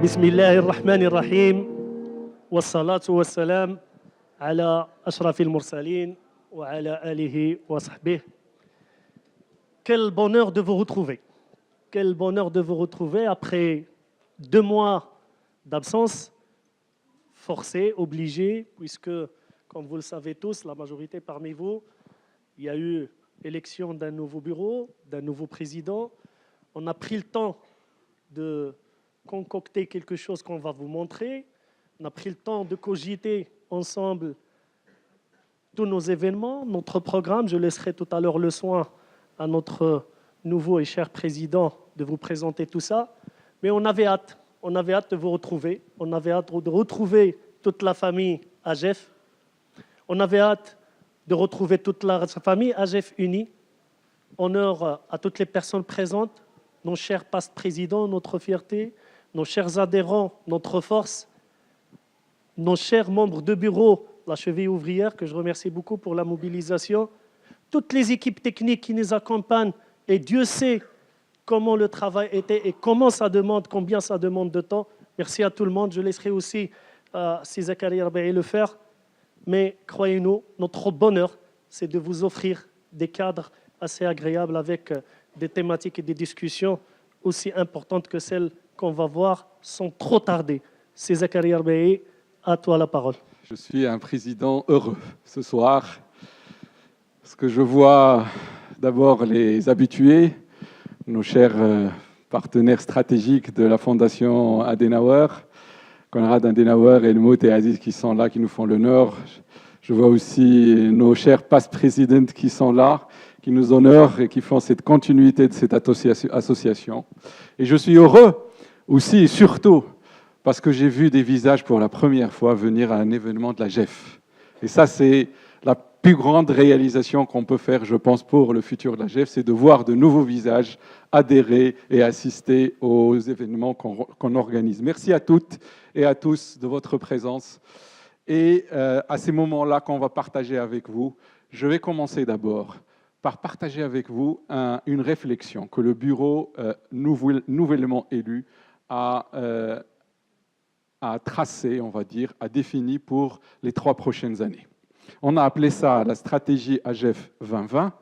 بسم الله الرحمن الرحيم والصلاة والسلام على أشرف المرسلين وعلى آله وصحبه. Quel bonheur de vous retrouver. Quel bonheur de vous retrouver après 2 mois d'absence forcée, obligée, puisque, comme vous le savez tous, la majorité parmi vous, il y a eu élection d'un nouveau bureau, d'un nouveau président. On a pris le temps de concocter quelque chose qu'on va vous montrer. On a pris le temps de cogiter ensemble tous nos événements, notre programme. Je laisserai tout à l'heure le soin à notre nouveau et cher président de vous présenter tout ça. Mais on avait hâte de vous retrouver. On avait hâte de retrouver toute la famille AGEF. On avait hâte de retrouver toute la famille AGEF unie. Honneur à toutes les personnes présentes, nos chers past présidents, notre fierté, nos chers adhérents, notre force, nos chers membres de bureau, la cheville ouvrière, que je remercie beaucoup pour la mobilisation, toutes les équipes techniques qui nous accompagnent, et Dieu sait comment le travail était et combien ça demande de temps. Merci à tout le monde. Je laisserai aussi Zakaria Rabei le faire. Mais croyez-nous, notre bonheur, c'est de vous offrir des cadres assez agréables avec des thématiques et des discussions aussi importantes que celles qu'on va voir sans trop tarder. C'est Zakaria Rabei, à toi la parole. Je suis un président heureux ce soir, parce que je vois d'abord les habitués, nos chers partenaires stratégiques de la Fondation Adenauer, Konrad Adenauer et Helmut et Aziz qui sont là, qui nous font l'honneur. Je vois aussi nos chers past présidents qui sont là, qui nous honorent et qui font cette continuité de cette association. Et je suis heureux aussi et surtout parce que j'ai vu des visages pour la première fois venir à un événement de la GEF. Et ça, c'est la plus grande réalisation qu'on peut faire, je pense, pour le futur de la GEF, c'est de voir de nouveaux visages adhérer et assister aux événements qu'on organise. Merci à toutes et à tous de votre présence. Et à ces moments-là qu'on va partager avec vous, je vais commencer d'abord par partager avec vous une réflexion que le bureau nouvellement élu a tracé, on va dire, a défini pour les 3 prochaines années. On a appelé ça la stratégie AGEF 2020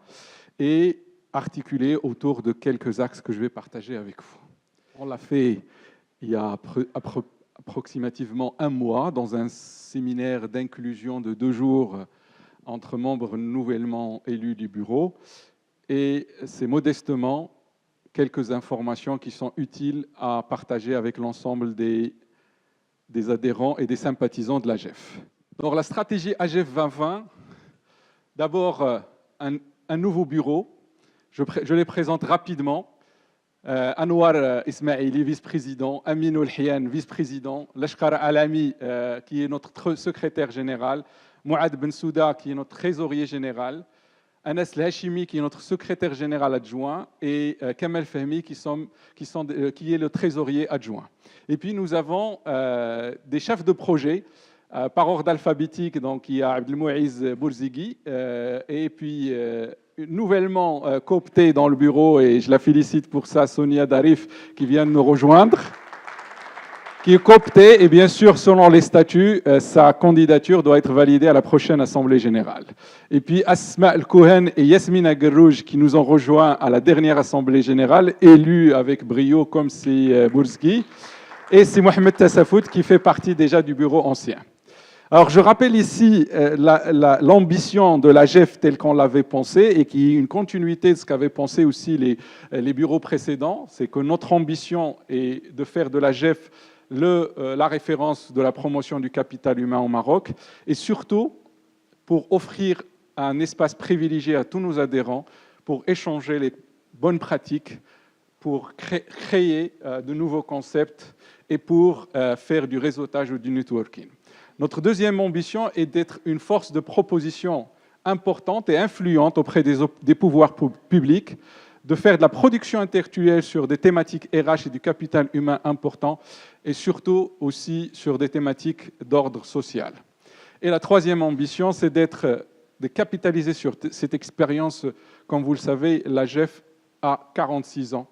et articulé autour de quelques axes que je vais partager avec vous. On l'a fait il y a approximativement 1 mois dans un séminaire d'inclusion de 2 jours entre membres nouvellement élus du bureau, et c'est modestement quelques informations qui sont utiles à partager avec l'ensemble des adhérents et des sympathisants de l'AGEF. Donc la stratégie AGEF 2020, d'abord un nouveau bureau, je les présente rapidement. Anwar Ismaili, vice-président, Aminul Hiyan, vice-président, Lashkar Alami, qui est notre secrétaire général, Mouad Bensouda, qui est notre trésorier général, Anas Hashimi, qui est notre secrétaire général adjoint, et Kamel Fahmi, qui est le trésorier adjoint. Et puis nous avons des chefs de projet par ordre alphabétique. Donc il y a Abdelmouiz Bourzigui, et puis nouvellement coopté dans le bureau, et je la félicite pour ça, Sonia Darif, qui vient de nous rejoindre, qui est cooptée, et bien sûr, selon les statuts, sa candidature doit être validée à la prochaine Assemblée générale. Et puis Asma El-Kouhen et Yasmina Gerrouj, qui nous ont rejoints à la dernière Assemblée générale, élus avec brio comme c'est Bourzigui, et c'est Mohamed Tassafout, qui fait partie déjà du bureau ancien. Alors, je rappelle ici l'ambition de l'AGEF telle qu'on l'avait pensée et qui est une continuité de ce qu'avaient pensé aussi les bureaux précédents. C'est que notre ambition est de faire de l'AGEF la référence de la promotion du capital humain au Maroc, et surtout pour offrir un espace privilégié à tous nos adhérents pour échanger les bonnes pratiques, pour créer de nouveaux concepts et pour faire du réseautage ou du networking. Notre deuxième ambition est d'être une force de proposition importante et influente auprès des pouvoirs publics, de faire de la production intellectuelle sur des thématiques RH et du capital humain important, et surtout aussi sur des thématiques d'ordre social. Et la troisième ambition, c'est de capitaliser sur cette expérience. Comme vous le savez, l'AGEF a 46 ans.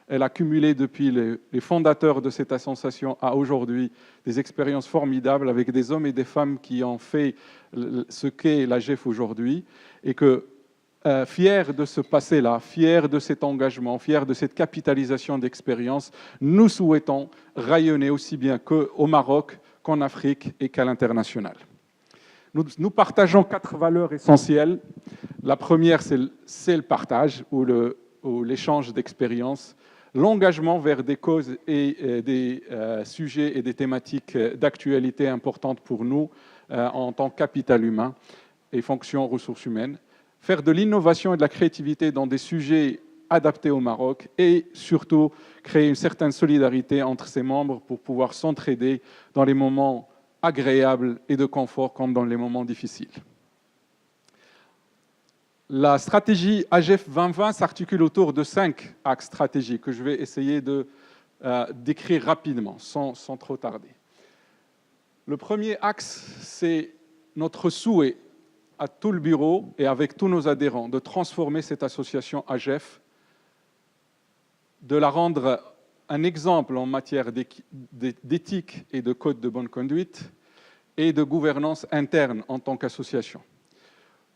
Elle a cumulé depuis les fondateurs de cette association à aujourd'hui des expériences formidables avec des hommes et des femmes qui ont fait ce qu'est l'AGEF aujourd'hui et que, fiers de ce passé-là, fiers de cet engagement, fiers de cette capitalisation d'expérience, nous souhaitons rayonner aussi bien qu'au Maroc, qu'en Afrique et qu'à l'international. Nous partageons 4 valeurs essentielles. La première, c'est le partage ou l'échange d'expériences, l'engagement vers des causes et des sujets et des thématiques d'actualité importantes pour nous en tant que capital humain et fonction ressources humaines, faire de l'innovation et de la créativité dans des sujets adaptés au Maroc et surtout créer une certaine solidarité entre ses membres pour pouvoir s'entraider dans les moments agréables et de confort comme dans les moments difficiles. La stratégie AGEF 2020 s'articule autour de 5 axes stratégiques que je vais essayer de décrire rapidement, sans trop tarder. Le premier axe, c'est notre souhait à tout le bureau et avec tous nos adhérents de transformer cette association AGEF, de la rendre un exemple en matière d'éthique et de code de bonne conduite et de gouvernance interne en tant qu'association.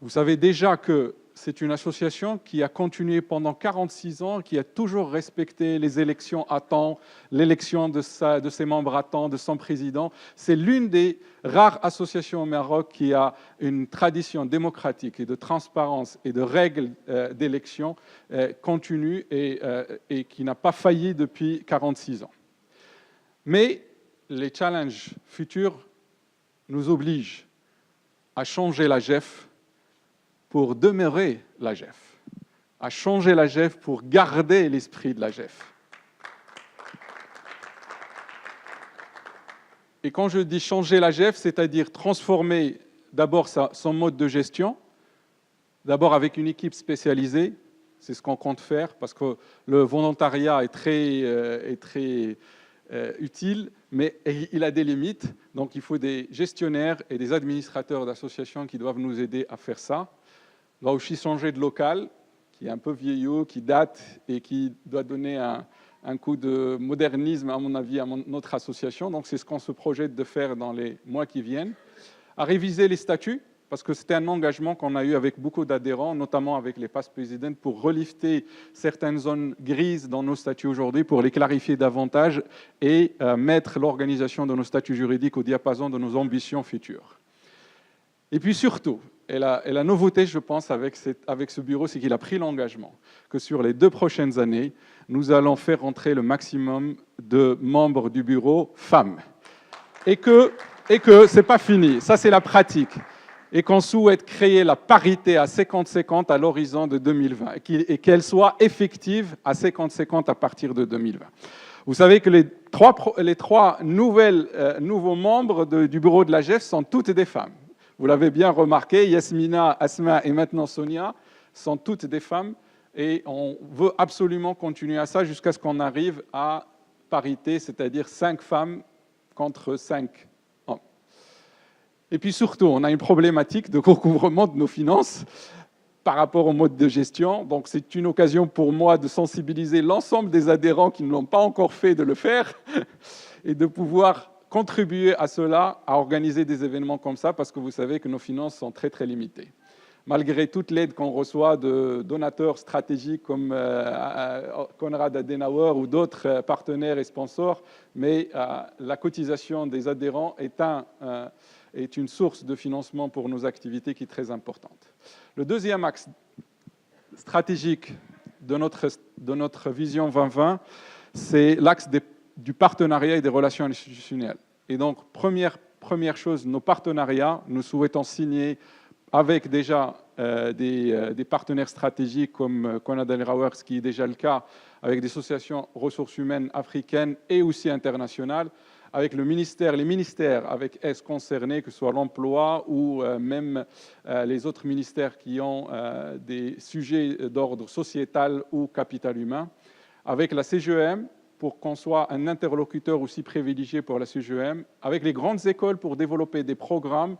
Vous savez déjà que c'est une association qui a continué pendant 46 ans, qui a toujours respecté les élections à temps, l'élection de ses membres à temps, de son président. C'est l'une des rares associations au Maroc qui a une tradition démocratique et de transparence et de règles d'élection continue et qui n'a pas failli depuis 46 ans. Mais les challenges futurs nous obligent à changer l'AGEF pour demeurer l'AGEF, à changer l'AGEF pour garder l'esprit de l'AGEF. Et quand je dis changer l'AGEF, c'est-à-dire transformer d'abord son mode de gestion, d'abord avec une équipe spécialisée, c'est ce qu'on compte faire, parce que le volontariat est très utile, mais il a des limites, donc il faut des gestionnaires et des administrateurs d'associations qui doivent nous aider à faire ça. On va aussi changer de local, qui est un peu vieillot, qui date et qui doit donner un coup de modernisme, à mon avis, à notre association. Donc, c'est ce qu'on se projette de faire dans les mois qui viennent. À réviser les statuts, parce que c'était un engagement qu'on a eu avec beaucoup d'adhérents, notamment avec les past présidents, pour relifter certaines zones grises dans nos statuts aujourd'hui, pour les clarifier davantage et mettre l'organisation de nos statuts juridiques au diapason de nos ambitions futures. Et puis surtout, et la nouveauté, je pense, avec ce bureau, c'est qu'il a pris l'engagement que sur les 2 prochaines années, nous allons faire entrer le maximum de membres du bureau femmes. Et que ce n'est pas fini, ça c'est la pratique. Et qu'on souhaite créer la parité à 50-50 à l'horizon de 2020 et qu'elle soit effective à 50-50 à partir de 2020. Vous savez que les trois nouveaux membres du bureau de l'AGEF sont toutes des femmes. Vous l'avez bien remarqué, Yasmina, Asma et maintenant Sonia sont toutes des femmes et on veut absolument continuer à ça jusqu'à ce qu'on arrive à parité, c'est-à-dire 5 femmes contre 5 hommes. Et puis surtout, on a une problématique de recouvrement de nos finances par rapport au mode de gestion. Donc c'est une occasion pour moi de sensibiliser l'ensemble des adhérents qui ne l'ont pas encore fait de le faire et de pouvoir contribuer à cela, à organiser des événements comme ça, parce que vous savez que nos finances sont très, très limitées. Malgré toute l'aide qu'on reçoit de donateurs stratégiques comme Konrad Adenauer ou d'autres partenaires et sponsors, mais la cotisation des adhérents est une source de financement pour nos activités qui est très importante. Le deuxième axe stratégique de notre vision 2020, c'est l'axe du partenariat et des relations institutionnelles. Et donc, première chose, nos partenariats, nous souhaitons signer avec déjà des partenaires stratégiques comme Konrad Adenauer, ce qui est déjà le cas, avec des associations ressources humaines africaines et aussi internationales, avec les ministères avec S concernés, que ce soit l'emploi ou même les autres ministères qui ont des sujets d'ordre sociétal ou capital humain, avec la CGEM, pour qu'on soit un interlocuteur aussi privilégié pour la CGEM, avec les grandes écoles pour développer des programmes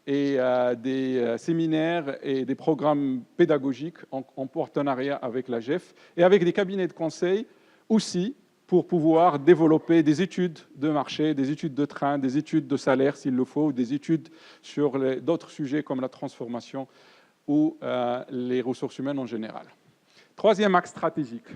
et des séminaires et des programmes pédagogiques en partenariat avec l'AGEF, et avec des cabinets de conseil aussi pour pouvoir développer des études de marché, des études de train, des études de salaire s'il le faut, des études sur d'autres sujets comme la transformation ou les ressources humaines en général. Troisième axe stratégique,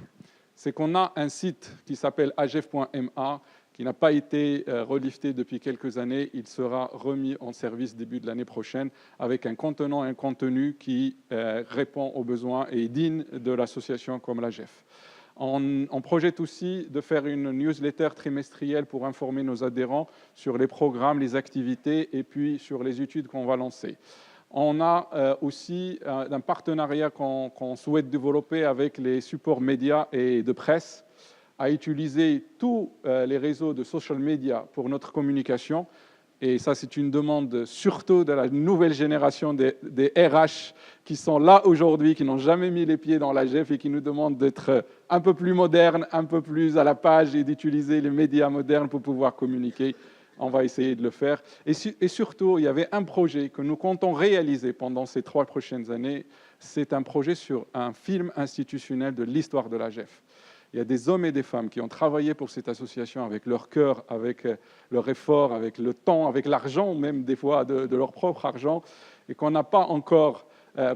c'est qu'on a un site qui s'appelle agef.ma qui n'a pas été relifté depuis quelques années. Il sera remis en service début de l'année prochaine avec un contenant et un contenu qui répond aux besoins et est digne de l'association comme l'AGEF. On projette aussi de faire une newsletter trimestrielle pour informer nos adhérents sur les programmes, les activités et puis sur les études qu'on va lancer. On a aussi un partenariat qu'on souhaite développer avec les supports médias et de presse, à utiliser tous les réseaux de social media pour notre communication. Et ça, c'est une demande surtout de la nouvelle génération des RH qui sont là aujourd'hui, qui n'ont jamais mis les pieds dans l'AGEF et qui nous demandent d'être un peu plus modernes, un peu plus à la page et d'utiliser les médias modernes pour pouvoir communiquer. On va essayer de le faire. Et surtout, il y avait un projet que nous comptons réaliser pendant ces 3 prochaines années. C'est un projet sur un film institutionnel de l'histoire de l'AGEF. Il y a des hommes et des femmes qui ont travaillé pour cette association avec leur cœur, avec leur effort, avec le temps, avec l'argent, même des fois de leur propre argent, et qu'on n'a pas encore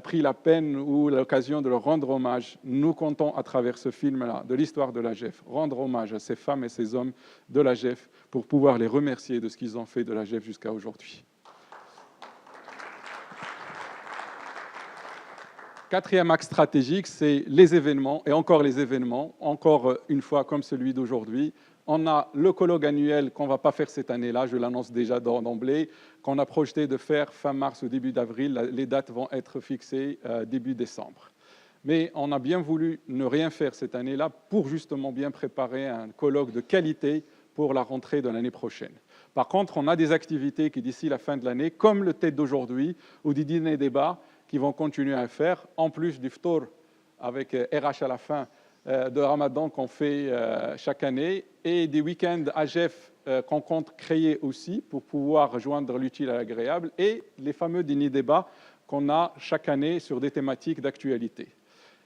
pris la peine ou l'occasion de leur rendre hommage. Nous comptons, à travers ce film-là, de l'histoire de l'AGEF, rendre hommage à ces femmes et ces hommes de l'AGEF pour pouvoir les remercier de ce qu'ils ont fait de l'AGEF jusqu'à aujourd'hui. Quatrième axe stratégique, c'est les événements, et encore les événements, encore une fois comme celui d'aujourd'hui. On a le colloque annuel qu'on ne va pas faire cette année-là, je l'annonce déjà d'emblée, qu'on a projeté de faire fin mars ou début d'avril. Les dates vont être fixées début décembre. Mais on a bien voulu ne rien faire cette année-là pour justement bien préparer un colloque de qualité pour la rentrée de l'année prochaine. Par contre, on a des activités qui, d'ici la fin de l'année, comme le TED d'aujourd'hui ou des dîners débats, qui vont continuer à faire, en plus du ftour avec RH à la fin de Ramadan qu'on fait chaque année, et des week-ends AGEF qu'on compte créer aussi pour pouvoir rejoindre l'utile à l'agréable, et les fameux dîners débats qu'on a chaque année sur des thématiques d'actualité.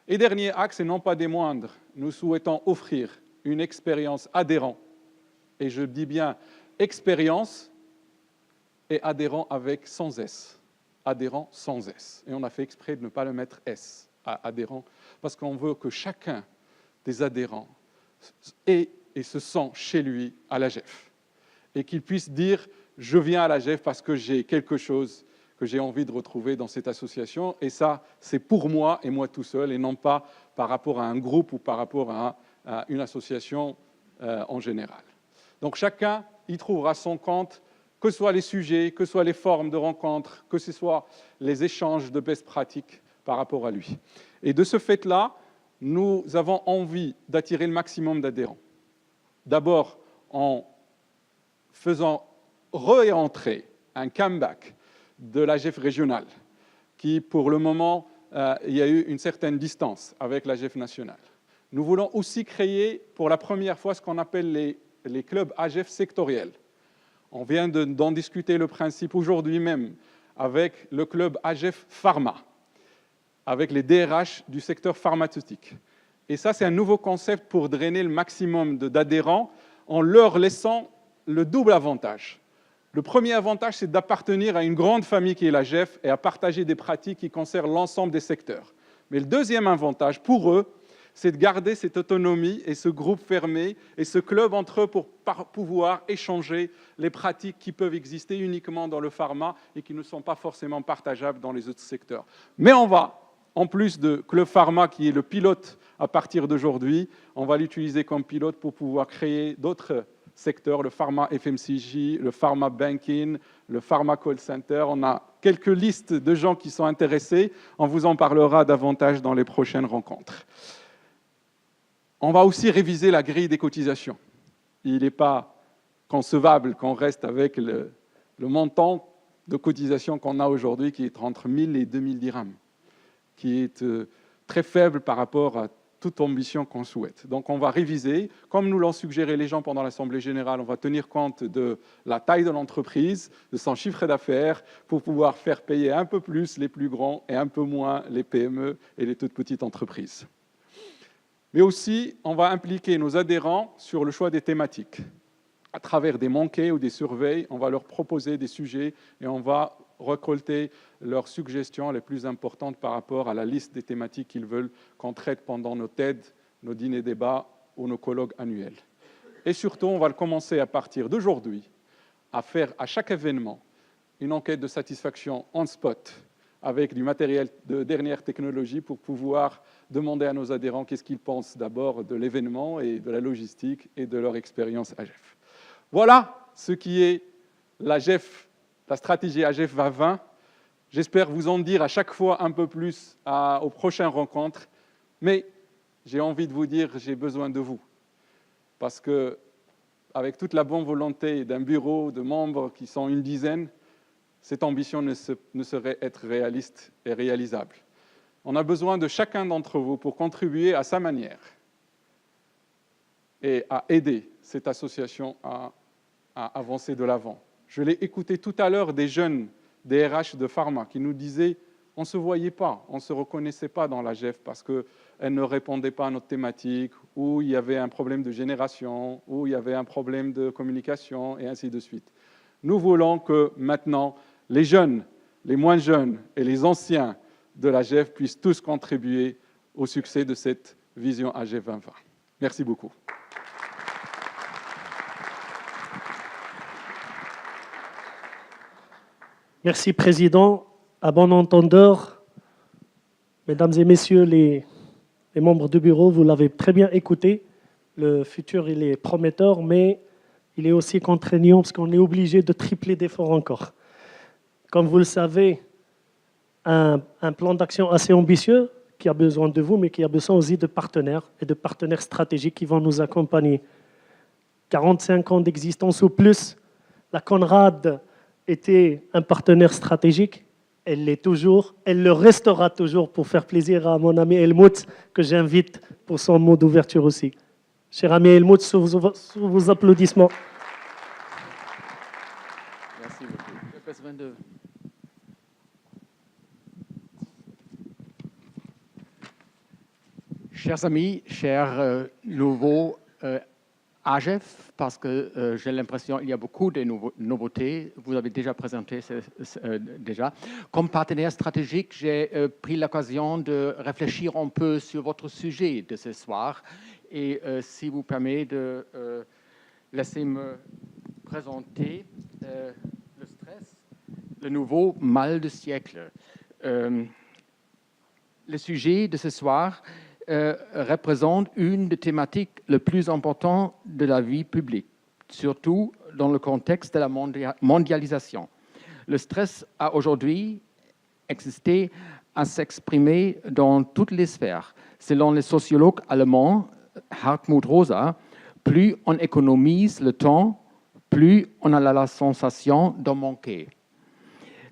Et dernier axe, et non pas des moindres, nous souhaitons offrir une expérience adhérent, et je dis bien expérience et adhérent avec sans S. Adhérent sans S. Et on a fait exprès de ne pas le mettre S à adhérent, parce qu'on veut que chacun des adhérents ait et se sent chez lui à l'AGEF. Et qu'il puisse dire « je viens à l'AGEF parce que j'ai quelque chose que j'ai envie de retrouver dans cette association ». Et ça, c'est pour moi et moi tout seul, et non pas par rapport à un groupe ou par rapport à une association en général. Donc chacun y trouvera son compte, que ce soit les sujets, que ce soit les formes de rencontres, que ce soit les échanges de best pratiques par rapport à lui. Et de ce fait-là, nous avons envie d'attirer le maximum d'adhérents. D'abord, en faisant réentrer un comeback de l'AGEF régionale, qui, pour le moment, il y a eu une certaine distance avec l'AGEF nationale. Nous voulons aussi créer, pour la première fois, ce qu'on appelle les clubs AGEF sectoriels. On vient d'en discuter le principe aujourd'hui même avec le club AGEF Pharma, avec les DRH du secteur pharmaceutique. Et ça, c'est un nouveau concept pour drainer le maximum d'adhérents en leur laissant le double avantage. Le premier avantage, c'est d'appartenir à une grande famille qui est l'AGEF et à partager des pratiques qui concernent l'ensemble des secteurs. Mais le deuxième avantage, pour eux, c'est de garder cette autonomie et ce groupe fermé et ce club entre eux pour pouvoir échanger les pratiques qui peuvent exister uniquement dans le pharma et qui ne sont pas forcément partageables dans les autres secteurs. Mais on va, en plus de Club Pharma qui est le pilote à partir d'aujourd'hui, on va l'utiliser comme pilote pour pouvoir créer d'autres secteurs, le pharma FMCG, le pharma banking, le pharma call center. On a quelques listes de gens qui sont intéressés. On vous en parlera davantage dans les prochaines rencontres. On va aussi réviser la grille des cotisations. Il n'est pas concevable qu'on reste avec le montant de cotisation qu'on a aujourd'hui, qui est entre 1 000 et 2 000 dirhams, qui est très faible par rapport à toute ambition qu'on souhaite. Donc on va réviser, comme nous l'ont suggéré les gens pendant l'Assemblée générale, on va tenir compte de la taille de l'entreprise, de son chiffre d'affaires, pour pouvoir faire payer un peu plus les plus grands et un peu moins les PME et les toutes petites entreprises. Mais aussi, on va impliquer nos adhérents sur le choix des thématiques. À travers des manqués ou des surveils, on va leur proposer des sujets et on va récolter leurs suggestions les plus importantes par rapport à la liste des thématiques qu'ils veulent qu'on traite pendant nos TED, nos dîners débats ou nos colloques annuels. Et surtout, on va commencer à partir d'aujourd'hui à faire à chaque événement une enquête de satisfaction on spot avec du matériel de dernière technologie pour pouvoir demander à nos adhérents qu'est-ce qu'ils pensent d'abord de l'événement et de la logistique et de leur expérience AGEF. Voilà ce qui est l'AGEF, la stratégie AGEF 2020. J'espère vous en dire à chaque fois un peu plus aux prochaines rencontres, mais j'ai envie de vous dire j'ai besoin de vous. Parce que, avec toute la bonne volonté d'un bureau de membres qui sont une dizaine, cette ambition ne saurait être réaliste et réalisable. On a besoin de chacun d'entre vous pour contribuer à sa manière et à aider cette association à avancer de l'avant. Je l'ai écouté tout à l'heure des jeunes des RH de pharma qui nous disaient on ne se voyait pas, on ne se reconnaissait pas dans l'AGEF parce qu'elle ne répondait pas à notre thématique, ou il y avait un problème de génération, ou il y avait un problème de communication, et ainsi de suite. Nous voulons que maintenant, les jeunes, les moins jeunes et les anciens de l'AGEF puissent tous contribuer au succès de cette vision AGEF 2020. Merci beaucoup. Merci, Président. À bon entendeur, mesdames et messieurs les membres du bureau, vous l'avez très bien écouté. Le futur, il est prometteur, mais il est aussi contraignant parce qu'on est obligé de tripler d'efforts encore. Comme vous le savez, un plan d'action assez ambitieux qui a besoin de vous, mais qui a besoin aussi de partenaires et de partenaires stratégiques qui vont nous accompagner. 45 ans d'existence ou plus, la Conrad était un partenaire stratégique. Elle l'est toujours, elle le restera toujours pour faire plaisir à mon ami Helmut, que j'invite pour son mot d'ouverture aussi. Cher ami Helmut, sous vos applaudissements. Merci beaucoup. Chers amis, chers nouveaux AGEF, parce que j'ai l'impression qu'il y a beaucoup de nouveautés. Vous avez déjà présenté déjà. Comme partenaire stratégique, j'ai pris l'occasion de réfléchir un peu sur votre sujet de ce soir. Et si vous permettez de laisser me présenter le stress, le nouveau mal du siècle. Le sujet de ce soir représente une des thématiques les plus importantes de la vie publique, surtout dans le contexte de la mondialisation. Le stress a aujourd'hui existé à s'exprimer dans toutes les sphères. Selon le sociologue allemand Hartmut Rosa, plus on économise le temps, plus on a la sensation d'en manquer.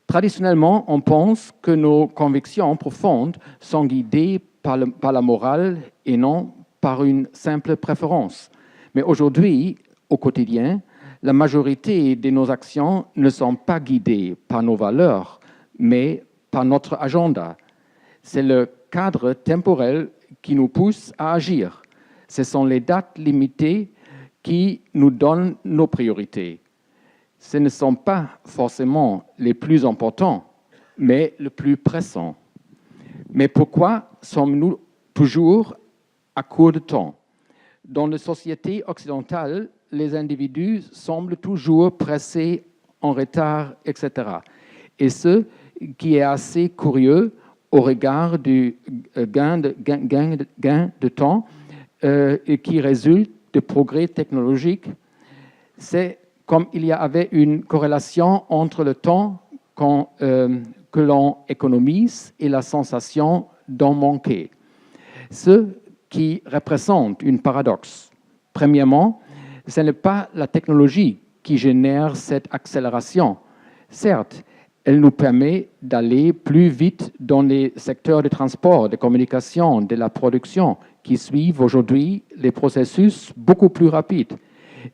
Traditionnellement, on pense que nos convictions profondes sont guidées par la morale et non par une simple préférence. Mais aujourd'hui, au quotidien, la majorité de nos actions ne sont pas guidées par nos valeurs, mais par notre agenda. C'est le cadre temporel qui nous pousse à agir. Ce sont les dates limitées qui nous donnent nos priorités. Ce ne sont pas forcément les plus importants, mais les plus pressants. Mais pourquoi sommes-nous toujours à court de temps? Dans les sociétés occidentales, les individus semblent toujours pressés, en retard, etc. Et ce qui est assez curieux au regard du gain de temps et qui résulte de progrès technologiques, c'est comme il y avait une corrélation entre le temps que l'on économise et la sensation d'en manquer. Ce qui représente un paradoxe. Premièrement, ce n'est pas la technologie qui génère cette accélération. Certes, elle nous permet d'aller plus vite dans les secteurs de transport, de communication, de la production, qui suivent aujourd'hui les processus beaucoup plus rapides,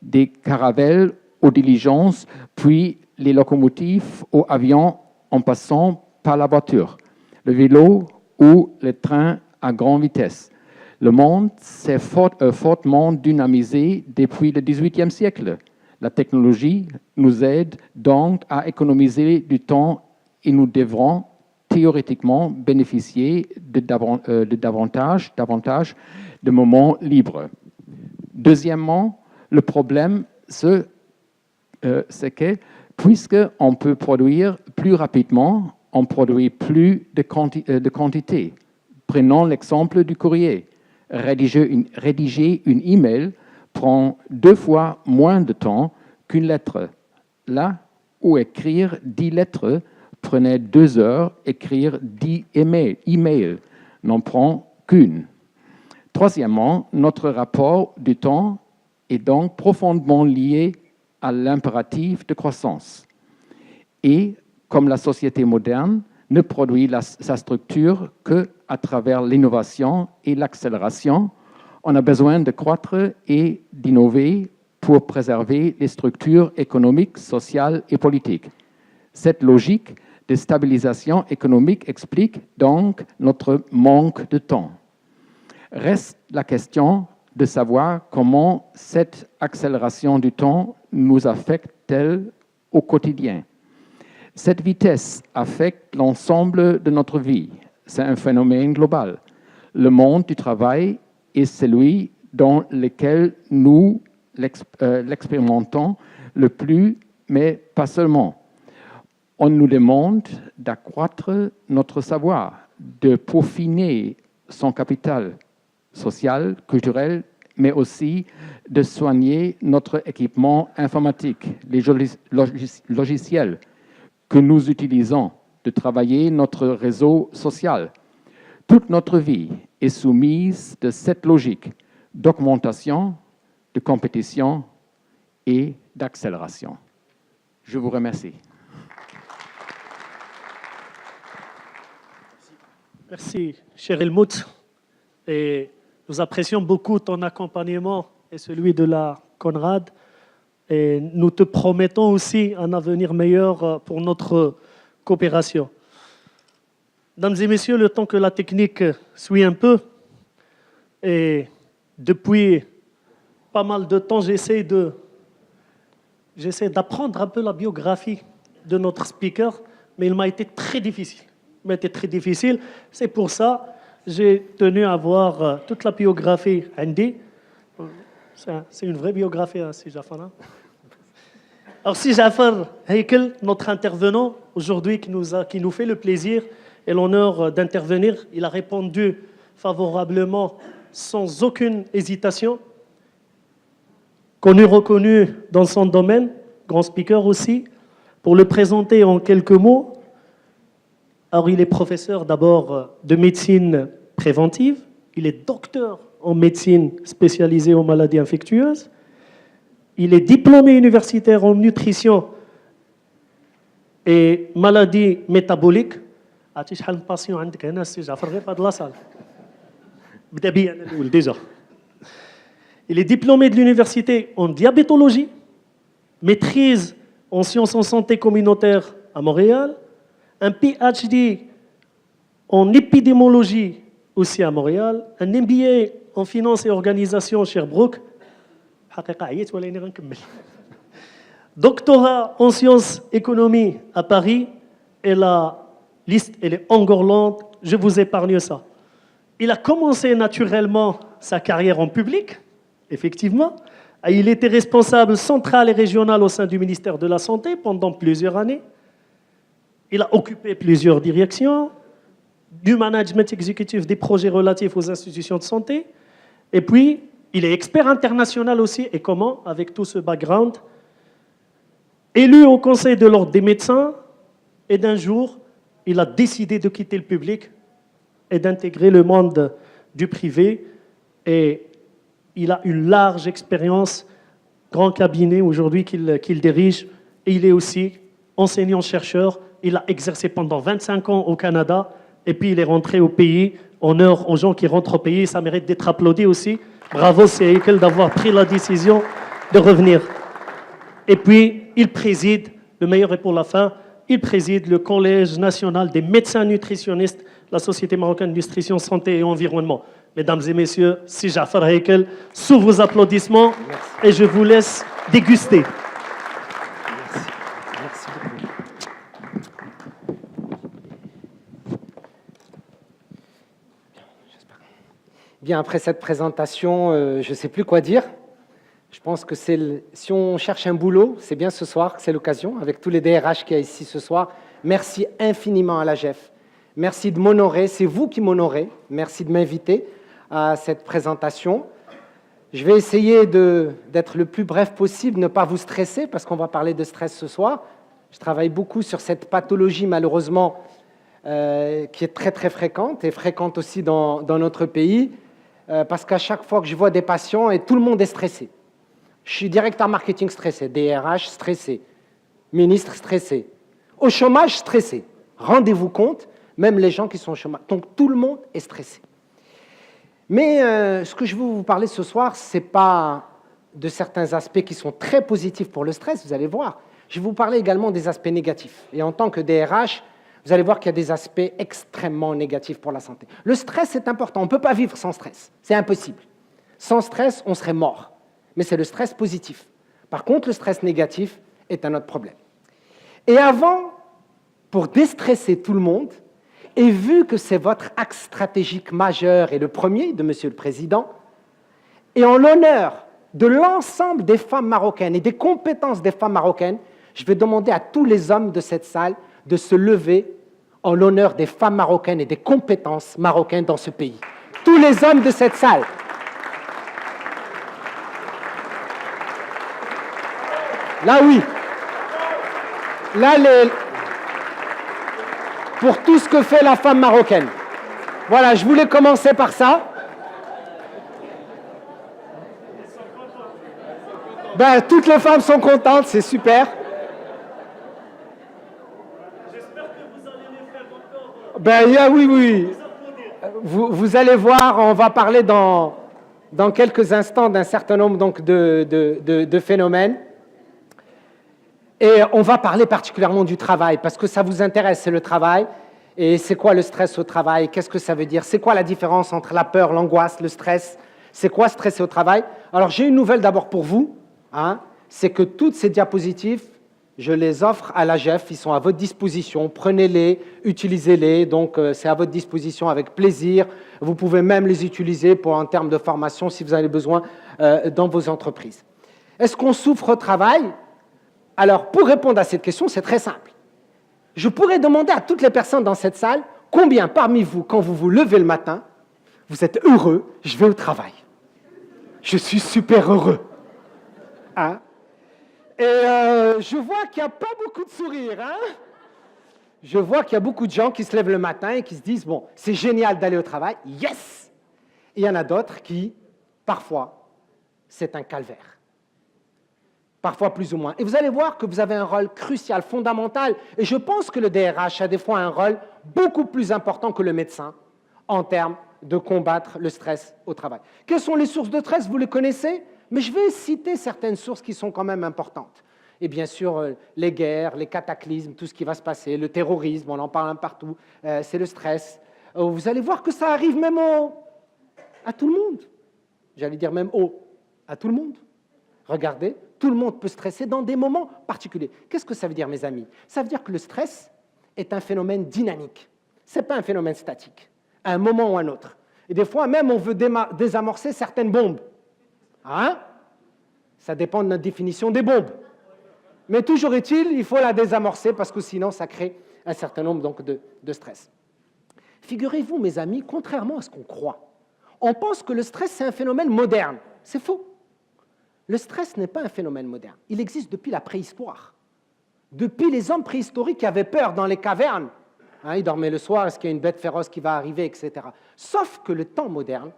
des caravelles aux diligences, puis les locomotives aux avions en passant par la voiture, le vélo ou le train à grande vitesse. Le monde s'est fortement dynamisé depuis le XVIIIe siècle. La technologie nous aide donc à économiser du temps et nous devrons théoriquement bénéficier de davantage de moments libres. Deuxièmement, le problème, c'est que puisqu'on peut produire plus rapidement, on produit plus de quantité. Prenons l'exemple du courrier. Rédiger une email prend 2 fois moins de temps qu'une lettre. Là où écrire 10 lettres prenait 2 heures, écrire 10 emails n'en prend qu'une. Troisièmement, notre rapport du temps est donc profondément lié à l'impératif de croissance. Et comme la société moderne ne produit sa structure qu'à travers l'innovation et l'accélération, on a besoin de croître et d'innover pour préserver les structures économiques, sociales et politiques. Cette logique de stabilisation économique explique donc notre manque de temps. Reste la question de savoir comment cette accélération du temps nous affecte-t-elle au quotidien. Cette vitesse affecte l'ensemble de notre vie. C'est un phénomène global. Le monde du travail est celui dans lequel nous l'expérimentons le plus, mais pas seulement. On nous demande d'accroître notre savoir, de peaufiner son capital social, culturel, mais aussi de soigner notre équipement informatique, les logiciels que nous utilisons, de travailler notre réseau social. Toute notre vie est soumise de cette logique d'augmentation, de compétition et d'accélération. Je vous remercie. Merci, cher Helmut. Et nous apprécions beaucoup ton accompagnement et celui de la Conrad. Et nous te promettons aussi un avenir meilleur pour notre coopération. Mesdames et messieurs, le temps que la technique suit un peu, et depuis pas mal de temps, j'essaie d'apprendre un peu la biographie de notre speaker, mais il m'a été très difficile. C'est pour ça que j'ai tenu à voir toute la biographie Andy. C'est une vraie biographie, hein, si Jafar. Hein. Alors, si Jafar Heikel, notre intervenant aujourd'hui, qui nous fait le plaisir et l'honneur d'intervenir, il a répondu favorablement, sans aucune hésitation, connu, reconnu dans son domaine, grand speaker aussi. Pour le présenter en quelques mots, alors il est professeur d'abord de médecine préventive, il est docteur en médecine spécialisée aux maladies infectieuses, il est diplômé universitaire en nutrition et maladies métaboliques. Il est diplômé de l'université en diabétologie, maîtrise en sciences en santé communautaire à Montréal, un PhD en épidémiologie aussi à Montréal, un MBA en finance et organisation à Sherbrooke, doctorat en sciences économie à Paris, et la liste elle est engorlante, je vous épargne ça. Il a commencé naturellement sa carrière en public, effectivement. Il était responsable central et régional au sein du ministère de la Santé pendant plusieurs années. Il a occupé plusieurs directions, du management exécutif des projets relatifs aux institutions de santé. Et puis, il est expert international aussi. Et comment, avec tout ce background, élu au Conseil de l'Ordre des médecins, et d'un jour, il a décidé de quitter le public et d'intégrer le monde du privé. Et il a une large expérience, grand cabinet aujourd'hui qu'il dirige. Et il est aussi enseignant-chercheur. Il a exercé pendant 25 ans au Canada. Et puis il est rentré au pays. Honneur aux gens qui rentrent au pays. Ça mérite d'être applaudi aussi. Bravo, c'est Heikel d'avoir pris la décision de revenir. Et puis, il préside, le meilleur est pour la fin, il préside le Collège national des médecins nutritionnistes, la Société marocaine de nutrition, santé et environnement. Mesdames et messieurs, si Jafar Heikel, sous vos applaudissements, Merci. et je vous laisse déguster. Merci. Merci beaucoup. Bien, après cette présentation, je ne sais plus quoi dire. Je pense que si on cherche un boulot, c'est bien ce soir que c'est l'occasion, avec tous les DRH qu'il y a ici ce soir. Merci infiniment à l'AGEF. Merci de m'honorer, c'est vous qui m'honorez. Merci de m'inviter à cette présentation. Je vais essayer d'être le plus bref possible, ne pas vous stresser, parce qu'on va parler de stress ce soir. Je travaille beaucoup sur cette pathologie, malheureusement, qui est très, très fréquente, et fréquente aussi dans notre pays, parce qu'à chaque fois que je vois des patients, et tout le monde est stressé. Je suis directeur marketing stressé, DRH stressé, ministre stressé, au chômage stressé. Rendez-vous compte, même les gens qui sont au chômage. Donc tout le monde est stressé. Mais ce que je veux vous parler ce soir, ce n'est pas de certains aspects qui sont très positifs pour le stress, vous allez voir. Je vais vous parler également des aspects négatifs. Et en tant que DRH, vous allez voir qu'il y a des aspects extrêmement négatifs pour la santé. Le stress est important, on ne peut pas vivre sans stress, c'est impossible. Sans stress, on serait mort. Mais c'est le stress positif. Par contre, le stress négatif est un autre problème. Et avant, pour déstresser tout le monde, et vu que c'est votre axe stratégique majeur et le premier de Monsieur le Président, et en l'honneur de l'ensemble des femmes marocaines et des compétences des femmes marocaines, je vais demander à tous les hommes de cette salle de se lever en l'honneur des femmes marocaines et des compétences marocaines dans ce pays. Tous les hommes de cette salle. Là, oui. Là, pour tout ce que fait la femme marocaine. Voilà, je voulais commencer par ça. Ben, toutes les femmes sont contentes, c'est super. J'espère que vous allez les faire encore. Ben, oui, oui. Vous allez voir, on va parler dans quelques instants d'un certain nombre donc, de phénomènes. Et on va parler particulièrement du travail, parce que ça vous intéresse, c'est le travail. Et c'est quoi le stress au travail? Qu'est-ce que ça veut dire? C'est quoi la différence entre la peur, l'angoisse, le stress? C'est quoi stresser au travail? Alors, j'ai une nouvelle d'abord pour vous. Hein, c'est que toutes ces diapositives, je les offre à l'AGEF. Ils sont à votre disposition. Prenez-les, utilisez-les. Donc, c'est à votre disposition avec plaisir. Vous pouvez même les utiliser en termes de formation si vous avez besoin dans vos entreprises. Est-ce qu'on souffre au travail? Alors, pour répondre à cette question, c'est très simple. Je pourrais demander à toutes les personnes dans cette salle, combien parmi vous, quand vous vous levez le matin, vous êtes heureux, je vais au travail. Je suis super heureux. Hein? Et je vois qu'il n'y a pas beaucoup de sourires. Hein? Je vois qu'il y a beaucoup de gens qui se lèvent le matin et qui se disent, bon, c'est génial d'aller au travail, yes! Et il y en a d'autres qui, parfois, c'est un calvaire. Parfois plus ou moins. Et vous allez voir que vous avez un rôle crucial, fondamental, et je pense que le DRH a des fois un rôle beaucoup plus important que le médecin en termes de combattre le stress au travail. Quelles sont les sources de stress? Vous les connaissez, mais je vais citer certaines sources qui sont quand même importantes. Et bien sûr, les guerres, les cataclysmes, tout ce qui va se passer, le terrorisme, on en parle un partout, c'est le stress. Vous allez voir que ça arrive même à tout le monde. J'allais dire même à tout le monde. Regardez, tout le monde peut stresser dans des moments particuliers. Qu'est-ce que ça veut dire, mes amis? Ça veut dire que le stress est un phénomène dynamique. Ce n'est pas un phénomène statique, à un moment ou à un autre. Et des fois, même, on veut désamorcer certaines bombes. Hein? Ça dépend de notre définition des bombes. Mais toujours est-il, il faut la désamorcer parce que sinon, ça crée un certain nombre donc, de stress. Figurez-vous, mes amis, contrairement à ce qu'on croit, on pense que le stress, c'est un phénomène moderne. C'est faux. Le stress n'est pas un phénomène moderne. Il existe depuis la préhistoire. Depuis les hommes préhistoriques qui avaient peur dans les cavernes. Hein, ils dormaient le soir, est-ce qu'il y a une bête féroce qui va arriver, etc. Sauf que le temps moderne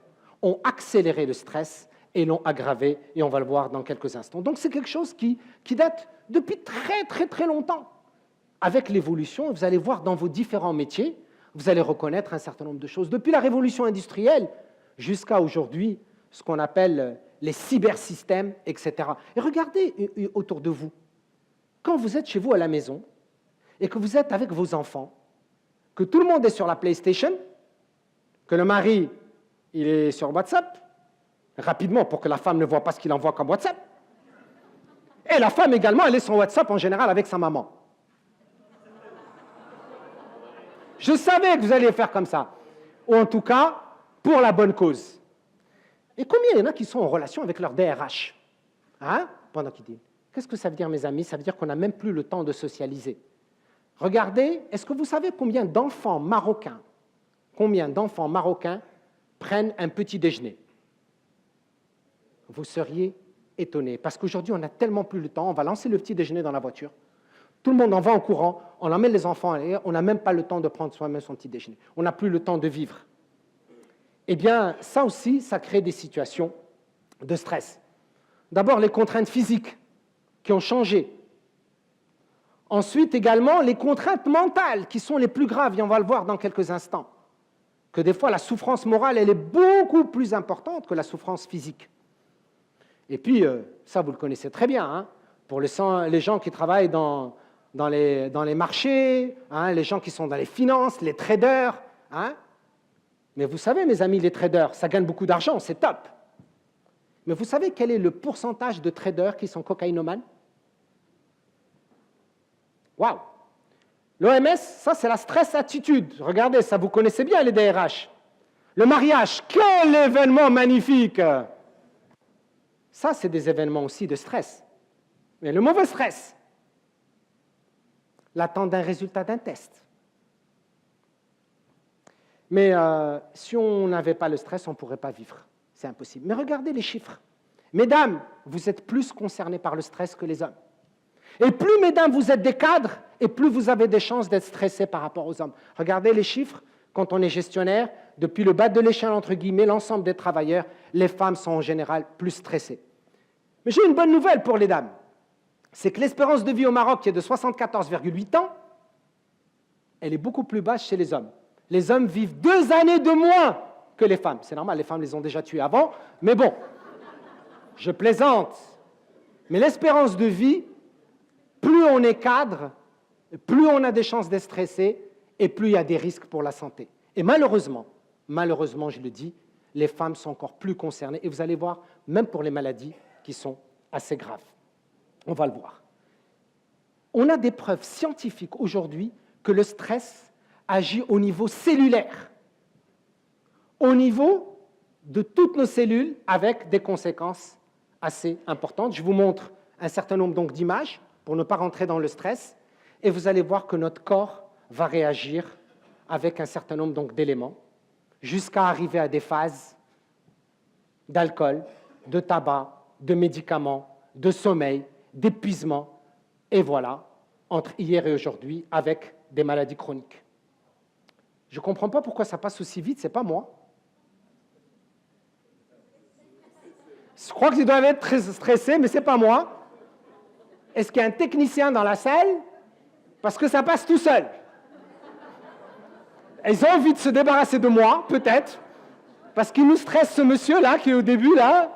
ont accéléré le stress et l'ont aggravé, et on va le voir dans quelques instants. Donc c'est quelque chose qui date depuis très, très, très longtemps. Avec l'évolution, vous allez voir dans vos différents métiers, vous allez reconnaître un certain nombre de choses. Depuis la révolution industrielle jusqu'à aujourd'hui, ce qu'on appelle les cybersystèmes, etc. Et regardez autour de vous. Quand vous êtes chez vous à la maison et que vous êtes avec vos enfants, que tout le monde est sur la PlayStation, que le mari il est sur WhatsApp, rapidement, pour que la femme ne voit pas ce qu'il envoie comme WhatsApp. Et la femme également, elle est sur WhatsApp en général avec sa maman. Je savais que vous alliez faire comme ça. Ou en tout cas, pour la bonne cause. Et combien il y en a qui sont en relation avec leur DRH, hein, pendant qu'ils disent, qu'est-ce que ça veut dire, mes amis? Ça veut dire qu'on n'a même plus le temps de socialiser. Regardez, est-ce que vous savez combien d'enfants marocains prennent un petit déjeuner? Vous seriez étonnés, parce qu'aujourd'hui, on n'a tellement plus le temps, on va lancer le petit déjeuner dans la voiture, tout le monde en va en courant, on emmène les enfants à aller, on n'a même pas le temps de prendre soi-même son petit déjeuner. On n'a plus le temps de vivre. Eh bien, ça aussi, ça crée des situations de stress. D'abord, les contraintes physiques qui ont changé. Ensuite, également, les contraintes mentales qui sont les plus graves, et on va le voir dans quelques instants. Que des fois, la souffrance morale, elle est beaucoup plus importante que la souffrance physique. Et puis, ça, vous le connaissez très bien, hein, pour les gens qui travaillent dans les marchés, hein, les gens qui sont dans les finances, les traders. Hein. Mais vous savez, mes amis, les traders, ça gagne beaucoup d'argent, c'est top. Mais vous savez quel est le pourcentage de traders qui sont cocaïnomanes? Waouh! L'OMS, ça, c'est la stress attitude. Regardez, ça, vous connaissez bien les DRH. Le mariage, quel événement magnifique! Ça, c'est des événements aussi de stress. Mais le mauvais stress, l'attente d'un résultat d'un test. Mais si on n'avait pas le stress, on ne pourrait pas vivre. C'est impossible. Mais regardez les chiffres. Mesdames, vous êtes plus concernées par le stress que les hommes. Et plus, mesdames, vous êtes des cadres, et plus vous avez des chances d'être stressés par rapport aux hommes. Regardez les chiffres. Quand on est gestionnaire, depuis le bas de l'échelle, entre guillemets, l'ensemble des travailleurs, les femmes sont en général plus stressées. Mais j'ai une bonne nouvelle pour les dames. C'est que l'espérance de vie au Maroc, qui est de 74,8 ans, elle est beaucoup plus basse chez les hommes. Les hommes vivent 2 années de moins que les femmes. C'est normal, les femmes les ont déjà tués avant, mais bon, je plaisante. Mais l'espérance de vie, plus on est cadre, plus on a des chances d'être stressé, et plus il y a des risques pour la santé. Et malheureusement, je le dis, les femmes sont encore plus concernées, et vous allez voir, même pour les maladies qui sont assez graves. On va le voir. On a des preuves scientifiques aujourd'hui que le stress agit au niveau cellulaire, au niveau de toutes nos cellules, avec des conséquences assez importantes. Je vous montre un certain nombre donc d'images pour ne pas rentrer dans le stress, et vous allez voir que notre corps va réagir avec un certain nombre donc d'éléments, jusqu'à arriver à des phases d'alcool, de tabac, de médicaments, de sommeil, d'épuisement, et voilà, entre hier et aujourd'hui, avec des maladies chroniques. Je ne comprends pas pourquoi ça passe aussi vite, ce n'est pas moi. Je crois qu'ils doivent être très stressés, mais ce n'est pas moi. Est-ce qu'il y a un technicien dans la salle? Parce que ça passe tout seul. Ils ont envie de se débarrasser de moi, peut-être, parce qu'il nous stresse ce monsieur-là, qui est au début, là.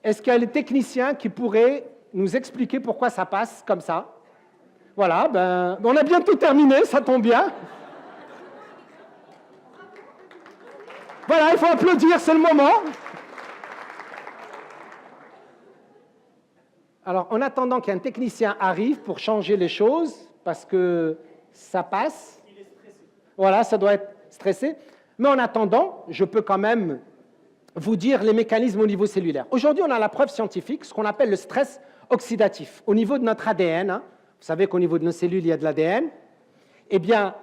Est-ce qu'il y a les techniciens qui pourraient nous expliquer pourquoi ça passe comme ça? Voilà, ben, on a bientôt terminé, ça tombe bien. Voilà, il faut applaudir, c'est le moment. Alors, en attendant qu'un technicien arrive pour changer les choses, parce que ça passe. Il est stressé. Voilà, ça doit être stressé. Mais en attendant, je peux quand même vous dire les mécanismes au niveau cellulaire. Aujourd'hui, on a la preuve scientifique, ce qu'on appelle le stress oxydatif. Au niveau de notre ADN, hein, vous savez qu'au niveau de nos cellules, il y a de l'ADN, eh bien,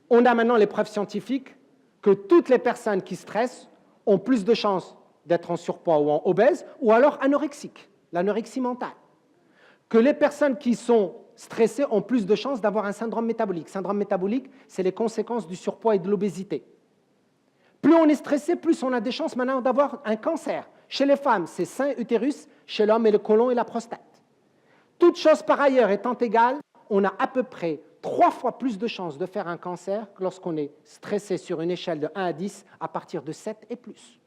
on a maintenant les preuves scientifiques que toutes les personnes qui stressent ont plus de chances d'être en surpoids ou en obèse, ou alors anorexiques, l'anorexie mentale. Que les personnes qui sont stressées ont plus de chances d'avoir un syndrome métabolique. Syndrome métabolique, c'est les conséquences du surpoids et de l'obésité. Plus on est stressé, plus on a des chances maintenant d'avoir un cancer. Chez les femmes, c'est sein, utérus, chez l'homme, et le côlon et la prostate. Toutes choses par ailleurs étant égales, on a à peu près 3 fois plus de chances de faire un cancer que lorsqu'on est stressé sur une échelle de 1 à 10 à partir de 7 et plus.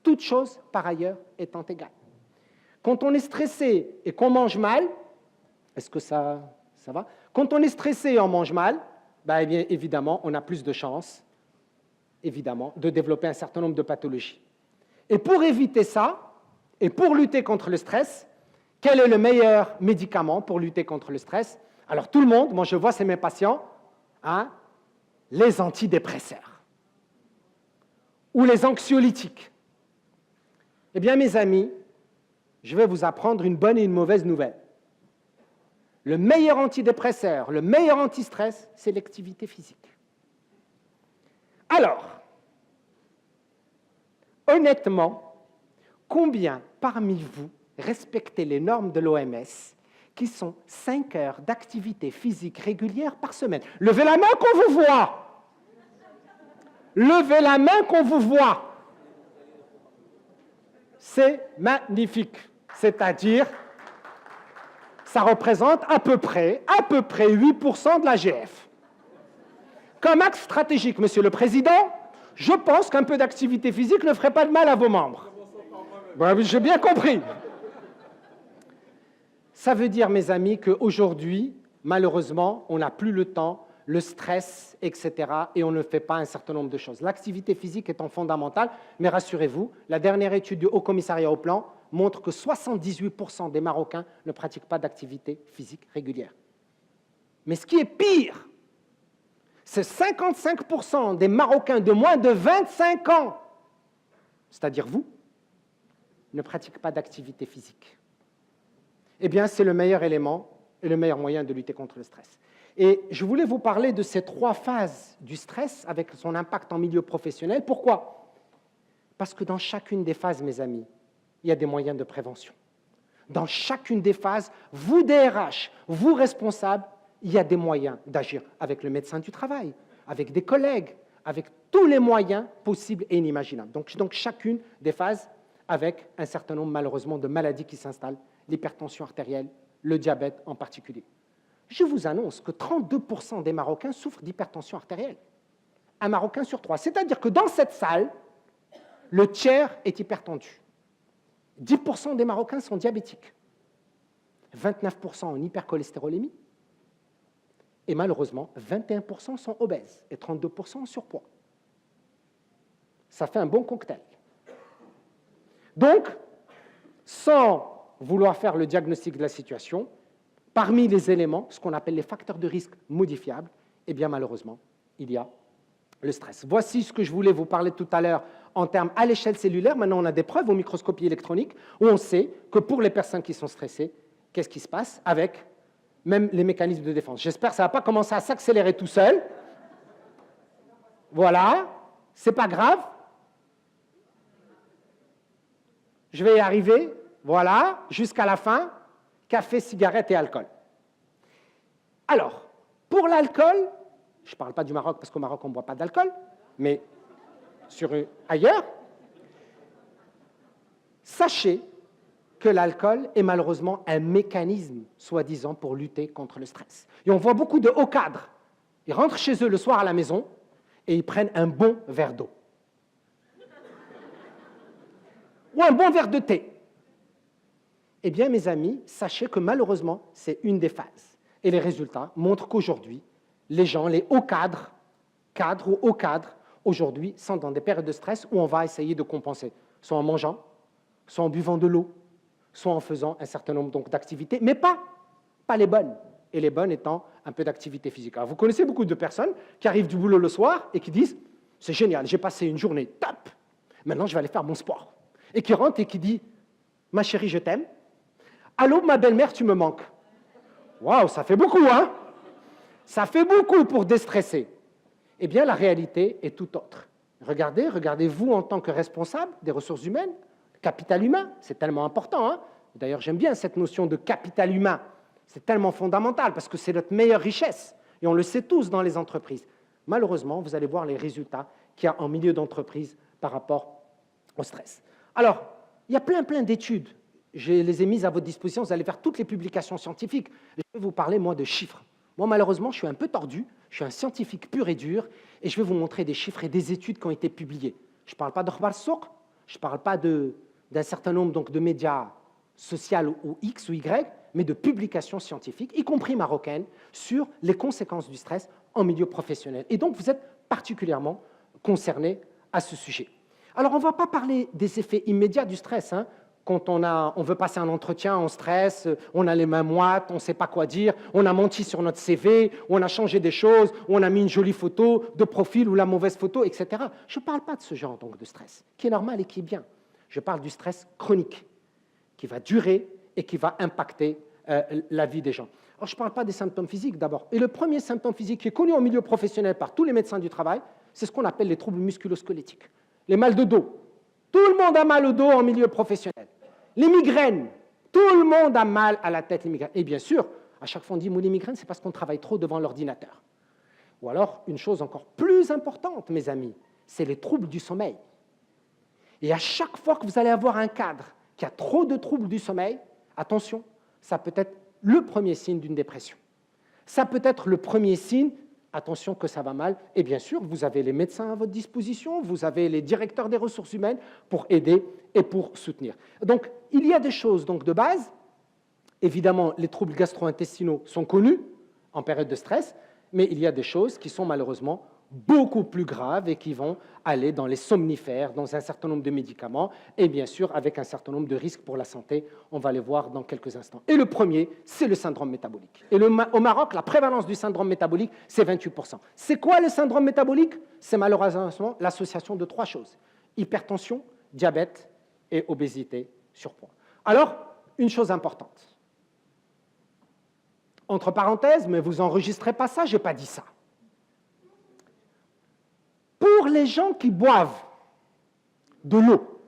Toutes choses par ailleurs étant égales. Quand on est stressé et qu'on mange mal, est-ce que ça va? Quand on est stressé et on mange mal, ben, eh bien, évidemment, on a plus de chances évidemment, de développer un certain nombre de pathologies. Et pour éviter ça, et pour lutter contre le stress, quel est le meilleur médicament pour lutter contre le stress? Alors tout le monde, moi je vois, c'est mes patients, hein, les antidépresseurs ou les anxiolytiques. Eh bien mes amis, je vais vous apprendre une bonne et une mauvaise nouvelle. Le meilleur antidépresseur, le meilleur antistress, c'est l'activité physique. Alors, honnêtement, combien parmi vous respectez les normes de l'OMS qui sont 5 heures d'activité physique régulière par semaine? Levez la main qu'on vous voit. Levez la main qu'on vous voit. C'est magnifique. C'est-à-dire, ça représente à peu près 8% de l'AGF. Comme axe stratégique, Monsieur le Président, je pense qu'un peu d'activité physique ne ferait pas de mal à vos membres. Ben, j'ai bien compris. Ça veut dire, mes amis, qu'aujourd'hui, malheureusement, on n'a plus le temps, le stress, etc., et on ne fait pas un certain nombre de choses. L'activité physique étant fondamentale, mais rassurez-vous, la dernière étude du Haut Commissariat au Plan montre que 78% des Marocains ne pratiquent pas d'activité physique régulière. Mais ce qui est pire, c'est 55% des Marocains de moins de 25 ans, c'est-à-dire vous, ne pratiquent pas d'activité physique. Eh bien, c'est le meilleur élément et le meilleur moyen de lutter contre le stress. Et je voulais vous parler de ces 3 phases du stress avec son impact en milieu professionnel. Pourquoi? Parce que dans chacune des phases, mes amis, il y a des moyens de prévention. Dans chacune des phases, vous DRH, vous responsables, il y a des moyens d'agir avec le médecin du travail, avec des collègues, avec tous les moyens possibles et inimaginables. Donc chacune des phases avec un certain nombre, malheureusement, de maladies qui s'installent, l'hypertension artérielle, le diabète en particulier. Je vous annonce que 32% des Marocains souffrent d'hypertension artérielle. Un Marocain sur 3. C'est-à-dire que dans cette salle, le tiers est hypertendu. 10% des Marocains sont diabétiques. 29% en hypercholestérolémie. Et malheureusement, 21% sont obèses et 32% en surpoids. Ça fait un bon cocktail. Donc, sans vouloir faire le diagnostic de la situation, parmi les éléments, ce qu'on appelle les facteurs de risque modifiables, eh bien malheureusement, il y a le stress. Voici ce que je voulais vous parler tout à l'heure en termes à l'échelle cellulaire. Maintenant, on a des preuves au microscopie électronique où on sait que pour les personnes qui sont stressées, qu'est-ce qui se passe avec même les mécanismes de défense. J'espère que ça ne va pas commencer à s'accélérer tout seul. Voilà, c'est pas grave. Je vais y arriver. Voilà, jusqu'à la fin, café, cigarette et alcool. Alors, pour l'alcool, je ne parle pas du Maroc parce qu'au Maroc, on ne boit pas d'alcool, mais ailleurs, sachez que l'alcool est malheureusement un mécanisme, soi-disant, pour lutter contre le stress. Et on voit beaucoup de hauts cadres. Ils rentrent chez eux le soir à la maison et ils prennent un bon verre d'eau. Ou un bon verre de thé. Eh bien, mes amis, sachez que malheureusement, c'est une des phases. Et les résultats montrent qu'aujourd'hui, les gens, les hauts cadres ou hauts cadres, aujourd'hui, sont dans des périodes de stress où on va essayer de compenser, soit en mangeant, soit en buvant de l'eau, soit en faisant un certain nombre d'activités, mais pas les bonnes. Et les bonnes étant un peu d'activité physique. Alors, vous connaissez beaucoup de personnes qui arrivent du boulot le soir et qui disent « C'est génial, j'ai passé une journée top, maintenant je vais aller faire mon sport. » Et qui rentre et qui dit « Ma chérie, je t'aime. Allô, ma belle-mère, tu me manques. » Waouh, ça fait beaucoup, hein? Ça fait beaucoup pour déstresser. Eh bien, la réalité est tout autre. Regardez-vous en tant que responsable des ressources humaines, capital humain, c'est tellement important. Hein? D'ailleurs, j'aime bien cette notion de capital humain. C'est tellement fondamental parce que c'est notre meilleure richesse. Et on le sait tous dans les entreprises. Malheureusement, vous allez voir les résultats qu'il y a en milieu d'entreprise par rapport au stress. Alors, il y a plein d'études. Je les ai mises à votre disposition. Vous allez faire toutes les publications scientifiques. Je vais vous parler, moi, de chiffres. Moi, malheureusement, je suis un peu tordu. Je suis un scientifique pur et dur. Et je vais vous montrer des chiffres et des études qui ont été publiées. Je ne parle pas d'Akhbar Souk. Je ne parle pas d'un certain nombre donc, de médias sociaux ou X ou Y, mais de publications scientifiques, y compris marocaines, sur les conséquences du stress en milieu professionnel. Et donc, vous êtes particulièrement concernés à ce sujet. Alors, on ne va pas parler des effets immédiats du stress. Quand on veut passer un entretien, on stresse, on a les mains moites, on ne sait pas quoi dire, on a menti sur notre CV, on a changé des choses, on a mis une jolie photo de profil ou la mauvaise photo, etc. Je ne parle pas de ce genre donc, de stress, qui est normal et qui est bien. Je parle du stress chronique, qui va durer et qui va impacter la vie des gens. Alors, je ne parle pas des symptômes physiques d'abord. Et le premier symptôme physique qui est connu en milieu professionnel par tous les médecins du travail, c'est ce qu'on appelle les troubles musculo-squelettiques, les mal de dos. Tout le monde a mal au dos en milieu professionnel. Les migraines, tout le monde a mal à la tête, les migraines. Et bien sûr, à chaque fois on dit, les migraines, c'est parce qu'on travaille trop devant l'ordinateur. Ou alors, une chose encore plus importante, mes amis, c'est les troubles du sommeil. Et à chaque fois que vous allez avoir un cadre qui a trop de troubles du sommeil, attention, ça peut être le premier signe d'une dépression. Ça peut être le premier signe, attention que ça va mal. Et bien sûr, vous avez les médecins à votre disposition, vous avez les directeurs des ressources humaines pour aider et pour soutenir. Donc, il y a des choses donc, de base. Évidemment, les troubles gastro-intestinaux sont connus en période de stress, mais il y a des choses qui sont malheureusement beaucoup plus graves et qui vont aller dans les somnifères, dans un certain nombre de médicaments et bien sûr avec un certain nombre de risques pour la santé. On va les voir dans quelques instants. Et le premier, c'est le syndrome métabolique. Et au Maroc, la prévalence du syndrome métabolique, c'est 28%. C'est quoi le syndrome métabolique? C'est malheureusement l'association de trois choses. Hypertension, diabète et obésité, surpoids. Alors, une chose importante. Entre parenthèses, mais vous n'enregistrez pas ça, je n'ai pas dit ça. Pour les gens qui boivent de l'eau,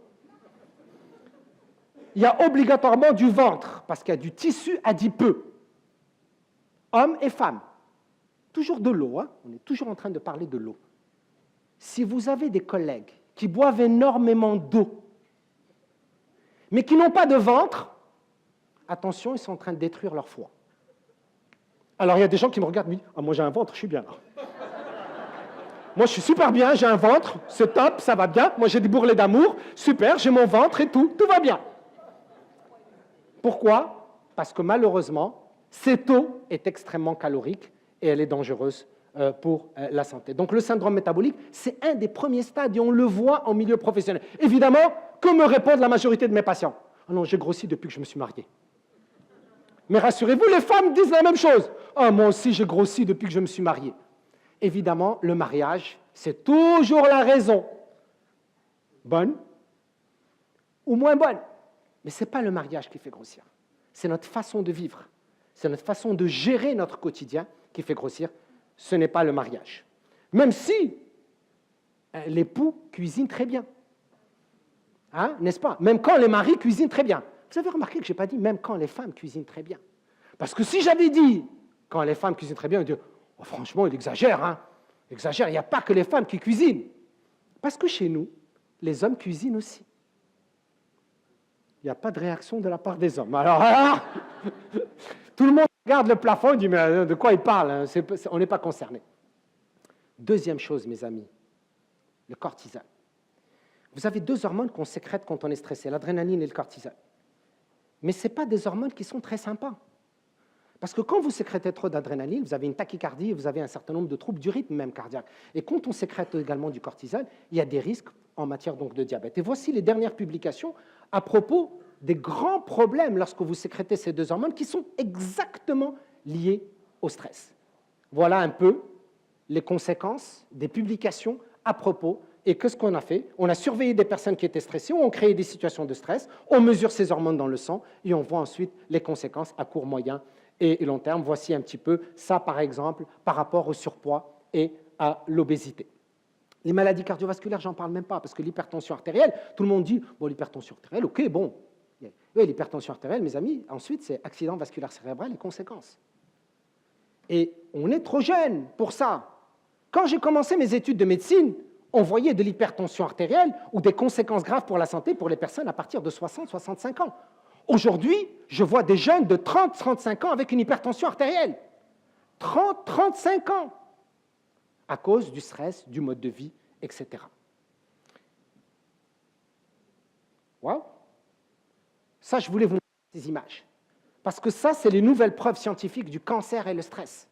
il y a obligatoirement du ventre, parce qu'il y a du tissu adipeux, hommes et femmes. Toujours de l'eau, on est toujours en train de parler de l'eau. Si vous avez des collègues qui boivent énormément d'eau, mais qui n'ont pas de ventre, attention, ils sont en train de détruire leur foie. Alors, il y a des gens qui me regardent et me disent « Ah, moi j'ai un ventre, je suis bien là. » Moi, je suis super bien, j'ai un ventre, c'est top, ça va bien. Moi, j'ai des bourrelets d'amour, super, j'ai mon ventre et tout va bien. Pourquoi? Parce que malheureusement, cette eau est extrêmement calorique et elle est dangereuse pour la santé. Donc, le syndrome métabolique, c'est un des premiers stades et on le voit en milieu professionnel. Évidemment, que me répondent la majorité de mes patients? Oh non, j'ai grossi depuis que je me suis marié. Mais rassurez-vous, les femmes disent la même chose. Oh, moi aussi, j'ai grossi depuis que je me suis marié. Évidemment, le mariage, c'est toujours la raison. Bonne ou moins bonne. Mais ce n'est pas le mariage qui fait grossir. C'est notre façon de vivre. C'est notre façon de gérer notre quotidien qui fait grossir. Ce n'est pas le mariage. Même si l'époux cuisine très bien. N'est-ce pas? Même quand les maris cuisinent très bien. Vous avez remarqué que je n'ai pas dit même quand les femmes cuisinent très bien. Parce que si j'avais dit quand les femmes cuisinent très bien, on dirait oh, franchement, il exagère, Il exagère, il n'y a pas que les femmes qui cuisinent. Parce que chez nous, les hommes cuisinent aussi. Il n'y a pas de réaction de la part des hommes. Alors, tout le monde regarde le plafond et dit, mais de quoi il parle? On n'est pas concerné. Deuxième chose, mes amis, le cortisol. Vous avez deux hormones qu'on sécrète quand on est stressé, l'adrénaline et le cortisol. Mais ce n'est pas des hormones qui sont très sympas. Parce que quand vous sécrétez trop d'adrénaline, vous avez une tachycardie, vous avez un certain nombre de troubles du rythme même cardiaque. Et quand on sécrète également du cortisol, il y a des risques en matière donc de diabète. Et voici les dernières publications à propos des grands problèmes lorsque vous sécrétez ces deux hormones qui sont exactement liés au stress. Voilà un peu les conséquences des publications à propos. Et qu'est-ce qu'on a fait? On a surveillé des personnes qui étaient stressées, on crée des situations de stress, on mesure ces hormones dans le sang et on voit ensuite les conséquences à court, moyen et long terme. Voici un petit peu ça, par exemple, par rapport au surpoids et à l'obésité. Les maladies cardiovasculaires, j'en parle même pas, parce que l'hypertension artérielle, tout le monde dit, bon, l'hypertension artérielle, ok, bon. Oui, l'hypertension artérielle, mes amis, ensuite, c'est accident vasculaire cérébral et conséquences. Et on est trop jeune pour ça. Quand j'ai commencé mes études de médecine, on voyait de l'hypertension artérielle ou des conséquences graves pour la santé pour les personnes à partir de 60-65 ans. Aujourd'hui, je vois des jeunes de 30-35 ans avec une hypertension artérielle. 30-35 ans à cause du stress, du mode de vie, etc. Wow. Ça, je voulais vous montrer ces images. Parce que ça, c'est les nouvelles preuves scientifiques du cancer et le stress.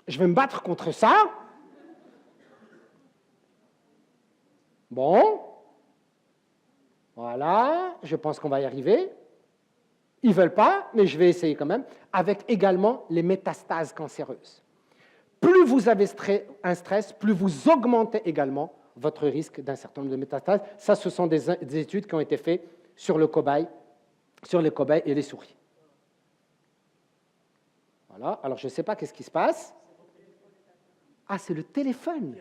Je vais me battre contre ça. Bon. Voilà, je pense qu'on va y arriver. Ils ne veulent pas, mais je vais essayer quand même, avec également les métastases cancéreuses. Plus vous avez un stress, plus vous augmentez également votre risque d'un certain nombre de métastases. Ça, ce sont des études qui ont été faites sur les cobayes et les souris. Voilà, alors je ne sais pas qu'est-ce qui se passe. Ah, c'est le téléphone.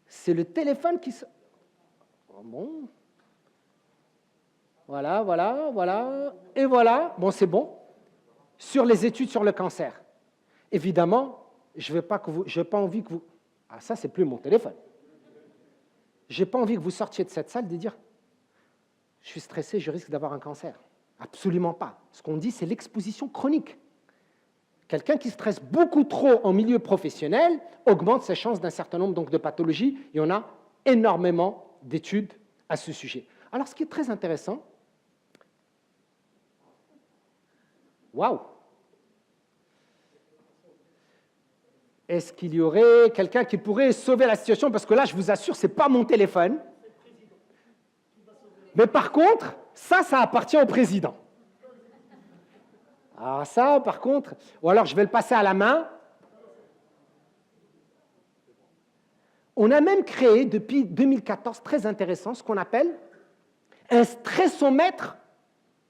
C'est le téléphone qui se... Bon. Voilà, voilà, voilà, et voilà. Bon, c'est bon. Sur les études sur le cancer. Évidemment, je n'ai pas envie que vous... Ah, ça, c'est plus mon téléphone. Je n'ai pas envie que vous sortiez de cette salle et de dire « Je suis stressé, je risque d'avoir un cancer ». Absolument pas. Ce qu'on dit, c'est l'exposition chronique. Quelqu'un qui stresse beaucoup trop en milieu professionnel augmente ses chances d'un certain nombre donc, de pathologies. Et on a énormément d'études à ce sujet. Alors, ce qui est très intéressant... Waouh! Est-ce qu'il y aurait quelqu'un qui pourrait sauver la situation? Parce que là, je vous assure, ce n'est pas mon téléphone. Mais par contre, ça appartient au président. Alors ça, par contre, ou alors je vais le passer à la main. On a même créé, depuis 2014, très intéressant, ce qu'on appelle un stressomètre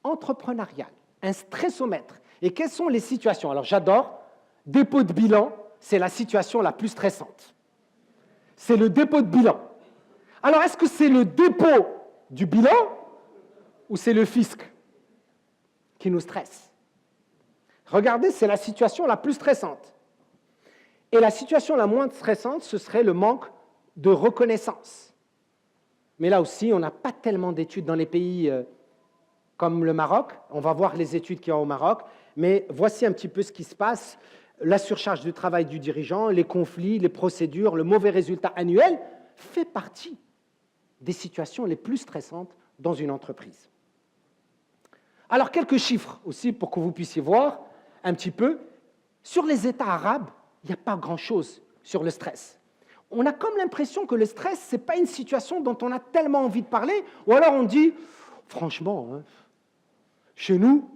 entrepreneurial. Un stressomètre. Et quelles sont les situations? Alors j'adore, dépôt de bilan, c'est la situation la plus stressante. C'est le dépôt de bilan. Alors est-ce que c'est le dépôt du bilan ou c'est le fisc qui nous stresse? Regardez, c'est la situation la plus stressante. Et la situation la moins stressante, ce serait le manque de reconnaissance. Mais là aussi, on n'a pas tellement d'études dans les pays comme le Maroc. On va voir les études qu'il y a au Maroc. Mais voici un petit peu ce qui se passe. La surcharge du travail du dirigeant, les conflits, les procédures, le mauvais résultat annuel fait partie des situations les plus stressantes dans une entreprise. Alors, quelques chiffres aussi pour que vous puissiez voir un petit peu. Sur les États arabes, il n'y a pas grand-chose sur le stress. On a comme l'impression que le stress, ce n'est pas une situation dont on a tellement envie de parler, ou alors on dit, franchement, hein, chez nous,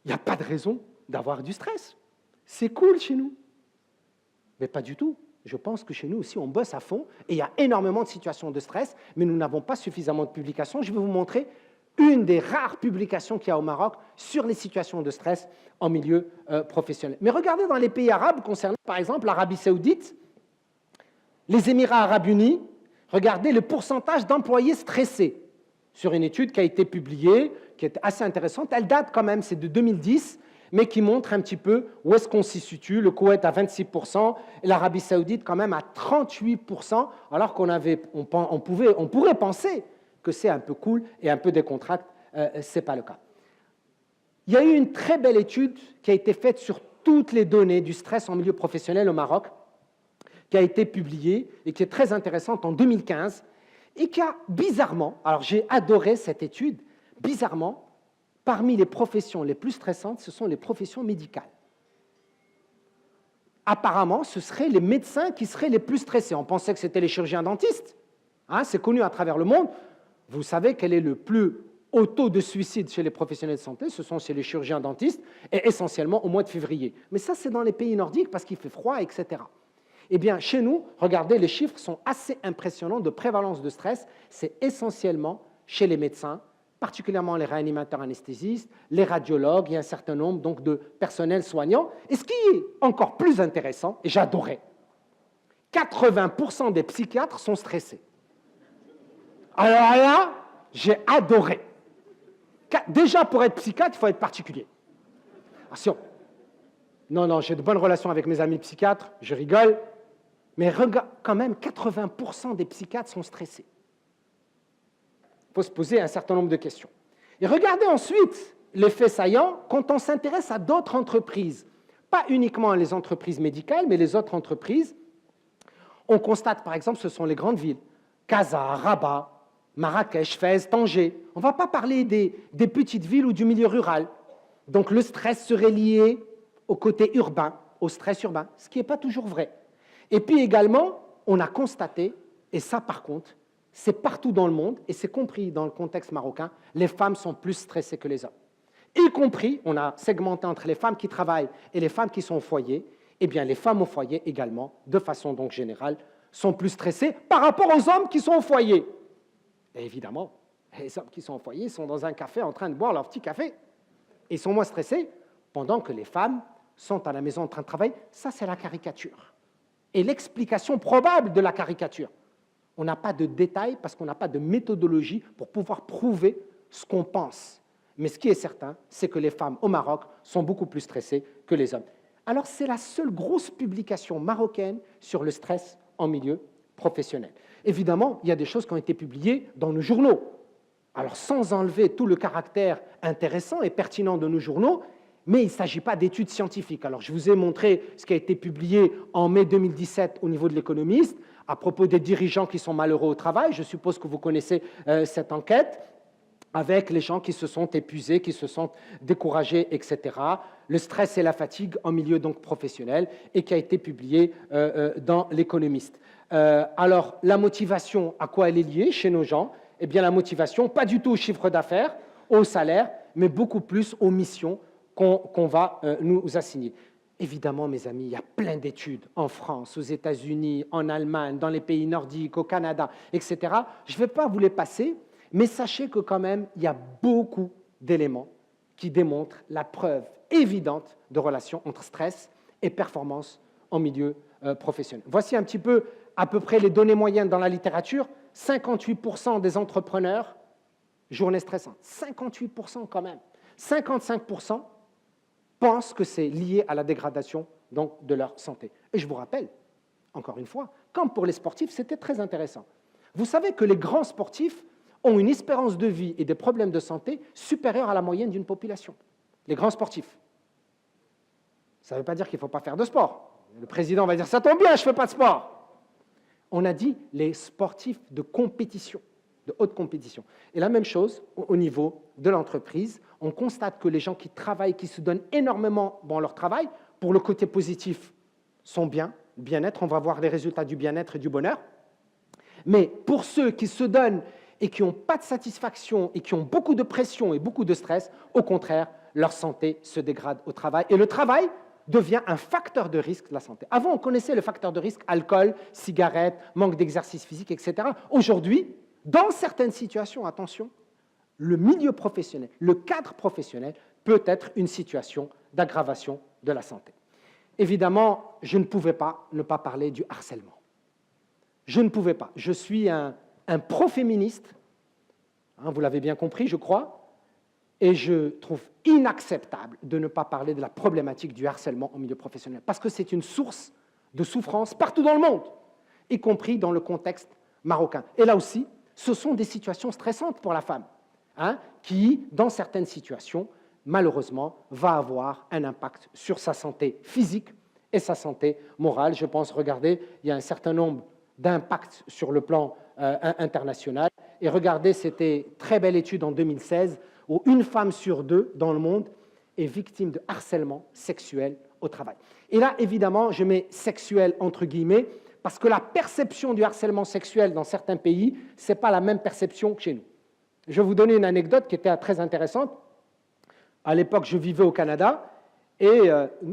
il n'y a pas de raison d'avoir du stress. C'est cool chez nous. Mais pas du tout. Je pense que chez nous aussi, on bosse à fond et il y a énormément de situations de stress, mais nous n'avons pas suffisamment de publications. Je vais vous montrer une des rares publications qu'il y a au Maroc sur les situations de stress en milieu professionnel. Mais regardez dans les pays arabes, concernant par exemple l'Arabie Saoudite, les Émirats Arabes Unis, regardez le pourcentage d'employés stressés sur une étude qui a été publiée, qui est assez intéressante. Elle date quand même, c'est de 2010, mais qui montre un petit peu où est-ce qu'on s'y situe. Le Koweït à 26%, et l'Arabie Saoudite quand même à 38%, alors on pourrait penser que c'est un peu cool et un peu décontracté. Ce n'est pas le cas. Il y a eu une très belle étude qui a été faite sur toutes les données du stress en milieu professionnel au Maroc, qui a été publiée et qui est très intéressante en 2015, et qui a bizarrement, alors j'ai adoré cette étude, bizarrement, parmi les professions les plus stressantes, ce sont les professions médicales. Apparemment, ce seraient les médecins qui seraient les plus stressés. On pensait que c'était les chirurgiens dentistes. Hein, c'est connu à travers le monde. Vous savez quel est le plus haut taux de suicide chez les professionnels de santé? Ce sont chez les chirurgiens dentistes, et essentiellement au mois de février. Mais ça, c'est dans les pays nordiques parce qu'il fait froid, etc. Eh bien, chez nous, regardez, les chiffres sont assez impressionnants de prévalence de stress. C'est essentiellement chez les médecins, particulièrement les réanimateurs anesthésistes, les radiologues et un certain nombre donc, de personnels soignants. Et ce qui est encore plus intéressant, et j'adorais, 80% des psychiatres sont stressés. Alors là, j'ai adoré. Déjà, pour être psychiatre, il faut être particulier. Attention. Non, j'ai de bonnes relations avec mes amis psychiatres, je rigole. Mais quand même, 80% des psychiatres sont stressés. Il faut se poser un certain nombre de questions. Et regardez ensuite l'effet saillant quand on s'intéresse à d'autres entreprises. Pas uniquement les entreprises médicales, mais les autres entreprises. On constate, par exemple, ce sont les grandes villes. Casa, Rabat, Marrakech, Fès, Tanger. On ne va pas parler des petites villes ou du milieu rural. Donc le stress serait lié au côté urbain, au stress urbain, ce qui n'est pas toujours vrai. Et puis également, on a constaté, et ça par contre, c'est partout dans le monde, et c'est compris dans le contexte marocain, les femmes sont plus stressées que les hommes. Y compris, on a segmenté entre les femmes qui travaillent et les femmes qui sont au foyer, eh bien les femmes au foyer également, de façon donc générale, sont plus stressées par rapport aux hommes qui sont au foyer. Et évidemment, les hommes qui sont au foyer sont dans un café en train de boire leur petit café. Ils sont moins stressés, pendant que les femmes sont à la maison en train de travailler. Ça, c'est la caricature. Et l'explication probable de la caricature. On n'a pas de détails parce qu'on n'a pas de méthodologie pour pouvoir prouver ce qu'on pense. Mais ce qui est certain, c'est que les femmes au Maroc sont beaucoup plus stressées que les hommes. Alors, c'est la seule grosse publication marocaine sur le stress en milieu professionnel. Évidemment, il y a des choses qui ont été publiées dans nos journaux. Alors, sans enlever tout le caractère intéressant et pertinent de nos journaux, mais il ne s'agit pas d'études scientifiques. Alors, je vous ai montré ce qui a été publié en mai 2017 au niveau de l'Économiste, à propos des dirigeants qui sont malheureux au travail. Je suppose que vous connaissez cette enquête, avec les gens qui se sont épuisés, qui se sont découragés, etc. Le stress et la fatigue en milieu donc professionnel, et qui a été publié dans l'Économiste. Alors, la motivation, à quoi elle est liée chez nos gens? Eh bien, la motivation, pas du tout au chiffre d'affaires, au salaire, mais beaucoup plus aux missions qu'on va nous assigner. Évidemment, mes amis, il y a plein d'études en France, aux États-Unis, en Allemagne, dans les pays nordiques, au Canada, etc. Je ne vais pas vous les passer, mais sachez que quand même, il y a beaucoup d'éléments qui démontrent la preuve évidente de relation entre stress et performance en milieu professionnel. Voici un petit peu, à peu près, les données moyennes dans la littérature. 58% des entrepreneurs, journée stressante. 58% quand même. 55% pensent que c'est lié à la dégradation donc, de leur santé. Et je vous rappelle, encore une fois, comme pour les sportifs, c'était très intéressant. Vous savez que les grands sportifs ont une espérance de vie et des problèmes de santé supérieurs à la moyenne d'une population. Les grands sportifs. Ça ne veut pas dire qu'il ne faut pas faire de sport. Le président va dire « ça tombe bien, je ne fais pas de sport ». On a dit les sportifs de compétition, de haute compétition. Et la même chose au niveau de l'entreprise. On constate que les gens qui travaillent, qui se donnent énormément dans leur travail, pour le côté positif, sont bien, bien-être. On va voir les résultats du bien-être et du bonheur. Mais pour ceux qui se donnent et qui n'ont pas de satisfaction et qui ont beaucoup de pression et beaucoup de stress, au contraire, leur santé se dégrade au travail. Et le travail devient un facteur de risque de la santé. Avant, on connaissait le facteur de risque alcool, cigarettes, manque d'exercice physique, etc. Aujourd'hui, dans certaines situations, attention, le milieu professionnel, le cadre professionnel peut être une situation d'aggravation de la santé. Évidemment, je ne pouvais pas ne pas parler du harcèlement. Je ne pouvais pas. Je suis un pro-féministe, hein, vous l'avez bien compris, je crois, et je trouve inacceptable de ne pas parler de la problématique du harcèlement au milieu professionnel, parce que c'est une source de souffrance partout dans le monde, y compris dans le contexte marocain. Et là aussi, ce sont des situations stressantes pour la femme, hein, qui, dans certaines situations, malheureusement, va avoir un impact sur sa santé physique et sa santé morale. Je pense, regardez, il y a un certain nombre d'impacts sur le plan international. Et regardez, c'était une très belle étude en 2016, où une femme sur deux dans le monde est victime de harcèlement sexuel au travail. Et là, évidemment, je mets « sexuel » entre guillemets, parce que la perception du harcèlement sexuel dans certains pays, ce n'est pas la même perception que chez nous. Je vais vous donner une anecdote qui était très intéressante. À l'époque, je vivais au Canada, et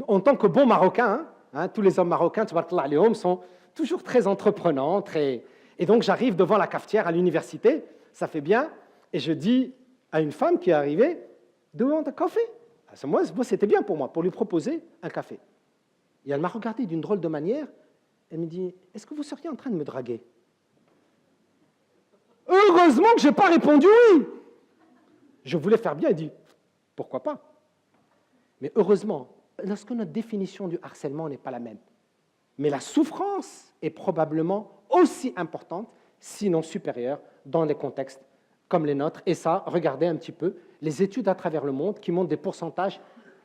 en tant que bon Marocain, hein, tous les hommes marocains, tabarakallah alayhom, sont toujours très entreprenants, et donc j'arrive devant la cafetière à l'université, ça fait bien, et je dis à une femme qui est arrivée, « Do you want a coffee ?» Moi, c'était bien pour moi, pour lui proposer un café. Et elle m'a regardé d'une drôle de manière, elle me dit, « Est-ce que vous seriez en train de me draguer ?» Heureusement que je n'ai pas répondu oui. Je voulais faire bien et dit, « Pourquoi pas ?» Mais heureusement, lorsque notre définition du harcèlement n'est pas la même, mais la souffrance est probablement aussi importante, sinon supérieure, dans des contextes comme les nôtres. Et ça, regardez un petit peu les études à travers le monde qui montrent des pourcentages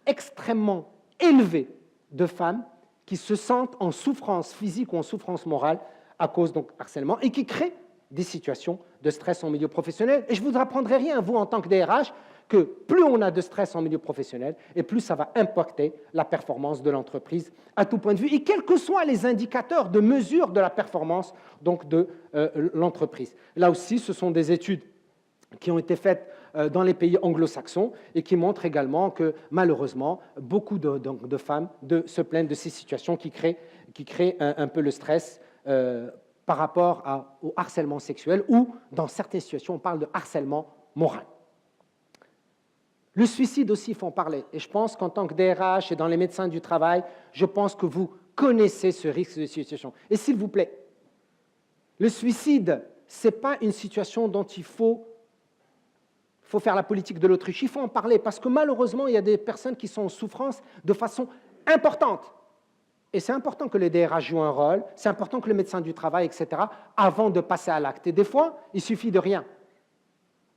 extrêmement élevés de femmes qui se sentent en souffrance physique ou en souffrance morale à cause donc harcèlement et qui créent des situations de stress en milieu professionnel. Et je ne vous apprendrai rien, vous, en tant que DRH, que plus on a de stress en milieu professionnel, et plus ça va impacter la performance de l'entreprise à tout point de vue, et quels que soient les indicateurs de mesure de la performance donc, de l'entreprise. Là aussi, ce sont des études qui ont été faites dans les pays anglo-saxons et qui montrent également que, malheureusement, beaucoup de femmes se plaignent de ces situations qui créent un peu le stress par rapport au harcèlement sexuel ou, dans certaines situations, on parle de harcèlement moral. Le suicide aussi, il faut en parler. Et je pense qu'en tant que DRH et dans les médecins du travail, je pense que vous connaissez ce risque de situation. Et s'il vous plaît, le suicide, ce n'est pas une situation dont il faut faire la politique de l'autruche. Il faut en parler parce que malheureusement, il y a des personnes qui sont en souffrance de façon importante. Et c'est important que les DRH jouent un rôle, c'est important que le médecin du travail, etc., avant de passer à l'acte. Et des fois, il suffit de rien.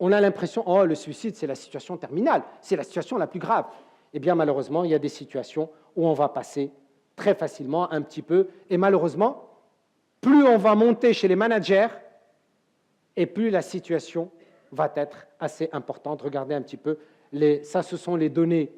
On a l'impression, oh, le suicide, c'est la situation terminale, c'est la situation la plus grave. Eh bien, malheureusement, il y a des situations où on va passer très facilement un petit peu. Et malheureusement, plus on va monter chez les managers, et plus la situation va être assez importante. Regardez un petit peu, ça, ce sont les données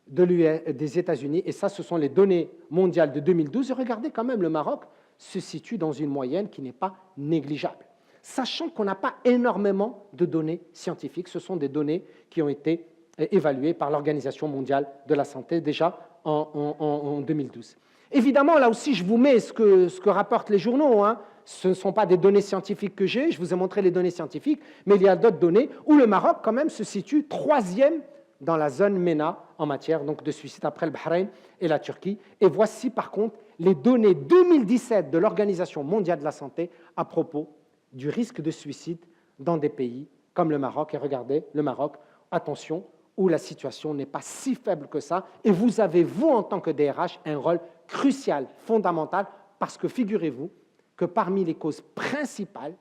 des États-Unis, et ça, ce sont les données mondiales de 2012. Et regardez quand même, le Maroc se situe dans une moyenne qui n'est pas négligeable. Sachant qu'on n'a pas énormément de données scientifiques, ce sont des données qui ont été évaluées par l'Organisation mondiale de la santé déjà en 2012. Évidemment, là aussi, je vous mets ce que rapportent les journaux. Hein. Ce ne sont pas des données scientifiques que j'ai, je vous ai montré les données scientifiques, mais il y a d'autres données où le Maroc, quand même, se situe 3e dans la zone MENA en matière donc, de suicide après le Bahreïn et la Turquie. Et voici, par contre, les données 2017 de l'Organisation mondiale de la santé à propos du risque de suicide dans des pays comme le Maroc. Et regardez, le Maroc, attention, où la situation n'est pas si faible que ça. Et vous avez, vous, en tant que DRH, un rôle crucial, fondamental, parce que figurez-vous que parmi les causes principales,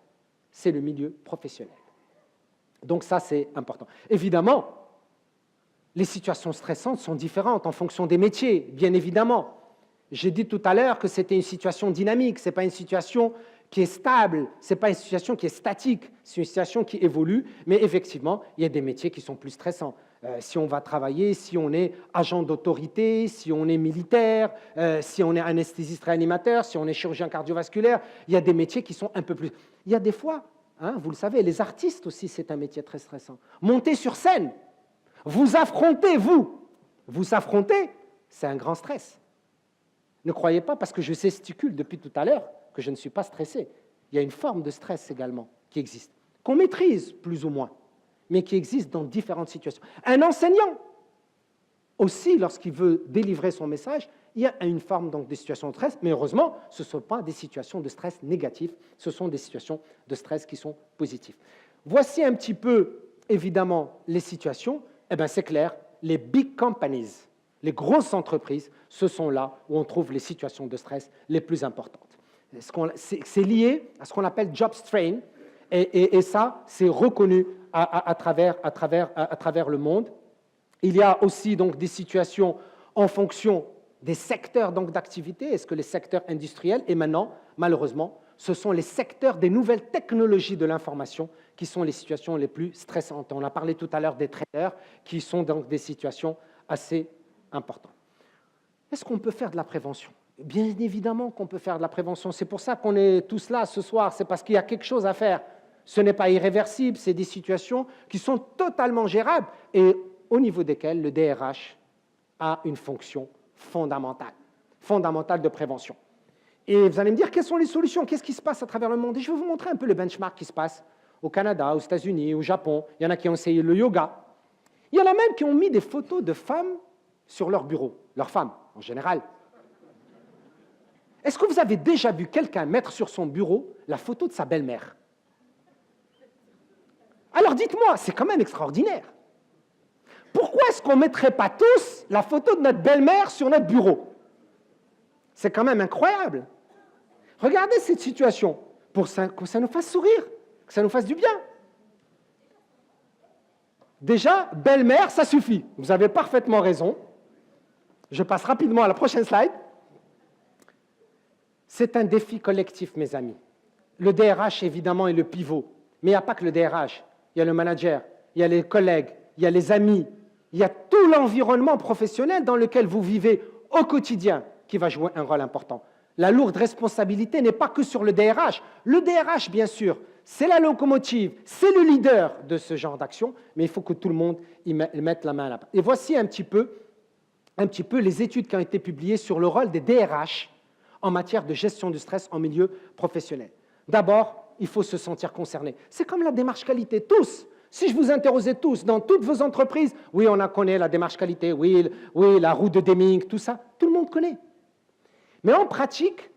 c'est le milieu professionnel. Donc ça, c'est important. Évidemment, les situations stressantes sont différentes en fonction des métiers, bien évidemment. J'ai dit tout à l'heure que c'était une situation dynamique, ce n'est pas une situation qui est stable, ce n'est pas une situation qui est statique, c'est une situation qui évolue, mais effectivement, il y a des métiers qui sont plus stressants. Si on va travailler, si on est agent d'autorité, si on est militaire, si on est anesthésiste réanimateur, si on est chirurgien cardiovasculaire, il y a des métiers qui sont un peu plus... Il y a des fois, hein, vous le savez, les artistes aussi, c'est un métier très stressant. Monter sur scène, vous affrontez, c'est un grand stress. Ne croyez pas, parce que je gesticule depuis tout à l'heure, que je ne suis pas stressé. Il y a une forme de stress également qui existe, qu'on maîtrise plus ou moins, mais qui existe dans différentes situations. Un enseignant, aussi, lorsqu'il veut délivrer son message, il y a une forme donc, de situation de stress, mais heureusement, ce ne sont pas des situations de stress négatives, ce sont des situations de stress qui sont positives. Voici un petit peu, évidemment, les situations. Eh bien, c'est clair, les big companies, les grosses entreprises, ce sont là où on trouve les situations de stress les plus importantes. C'est lié à ce qu'on appelle job strain, et ça, c'est reconnu à travers le monde. Il y a aussi donc, des situations en fonction des secteurs d'activité. Est-ce que les secteurs industriels, et maintenant, malheureusement, ce sont les secteurs des nouvelles technologies de l'information qui sont les situations les plus stressantes. On a parlé tout à l'heure des traders qui sont dans des situations assez importantes. Est-ce qu'on peut faire de la prévention? Bien évidemment qu'on peut faire de la prévention. C'est pour ça qu'on est tous là ce soir. C'est parce qu'il y a quelque chose à faire. Ce n'est pas irréversible. C'est des situations qui sont totalement gérables et au niveau desquelles le DRH a une fonction fondamentale de prévention. Et vous allez me dire, quelles sont les solutions? Qu'est-ce qui se passe à travers le monde? Et je vais vous montrer un peu le benchmark qui se passe au Canada, aux États-Unis, au Japon. Il y en a qui ont essayé le yoga. Il y en a même qui ont mis des photos de femmes sur leur bureau, leurs femmes en général. Est-ce que vous avez déjà vu quelqu'un mettre sur son bureau la photo de sa belle-mère? Alors dites-moi, c'est quand même extraordinaire. Pourquoi est-ce qu'on ne mettrait pas tous la photo de notre belle-mère sur notre bureau? C'est quand même incroyable. Regardez cette situation, pour que ça nous fasse sourire, que ça nous fasse du bien. Déjà, belle-mère, ça suffit. Vous avez parfaitement raison. Je passe rapidement à la prochaine slide. C'est un défi collectif, mes amis. le DRH, évidemment, est le pivot. Mais il n'y a pas que le DRH. Il y a le manager, il y a les collègues, il y a les amis, il y a tout l'environnement professionnel dans lequel vous vivez au quotidien qui va jouer un rôle important. La lourde responsabilité n'est pas que sur le DRH. Le DRH, bien sûr, c'est la locomotive, c'est le leader de ce genre d'action, mais il faut que tout le monde y mette la main à la pâte. Et voici un petit peu les études qui ont été publiées sur le rôle des DRH en matière de gestion du stress en milieu professionnel. D'abord, il faut se sentir concerné. C'est comme la démarche qualité, tous. Si je vous interrogeais tous, dans toutes vos entreprises, oui, on connaît la démarche qualité, oui, la roue de Deming, tout ça, tout le monde connaît. Mais en pratique,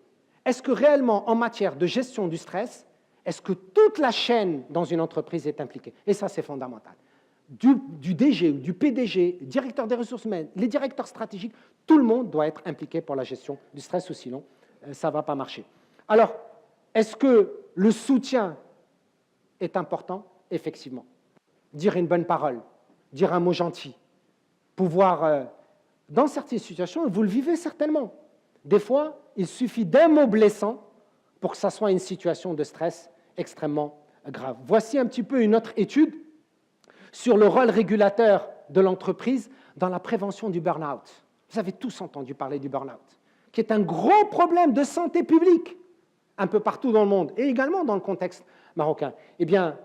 est-ce que réellement, en matière de gestion du stress, est-ce que toute la chaîne dans une entreprise est impliquée? Et ça, c'est fondamental. Du DG, du PDG, directeur des ressources humaines, les directeurs stratégiques, tout le monde doit être impliqué pour la gestion du stress, ou sinon, ça ne va pas marcher. Alors, est-ce que le soutien est important? Effectivement. Dire une bonne parole, dire un mot gentil, pouvoir, dans certaines situations, vous le vivez certainement. Des fois, il suffit d'un mot blessant pour que ça soit une situation de stress extrêmement grave. Voici un petit peu une autre étude sur le rôle régulateur de l'entreprise dans la prévention du burn-out. Vous avez tous entendu parler du burn-out, qui est un gros problème de santé publique un peu partout dans le monde, et également dans le contexte marocain. Eh bien,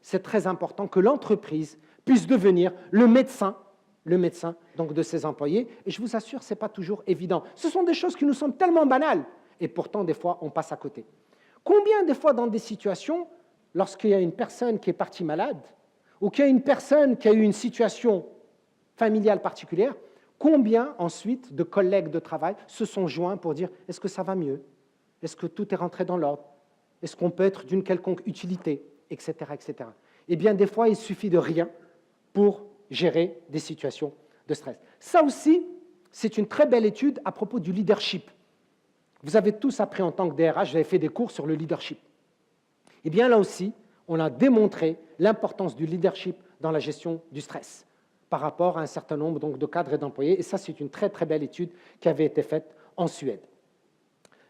c'est très important que l'entreprise puisse devenir le médecin donc, de ses employés. Et je vous assure, ce n'est pas toujours évident. Ce sont des choses qui nous semblent tellement banales, et pourtant, des fois, on passe à côté. Combien, des fois, dans des situations, lorsqu'il y a une personne qui est partie malade, ou qu'il y a une personne qui a eu une situation familiale particulière, combien, ensuite, de collègues de travail se sont joints pour dire « Est-ce que ça va mieux ? Est-ce que tout est rentré dans l'ordre? Est-ce qu'on peut être d'une quelconque utilité ?» etc., etc. Eh bien, des fois, il suffit de rien pour gérer des situations de stress. Ça aussi, c'est une très belle étude à propos du leadership. Vous avez tous appris en tant que DRH, vous avez fait des cours sur le leadership. Eh bien, là aussi, on a démontré l'importance du leadership dans la gestion du stress par rapport à un certain nombre donc, de cadres et d'employés. Et ça, c'est une très, très belle étude qui avait été faite en Suède.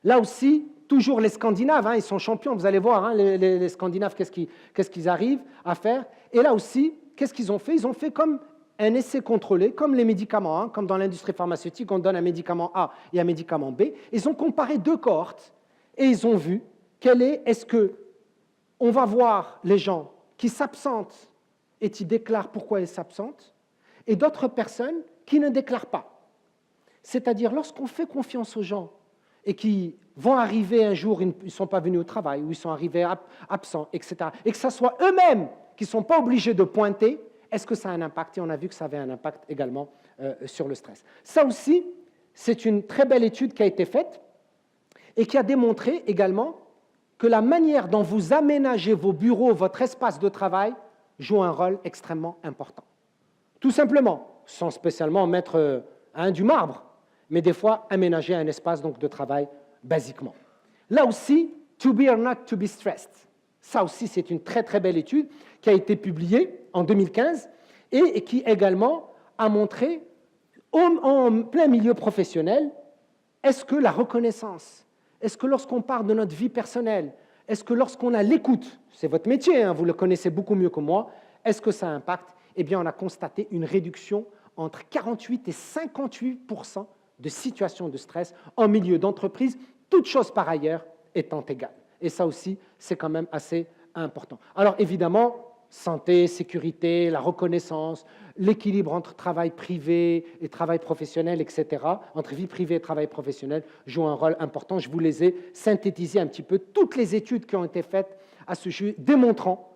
Là aussi, toujours les Scandinaves, ils sont champions, vous allez voir, les Scandinaves, qu'est-ce qu'ils arrivent à faire. Et là aussi, qu'est-ce qu'ils ont fait? Ils ont fait comme un essai contrôlé, comme les médicaments, comme dans l'industrie pharmaceutique, on donne un médicament A et un médicament B. Ils ont comparé deux cohortes et ils ont vu est-ce qu'on va voir les gens qui s'absentent et qui déclarent pourquoi ils s'absentent, et d'autres personnes qui ne déclarent pas. C'est-à-dire, lorsqu'on fait confiance aux gens et qui vont arriver un jour, ils ne sont pas venus au travail, ou ils sont arrivés absents, etc., et que ce soit eux-mêmes qui ne sont pas obligés de pointer, est-ce que ça a un impact? Et on a vu que ça avait un impact également sur le stress. Ça aussi, c'est une très belle étude qui a été faite et qui a démontré également que la manière dont vous aménagez vos bureaux, votre espace de travail, joue un rôle extrêmement important. Tout simplement, sans spécialement mettre du marbre, mais des fois aménager un espace donc, de travail basiquement. Là aussi, to be or not to be stressed. Ça aussi, c'est une très très belle étude qui a été publiée en 2015 et qui également a montré en plein milieu professionnel, est-ce que la reconnaissance, est-ce que lorsqu'on parle de notre vie personnelle, est-ce que lorsqu'on a l'écoute, c'est votre métier, vous le connaissez beaucoup mieux que moi, est-ce que ça impacte? Eh bien, on a constaté une réduction entre 48 et 58% de situations de stress en milieu d'entreprise, toutes choses par ailleurs étant égales. Et ça aussi, c'est quand même assez important. Alors évidemment, santé, sécurité, la reconnaissance, l'équilibre entre travail privé et travail professionnel, etc., entre vie privée et travail professionnel, jouent un rôle important. Je vous les ai synthétisés un petit peu, toutes les études qui ont été faites à ce sujet, démontrant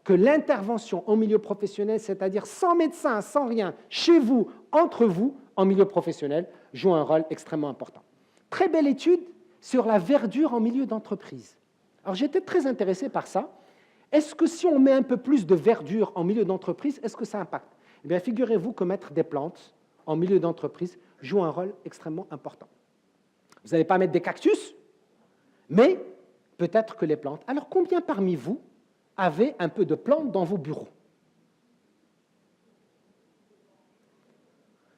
que l'intervention en milieu professionnel, c'est-à-dire sans médecin, sans rien, chez vous, entre vous, en milieu professionnel, joue un rôle extrêmement important. Très belle étude sur la verdure en milieu d'entreprise. Alors j'étais très intéressé par ça. Est-ce que si on met un peu plus de verdure en milieu d'entreprise, est-ce que ça impacte? Eh bien, figurez-vous que mettre des plantes en milieu d'entreprise joue un rôle extrêmement important. Vous n'allez pas mettre des cactus, mais peut-être que les plantes. Alors combien parmi vous avez un peu de plantes dans vos bureaux?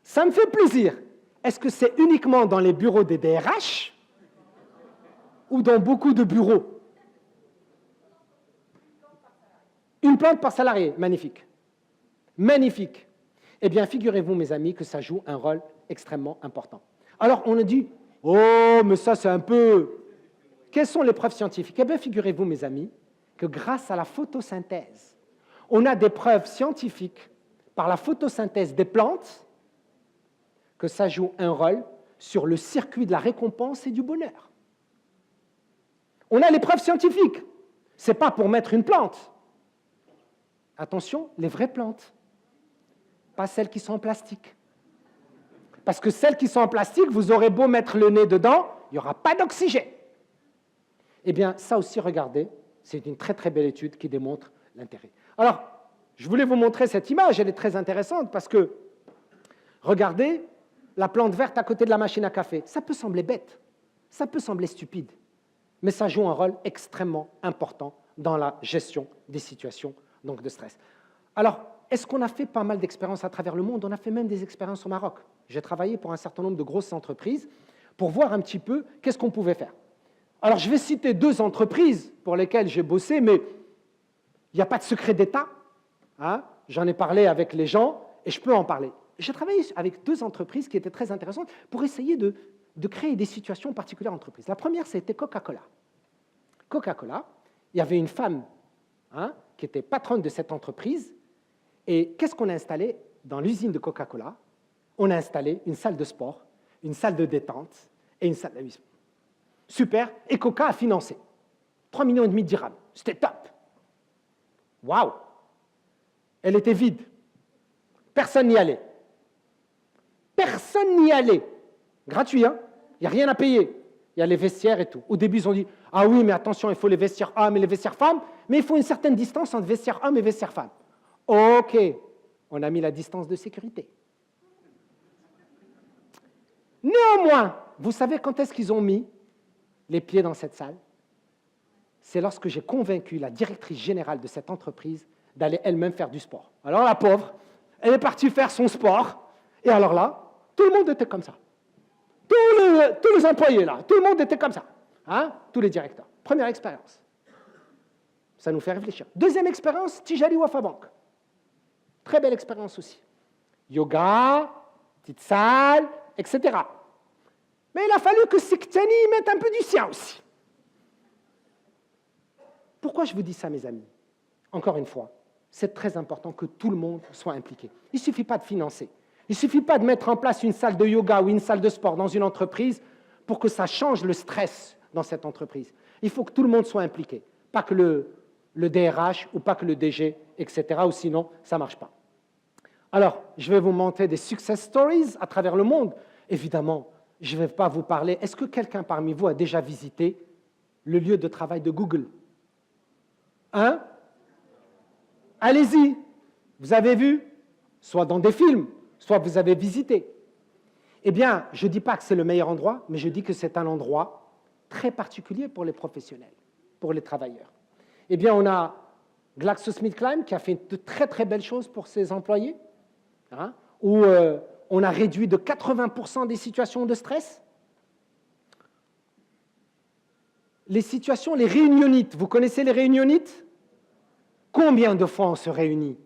Ça me fait plaisir. Est-ce que c'est uniquement dans les bureaux des DRH ou dans beaucoup de bureaux? Une plante par salarié, magnifique. Magnifique. Eh bien, figurez-vous, mes amis, que ça joue un rôle extrêmement important. Alors, on a dit, oh, mais ça, c'est un peu... Quelles sont les preuves scientifiques? Eh bien, figurez-vous, mes amis, que grâce à la photosynthèse, on a des preuves scientifiques par la photosynthèse des plantes que ça joue un rôle sur le circuit de la récompense et du bonheur. On a les preuves scientifiques. Ce n'est pas pour mettre une plante. Attention, les vraies plantes, pas celles qui sont en plastique. Parce que celles qui sont en plastique, vous aurez beau mettre le nez dedans, il n'y aura pas d'oxygène. Eh bien, ça aussi, regardez, c'est une très très belle étude qui démontre l'intérêt. Alors, je voulais vous montrer cette image, elle est très intéressante parce que, regardez, la plante verte à côté de la machine à café, ça peut sembler bête, ça peut sembler stupide, mais ça joue un rôle extrêmement important dans la gestion des situations donc de stress. Alors, est-ce qu'on a fait pas mal d'expériences à travers le monde? On a fait même des expériences au Maroc. J'ai travaillé pour un certain nombre de grosses entreprises pour voir un petit peu qu'est-ce qu'on pouvait faire. Alors, je vais citer 2 entreprises pour lesquelles j'ai bossé, mais il n'y a pas de secret d'État. Hein? J'en ai parlé avec les gens et je peux en parler. J'ai travaillé avec 2 entreprises qui étaient très intéressantes pour essayer de créer des situations particulières entreprises. La première, c'était Coca-Cola. Coca-Cola, il y avait une femme qui était patronne de cette entreprise. Et qu'est-ce qu'on a installé dans l'usine de Coca-Cola? On a installé une salle de sport, une salle de détente et une salle d'amusement. Super. Et Coca a financé. 3,5 millions de dirhams. C'était top. Waouh! Elle était vide. Personne n'y allait. Personne n'y allait. Gratuit, hein? Il n'y a rien à payer. Il y a les vestiaires et tout. Au début, ils ont dit, ah oui, mais attention, il faut les vestiaires hommes et les vestiaires femmes, mais il faut une certaine distance entre vestiaires hommes et vestiaires femmes. OK, on a mis la distance de sécurité. Néanmoins, vous savez quand est-ce qu'ils ont mis les pieds dans cette salle? C'est lorsque j'ai convaincu la directrice générale de cette entreprise d'aller elle-même faire du sport. Alors la pauvre, elle est partie faire son sport, et alors là, tout le monde était comme ça. Tous les employés là, tout le monde était comme ça. Hein? Tous les directeurs. Première expérience. Ça nous fait réfléchir. Deuxième expérience, Tijari Wafa Bank. Très belle expérience aussi. Yoga, petite salle, etc. Mais il a fallu que Siktani mette un peu du sien aussi. Pourquoi je vous dis ça, mes amis? Encore une fois, c'est très important que tout le monde soit impliqué. Il ne suffit pas de financer. Il ne suffit pas de mettre en place une salle de yoga ou une salle de sport dans une entreprise pour que ça change le stress dans cette entreprise. Il faut que tout le monde soit impliqué, pas que le DRH ou pas que le DG, etc., ou sinon, ça ne marche pas. Alors, je vais vous montrer des success stories à travers le monde. Évidemment, je ne vais pas vous parler. Est-ce que quelqu'un parmi vous a déjà visité le lieu de travail de Google? Hein? Allez-y. Vous avez vu? Soit dans des films, soit vous avez visité. Eh bien, je ne dis pas que c'est le meilleur endroit, mais je dis que c'est un endroit très particulier pour les professionnels, pour les travailleurs. Eh bien, on a GlaxoSmithKline qui a fait de très très belles choses pour ses employés, où on a réduit de 80% des situations de stress. Les situations, les réunionites, vous connaissez les réunionites? Combien de fois on se réunit?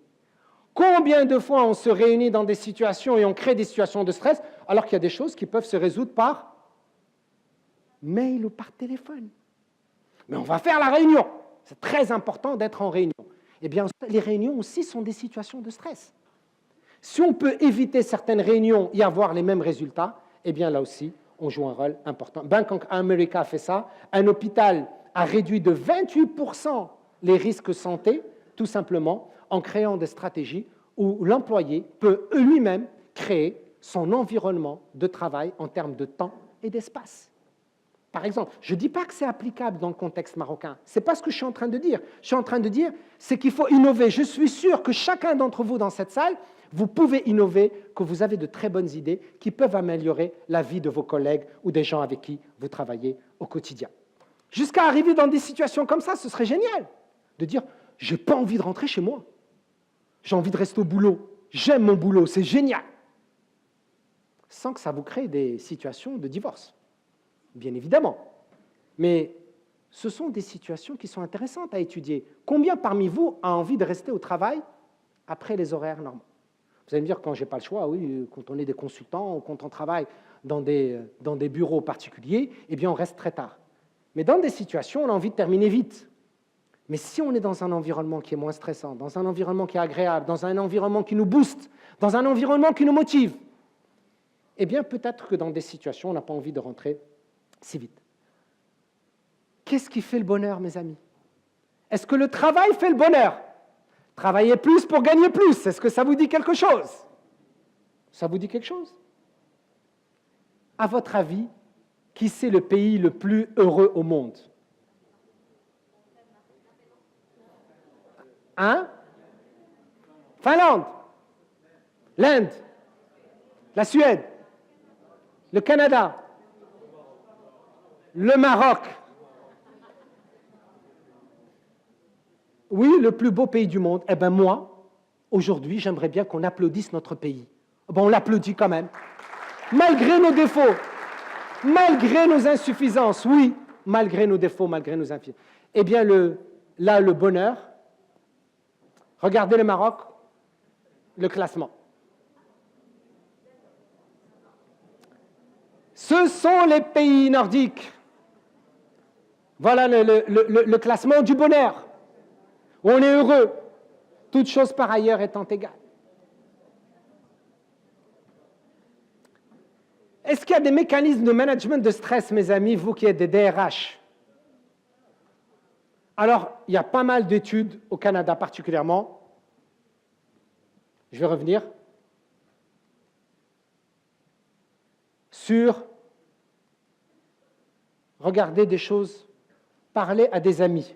Combien de fois on se réunit dans des situations et on crée des situations de stress alors qu'il y a des choses qui peuvent se résoudre par mail ou par téléphone? Mais on va faire la réunion. C'est très important d'être en réunion. Eh bien, les réunions aussi sont des situations de stress. Si on peut éviter certaines réunions et avoir les mêmes résultats, eh bien là aussi, on joue un rôle important. Bank of America a fait ça. Un hôpital a réduit de 28% les risques santé, tout simplement en créant des stratégies où l'employé peut lui-même créer son environnement de travail en termes de temps et d'espace. Par exemple, je ne dis pas que c'est applicable dans le contexte marocain. Ce n'est pas ce que je suis en train de dire. Je suis en train de dire, c'est qu'il faut innover. Je suis sûr que chacun d'entre vous dans cette salle, vous pouvez innover, que vous avez de très bonnes idées qui peuvent améliorer la vie de vos collègues ou des gens avec qui vous travaillez au quotidien. Jusqu'à arriver dans des situations comme ça, ce serait génial de dire, je n'ai pas envie de rentrer chez moi. J'ai envie de rester au boulot. J'aime mon boulot, c'est génial. Sans que ça vous crée des situations de divorce, bien évidemment. Mais ce sont des situations qui sont intéressantes à étudier. Combien parmi vous a envie de rester au travail après les horaires normaux? Vous allez me dire, quand je n'ai pas le choix, oui, quand on est des consultants ou quand on travaille dans des bureaux particuliers, eh bien, on reste très tard. Mais dans des situations, on a envie de terminer vite. Mais si on est dans un environnement qui est moins stressant, dans un environnement qui est agréable, dans un environnement qui nous booste, dans un environnement qui nous motive, eh bien, peut-être que dans des situations, on n'a pas envie de rentrer si vite. Qu'est-ce qui fait le bonheur, mes amis? Est-ce que le travail fait le bonheur? Travailler plus pour gagner plus, est-ce que ça vous dit quelque chose? Ça vous dit quelque chose? À votre avis, qui c'est le pays le plus heureux au monde? Hein? Finlande, l'Inde, la Suède, le Canada, le Maroc. Oui, le plus beau pays du monde. Eh bien moi, aujourd'hui, j'aimerais bien qu'on applaudisse notre pays. Bon, on l'applaudit quand même. Malgré nos défauts, malgré nos insuffisances, oui, malgré nos défauts, malgré nos insuffisances. Eh bien, là, le bonheur, regardez le Maroc, le classement. Ce sont les pays nordiques. Voilà le classement du bonheur. Où on est heureux, toute chose par ailleurs étant égale. Est-ce qu'il y a des mécanismes de management de stress, mes amis, vous qui êtes des DRH? Alors, il y a pas mal d'études au Canada particulièrement. Je vais revenir sur regarder des choses, parler à des amis,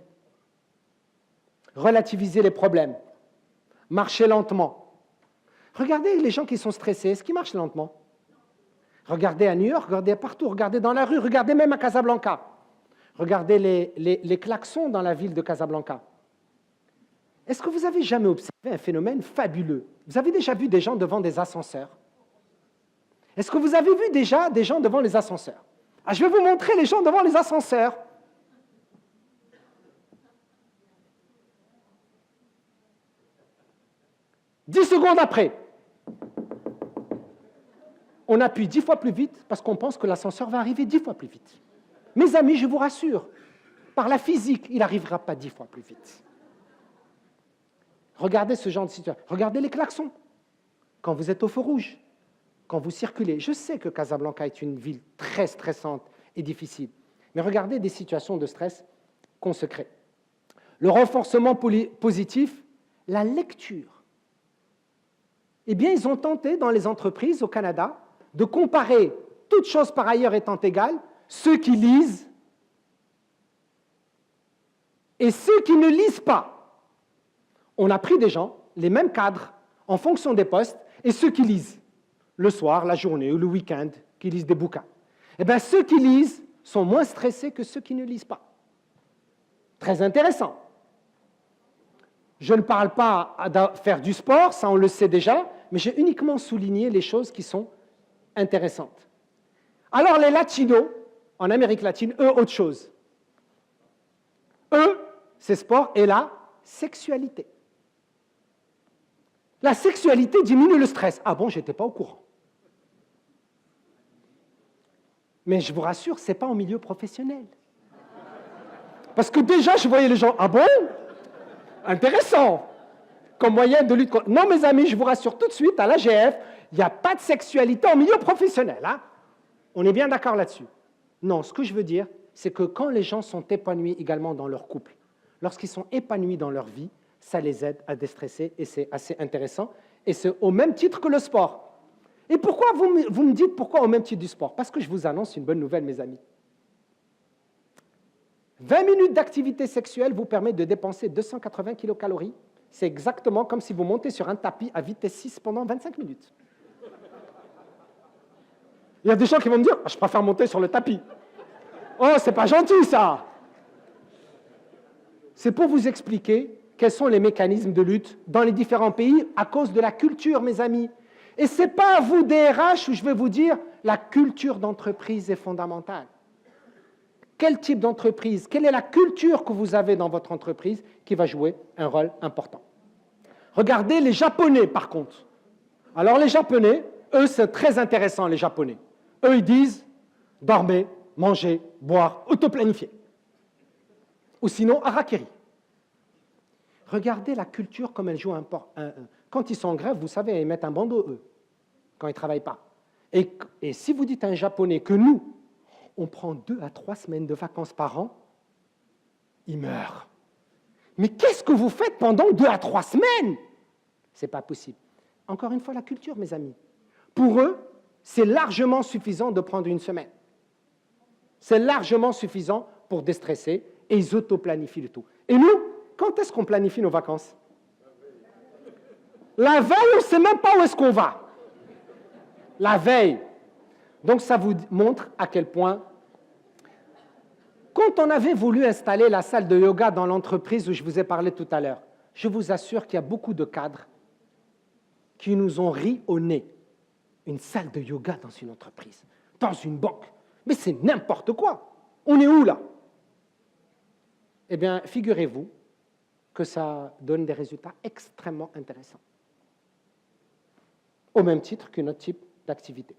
relativiser les problèmes, marcher lentement. Regardez les gens qui sont stressés, est-ce qu'ils marchent lentement? Regardez à New York, regardez partout, regardez dans la rue, regardez même à Casablanca. Regardez les klaxons dans la ville de Casablanca. Est-ce que vous avez jamais observé un phénomène fabuleux? Vous avez déjà vu des gens devant des ascenseurs? Est-ce que vous avez vu déjà des gens devant les ascenseurs? Ah, je vais vous montrer les gens devant les ascenseurs. Dix secondes après, on appuie 10 fois plus vite parce qu'on pense que l'ascenseur va arriver 10 fois plus vite. Mes amis, je vous rassure, par la physique, il n'arrivera pas 10 fois plus vite. Regardez ce genre de situation. Regardez les klaxons. Quand vous êtes au feu rouge, quand vous circulez. Je sais que Casablanca est une ville très stressante et difficile, mais regardez des situations de stress qu'on se crée. Le renforcement positif, la lecture. Eh bien, ils ont tenté dans les entreprises au Canada de comparer, toutes choses par ailleurs étant égales, ceux qui lisent et ceux qui ne lisent pas. On a pris des gens, les mêmes cadres, en fonction des postes, et ceux qui lisent, le soir, la journée ou le week-end, qui lisent des bouquins. Eh bien, ceux qui lisent sont moins stressés que ceux qui ne lisent pas. Très intéressant. Je ne parle pas de faire du sport, ça on le sait déjà, mais j'ai uniquement souligné les choses qui sont intéressantes. Alors les latinos, en Amérique latine, eux, autre chose. Eux, c'est sport et la sexualité. La sexualité diminue le stress. Ah bon, je n'étais pas au courant. Mais je vous rassure, ce n'est pas en milieu professionnel. Parce que déjà, je voyais les gens, ah bon? Intéressant. Comme moyen de lutte contre... Non, mes amis, je vous rassure tout de suite, à l'AGF, il n'y a pas de sexualité en milieu professionnel. Hein? On est bien d'accord là-dessus. Non, ce que je veux dire, c'est que quand les gens sont épanouis également dans leur couple, lorsqu'ils sont épanouis dans leur vie, ça les aide à déstresser et c'est assez intéressant. Et c'est au même titre que le sport. Et pourquoi vous me dites pourquoi au même titre du sport? Parce que je vous annonce une bonne nouvelle, mes amis. 20 minutes d'activité sexuelle vous permet de dépenser 280 kilocalories. C'est exactement comme si vous montez sur un tapis à vitesse 6 pendant 25 minutes. Il y a des gens qui vont me dire, je préfère monter sur le tapis. Oh, c'est pas gentil ça. C'est pour vous expliquer quels sont les mécanismes de lutte dans les différents pays à cause de la culture, mes amis. Et ce n'est pas à vous, DRH, où je vais vous dire la culture d'entreprise est fondamentale. quel type d'entreprise, quelle est la culture que vous avez dans votre entreprise qui va jouer un rôle important. Regardez les Japonais, par contre. Alors, les Japonais, eux, c'est très intéressant, les Japonais. Eux, ils disent dormez, mangez, boire, autoplanifier. Ou sinon, harakiri. Regardez la culture comme elle joue un port. Quand ils sont en grève, vous savez, ils mettent un bandeau, eux, quand ils ne travaillent pas. Et si vous dites à un Japonais que nous, on prend 2 à 3 semaines de vacances par an, il meurt. Mais qu'est-ce que vous faites pendant 2 à 3 semaines? Ce n'est pas possible. Encore une fois, la culture, mes amis. Pour eux, c'est largement suffisant de prendre 1 semaine. C'est largement suffisant pour déstresser et ils autoplanifient le tout. Et nous, quand est-ce qu'on planifie nos vacances? La veille, on ne sait même pas où est-ce qu'on va. La veille. Donc, ça vous montre à quel point, quand on avait voulu installer la salle de yoga dans l'entreprise où je vous ai parlé tout à l'heure, je vous assure qu'il y a beaucoup de cadres qui nous ont ri au nez. Une salle de yoga dans une entreprise, dans une banque. Mais c'est n'importe quoi. On est où, là? Eh bien, figurez-vous que ça donne des résultats extrêmement intéressants. Au même titre qu'un autre type d'activité.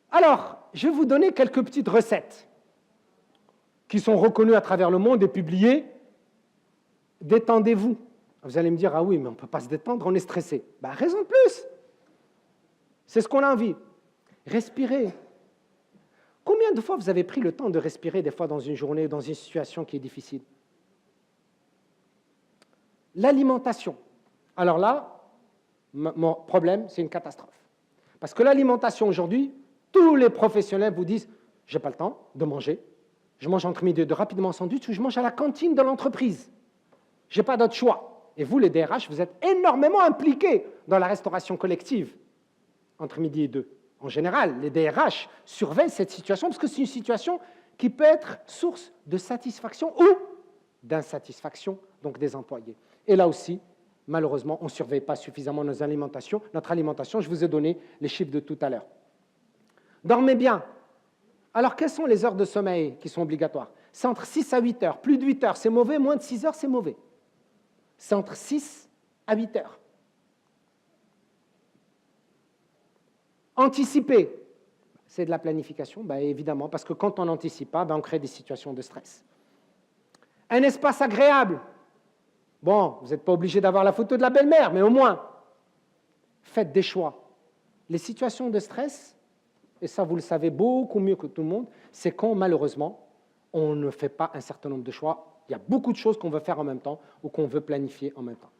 Alors, je vais vous donner quelques petites recettes qui sont reconnues à travers le monde et publiées. Détendez-vous. Vous allez me dire, ah oui, mais on ne peut pas se détendre, on est stressé. Ben, raison de plus. C'est ce qu'on a envie. Respirez. Combien de fois vous avez pris le temps de respirer des fois dans une journée ou dans une situation qui est difficile? L'alimentation. Alors là, mon problème, c'est une catastrophe. Parce que l'alimentation aujourd'hui, tous les professionnels vous disent « j'ai pas le temps de manger, je mange entre midi et deux rapidement un sandwich ou je mange à la cantine de l'entreprise. Je n'ai pas d'autre choix. » Et vous, les DRH, vous êtes énormément impliqués dans la restauration collective entre midi et deux. En général, les DRH surveillent cette situation parce que c'est une situation qui peut être source de satisfaction ou d'insatisfaction donc des employés. Et là aussi, malheureusement, on ne surveille pas suffisamment notre alimentation. Je vous ai donné les chiffres de tout à l'heure. Dormez bien. Alors, quelles sont les heures de sommeil qui sont obligatoires? C'est entre 6 à 8 heures. Plus de 8 heures, c'est mauvais. Moins de 6 heures, c'est mauvais. C'est entre 6 à 8 heures. Anticiper, c'est de la planification, ben évidemment, parce que quand on n'anticipe pas, ben on crée des situations de stress. Un espace agréable. Bon, vous n'êtes pas obligé d'avoir la photo de la belle-mère, mais au moins, faites des choix. Les situations de stress, et ça vous le savez beaucoup mieux que tout le monde, c'est quand malheureusement, on ne fait pas un certain nombre de choix. Il y a beaucoup de choses qu'on veut faire en même temps ou qu'on veut planifier en même temps.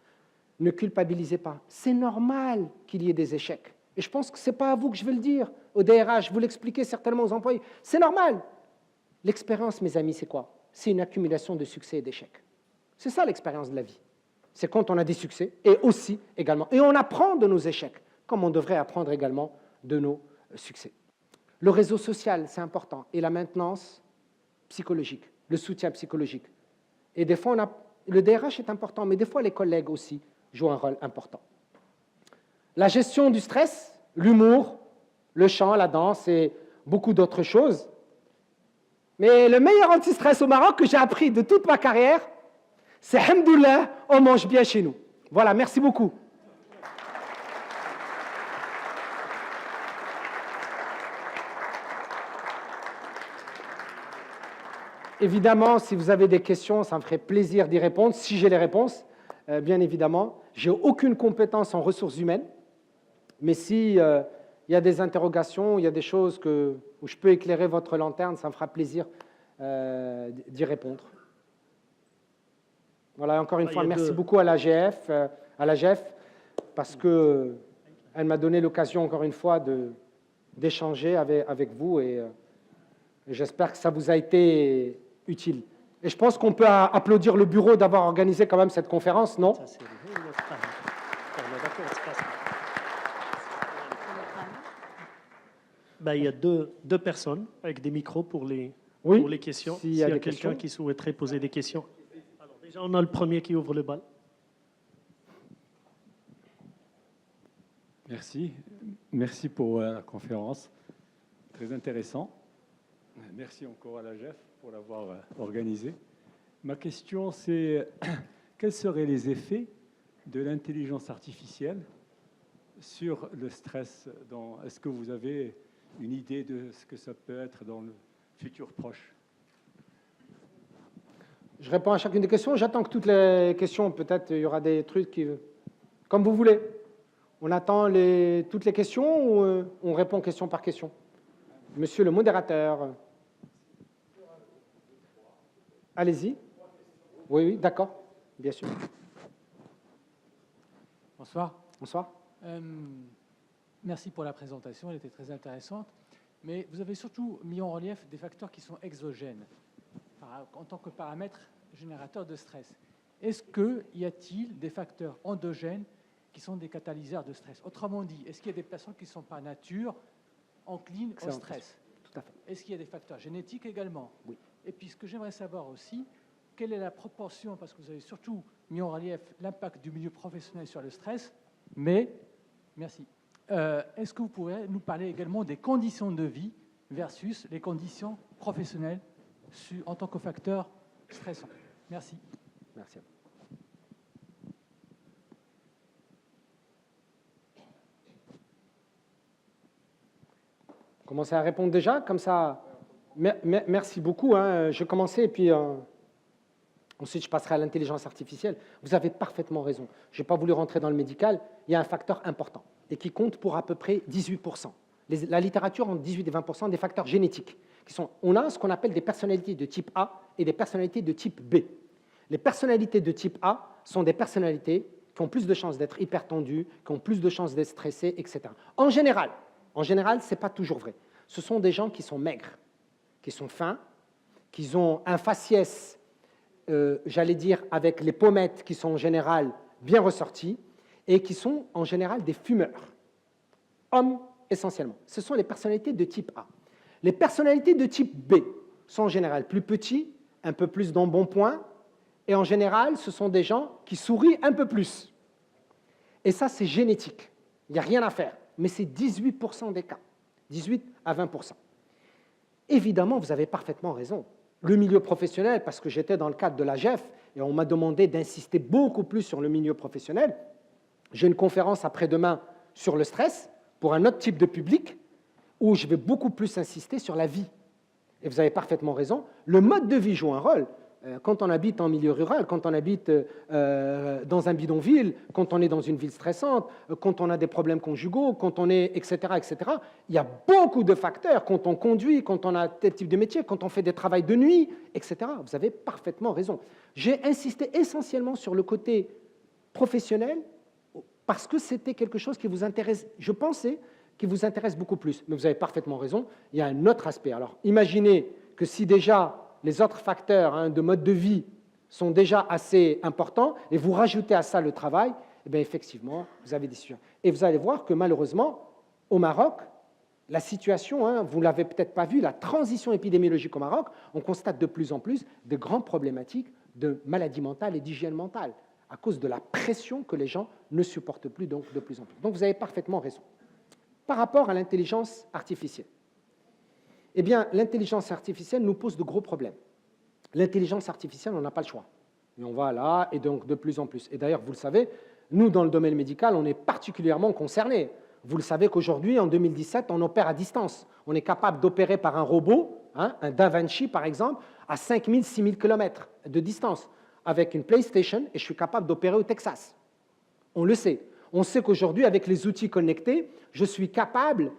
Ne culpabilisez pas. C'est normal qu'il y ait des échecs. Et je pense que ce n'est pas à vous que je vais le dire, au DRH, vous l'expliquez certainement aux employés. C'est normal. L'expérience, mes amis, c'est quoi? C'est une accumulation de succès et d'échecs. C'est ça l'expérience de la vie. C'est quand on a des succès et aussi également. Et on apprend de nos échecs, comme on devrait apprendre également de nos succès. Le réseau social, c'est important. Et la maintenance psychologique, le soutien psychologique. Et des fois, le DRH est important, mais des fois, les collègues aussi jouent un rôle important. La gestion du stress, l'humour, le chant, la danse et beaucoup d'autres choses. Mais le meilleur anti-stress au Maroc que j'ai appris de toute ma carrière, c'est Hamdoullah, on mange bien chez nous. Voilà, merci beaucoup. Évidemment, si vous avez des questions, ça me ferait plaisir d'y répondre, si j'ai les réponses, bien évidemment. Je n'ai aucune compétence en ressources humaines, mais si il y a des interrogations, il y a des choses où je peux éclairer votre lanterne, ça me fera plaisir d'y répondre. Voilà, encore une fois, merci beaucoup à l'AGF, parce qu'elle m'a donné l'occasion, encore une fois, d'échanger avec vous et j'espère que ça vous a été utile. Et je pense qu'on peut applaudir le bureau d'avoir organisé quand même cette conférence, non? Ben, il y a deux personnes avec des micros pour les questions. S'il y a quelqu'un qui souhaiterait poser des questions. Alors, déjà, on a le premier qui ouvre le bal. Merci. Merci pour la conférence. Très intéressant. Merci encore à la GEF pour pour l'avoir organisé. Ma question, c'est quels seraient les effets de l'intelligence artificielle sur le stress? Est-ce que vous avez une idée de ce que ça peut être dans le futur proche? Je réponds à chacune des questions. J'attends que toutes les questions, peut-être il y aura des trucs qui... Comme vous voulez. On attend toutes les questions ou on répond question par question? Monsieur le modérateur. Allez-y. Oui, oui, d'accord. Bien sûr. Bonsoir. Bonsoir. Merci pour la présentation, elle était très intéressante. Mais vous avez surtout mis en relief des facteurs qui sont exogènes, en tant que paramètres générateurs de stress. Est-ce y a-t-il des facteurs endogènes qui sont des catalyseurs de stress? Autrement dit, est-ce qu'il y a des personnes qui sont par nature enclines au stress? Tout à fait. Est-ce qu'il y a des facteurs génétiques également? Oui. Et puis, ce que j'aimerais savoir aussi, quelle est la proportion, parce que vous avez surtout mis en relief l'impact du milieu professionnel sur le stress, mais, merci, est-ce que vous pourrez nous parler également des conditions de vie versus les conditions professionnelles en tant que facteur stressant? Merci. Merci. Commencez à répondre déjà, comme ça. Merci beaucoup. Hein. Je vais commencer et puis ensuite je passerai à l'intelligence artificielle. Vous avez parfaitement raison. Je n'ai pas voulu rentrer dans le médical. Il y a un facteur important et qui compte pour à peu près 18%. La littérature entre 18 et 20% des facteurs génétiques. On a ce qu'on appelle des personnalités de type A et des personnalités de type B. Les personnalités de type A sont des personnalités qui ont plus de chances d'être hypertendues, qui ont plus de chances d'être stressées, etc. En général, ce n'est pas toujours vrai. Ce sont des gens qui sont maigres, qui sont fins, qui ont un faciès, j'allais dire, avec les pommettes qui sont en général bien ressorties et qui sont en général des fumeurs. Hommes essentiellement. Ce sont les personnalités de type A. Les personnalités de type B sont en général plus petits, un peu plus d'embonpoint, et en général, ce sont des gens qui sourient un peu plus. Et ça, c'est génétique. Il n'y a rien à faire. Mais c'est 18% des cas. 18 à 20%. Évidemment, vous avez parfaitement raison. Le milieu professionnel, parce que j'étais dans le cadre de l'AGEF, et on m'a demandé d'insister beaucoup plus sur le milieu professionnel. J'ai une conférence après-demain sur le stress, pour un autre type de public, où je vais beaucoup plus insister sur la vie. Et vous avez parfaitement raison. Le mode de vie joue un rôle. Quand on habite en milieu rural, quand on habite dans un bidonville, quand on est dans une ville stressante, quand on a des problèmes conjugaux, quand on est, etc., etc., il y a beaucoup de facteurs. Quand on conduit, quand on a tel type de métier, quand on fait des travails de nuit, etc. Vous avez parfaitement raison. J'ai insisté essentiellement sur le côté professionnel parce que c'était quelque chose qui vous intéresse, je pensais, qui vous intéresse beaucoup plus. Mais vous avez parfaitement raison, il y a un autre aspect. Alors, imaginez que si déjà les autres facteurs de mode de vie sont déjà assez importants, et vous rajoutez à ça le travail, eh bien effectivement, vous avez des situations. Et vous allez voir que malheureusement, au Maroc, la situation, vous ne l'avez peut-être pas vu, la transition épidémiologique au Maroc, on constate de plus en plus de grandes problématiques de maladies mentales et d'hygiène mentale, à cause de la pression que les gens ne supportent plus, donc de plus en plus. Donc vous avez parfaitement raison. Par rapport à l'intelligence artificielle, eh bien, l'intelligence artificielle nous pose de gros problèmes. L'intelligence artificielle, on n'a pas le choix. Et on va là, et donc de plus en plus. Et d'ailleurs, vous le savez, nous, dans le domaine médical, on est particulièrement concernés. Vous le savez qu'aujourd'hui, en 2017, on opère à distance. On est capable d'opérer par un robot, un Da Vinci, par exemple, à 5000, 6000 km de distance, avec une PlayStation, et je suis capable d'opérer au Texas. On le sait. On sait qu'aujourd'hui, avec les outils connectés, je suis capable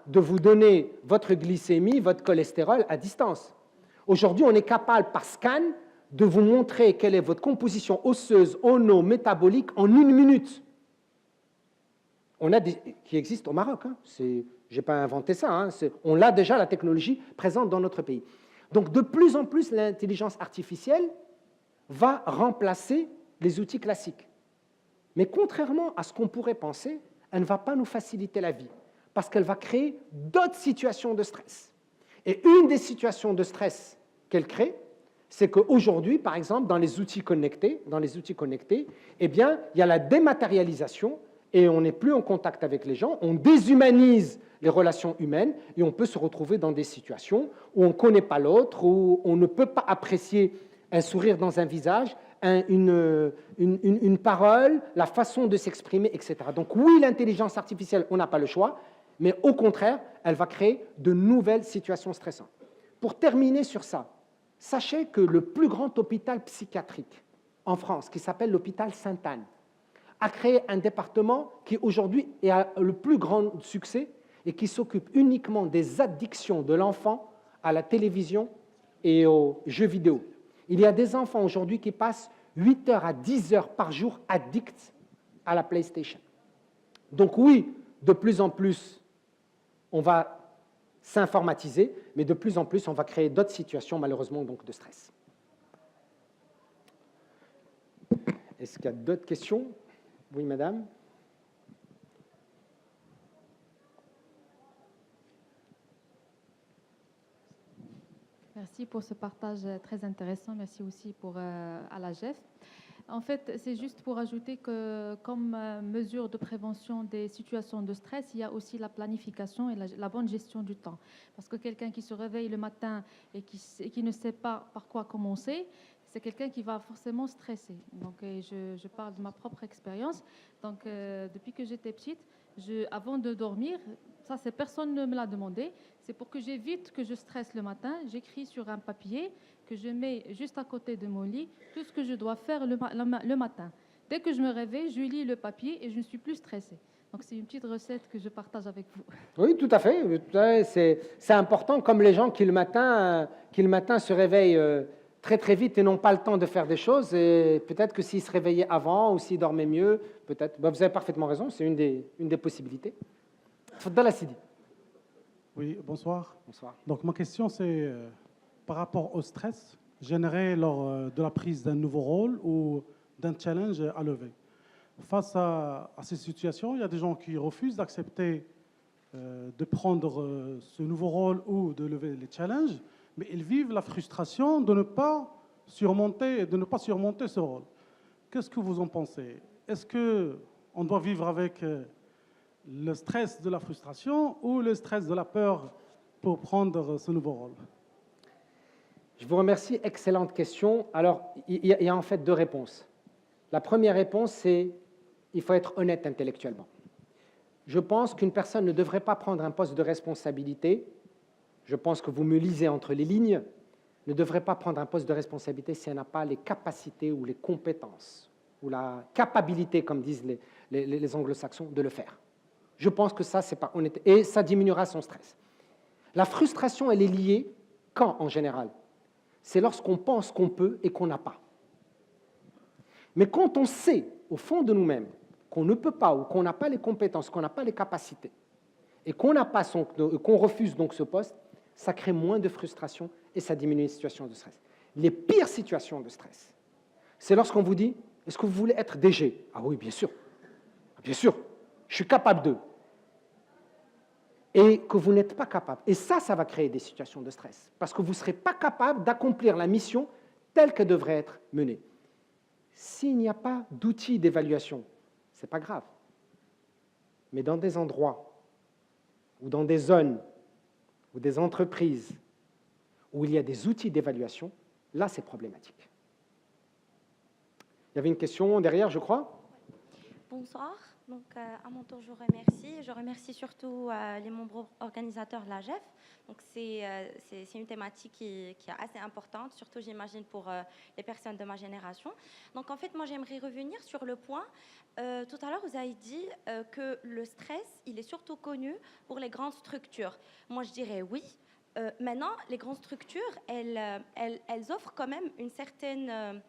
de vous donner votre glycémie, votre cholestérol à distance. Aujourd'hui, on est capable, par scan, de vous montrer quelle est votre composition osseuse, ono-métabolique en 1 minute. On a qui existe au Maroc. Je n'ai pas inventé ça. On a déjà la technologie présente dans notre pays. Donc, de plus en plus, l'intelligence artificielle va remplacer les outils classiques. Mais contrairement à ce qu'on pourrait penser, elle ne va pas nous faciliter la vie, parce qu'elle va créer d'autres situations de stress. Et une des situations de stress qu'elle crée, c'est qu'aujourd'hui, par exemple, dans les outils connectés, eh bien, il y a la dématérialisation et on n'est plus en contact avec les gens, on déshumanise les relations humaines, et on peut se retrouver dans des situations où on ne connaît pas l'autre, où on ne peut pas apprécier un sourire dans un visage, une parole, la façon de s'exprimer, etc. Donc oui, l'intelligence artificielle, on n'a pas le choix, mais au contraire, elle va créer de nouvelles situations stressantes. Pour terminer sur ça, sachez que le plus grand hôpital psychiatrique en France, qui s'appelle l'hôpital Sainte-Anne, a créé un département qui aujourd'hui a le plus grand succès et qui s'occupe uniquement des addictions de l'enfant à la télévision et aux jeux vidéo. Il y a des enfants aujourd'hui qui passent 8 heures à 10 heures par jour addicts à la PlayStation. Donc oui, de plus en plus, on va s'informatiser, mais de plus en plus, on va créer d'autres situations, malheureusement, donc de stress. Est-ce qu'il y a d'autres questions? Oui, madame. Merci pour ce partage très intéressant. Merci aussi à la GEF. En fait, c'est juste pour ajouter que comme mesure de prévention des situations de stress, il y a aussi la planification et la bonne gestion du temps. Parce que quelqu'un qui se réveille le matin et qui ne sait pas par quoi commencer, c'est quelqu'un qui va forcément stresser. Donc, je parle de ma propre expérience. Donc, depuis que j'étais petite, avant de dormir, ça, personne ne me l'a demandé. C'est pour que j'évite que je stresse le matin. J'écris sur un papier que je mets juste à côté de mon lit tout ce que je dois faire le matin. Dès que je me réveille, je lis le papier et je ne suis plus stressée. Donc, c'est une petite recette que je partage avec vous. Oui, tout à fait. C'est important, comme les gens qui le matin se réveillent très très vite et n'ont pas le temps de faire des choses. Et peut-être que s'ils se réveillaient avant ou s'ils dormaient mieux, peut-être. Vous avez parfaitement raison, c'est une des possibilités. Fadala Sidi. Oui, bonsoir. Bonsoir. Donc ma question c'est par rapport au stress généré lors de la prise d'un nouveau rôle ou d'un challenge à lever. Face à ces situations, il y a des gens qui refusent d'accepter de prendre ce nouveau rôle ou de lever les challenges, mais ils vivent la frustration de ne pas surmonter ce rôle. Qu'est-ce que vous en pensez? Est-ce qu'on doit vivre avec le stress de la frustration ou le stress de la peur pour prendre ce nouveau rôle? Je vous remercie, excellente question. Alors, il y a en fait deux réponses. La première réponse, c'est il faut être honnête intellectuellement. Je pense qu'une personne ne devrait pas prendre un poste de responsabilité. Je pense que vous me lisez entre les lignes. Ne devrait pas prendre un poste de responsabilité si elle n'a pas les capacités ou les compétences ou la capacité, comme disent les anglo-saxons, de le faire. Je pense que ça, c'est pas honnête et ça diminuera son stress. La frustration, elle est liée quand, en général? C'est lorsqu'on pense qu'on peut et qu'on n'a pas. Mais quand on sait, au fond de nous-mêmes, qu'on ne peut pas ou qu'on n'a pas les compétences, qu'on n'a pas les capacités, et qu'on refuse donc ce poste, ça crée moins de frustration et ça diminue les situations de stress. Les pires situations de stress, c'est lorsqu'on vous dit « Est-ce que vous voulez être DG ?» Ah oui, bien sûr. Bien sûr, je suis capable de. Et que vous n'êtes pas capable. Et ça va créer des situations de stress, parce que vous ne serez pas capable d'accomplir la mission telle qu'elle devrait être menée. S'il n'y a pas d'outils d'évaluation, ce n'est pas grave. Mais dans des endroits, ou dans des zones, ou des entreprises, où il y a des outils d'évaluation, là, c'est problématique. Il y avait une question derrière, je crois. Bonsoir. Donc, à mon tour, je vous remercie. Je remercie surtout les membres organisateurs de la GEF. Donc, c'est une thématique qui est assez importante, surtout, j'imagine, pour les personnes de ma génération. Donc, en fait, moi, j'aimerais revenir sur le point. Tout à l'heure, vous avez dit que le stress, il est surtout connu pour les grandes structures. Moi, je dirais oui. Maintenant, les grandes structures, elles offrent quand même une certaine...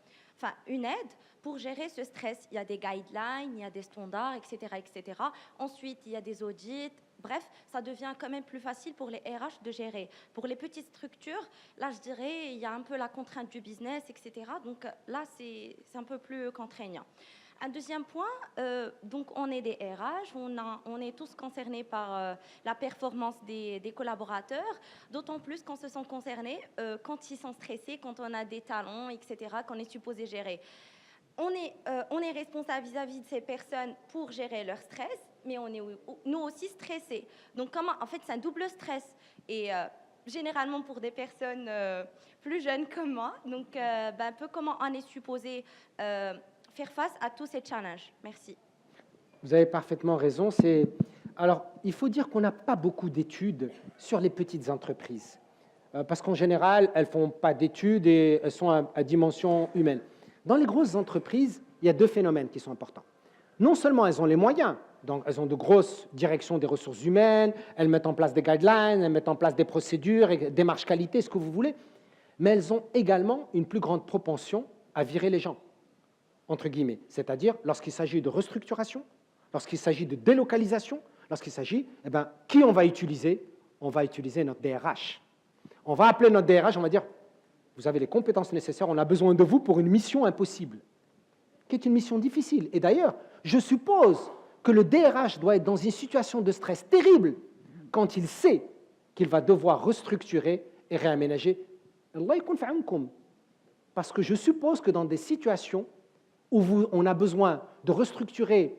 une aide pour gérer ce stress. Il y a des guidelines, il y a des standards, etc., etc. Ensuite, il y a des audits. Bref, ça devient quand même plus facile pour les RH de gérer. Pour les petites structures, là, je dirais, il y a un peu la contrainte du business, etc. Donc là, c'est un peu plus contraignant. Un deuxième point, donc on est des RH, on est tous concernés par la performance des collaborateurs, d'autant plus quand se sont concernés, quand ils sont stressés, quand on a des talents, etc., qu'on est supposé gérer. On est responsable vis-à-vis de ces personnes pour gérer leur stress, mais on est nous aussi stressés. Donc, en fait, c'est un double stress. Et généralement pour des personnes plus jeunes comme moi, donc un peu comment on est supposé faire face à tous ces challenges. Merci. Vous avez parfaitement raison. Alors, il faut dire qu'on n'a pas beaucoup d'études sur les petites entreprises. Parce qu'en général, elles ne font pas d'études et elles sont à dimension humaine. Dans les grosses entreprises, il y a deux phénomènes qui sont importants. Non seulement elles ont les moyens, donc elles ont de grosses directions des ressources humaines, elles mettent en place des guidelines, elles mettent en place des procédures, des démarches qualité, ce que vous voulez, mais elles ont également une plus grande propension à virer les gens, entre guillemets. C'est-à-dire lorsqu'il s'agit de restructuration, lorsqu'il s'agit de délocalisation, lorsqu'il s'agit, qui on va utiliser? On va utiliser notre DRH. On va appeler notre DRH, on va dire, vous avez les compétences nécessaires, on a besoin de vous pour une mission impossible, qui est une mission difficile. Et d'ailleurs, je suppose que le DRH doit être dans une situation de stress terrible quand il sait qu'il va devoir restructurer et réaménager. Parce que je suppose que dans des situations où on a besoin de restructurer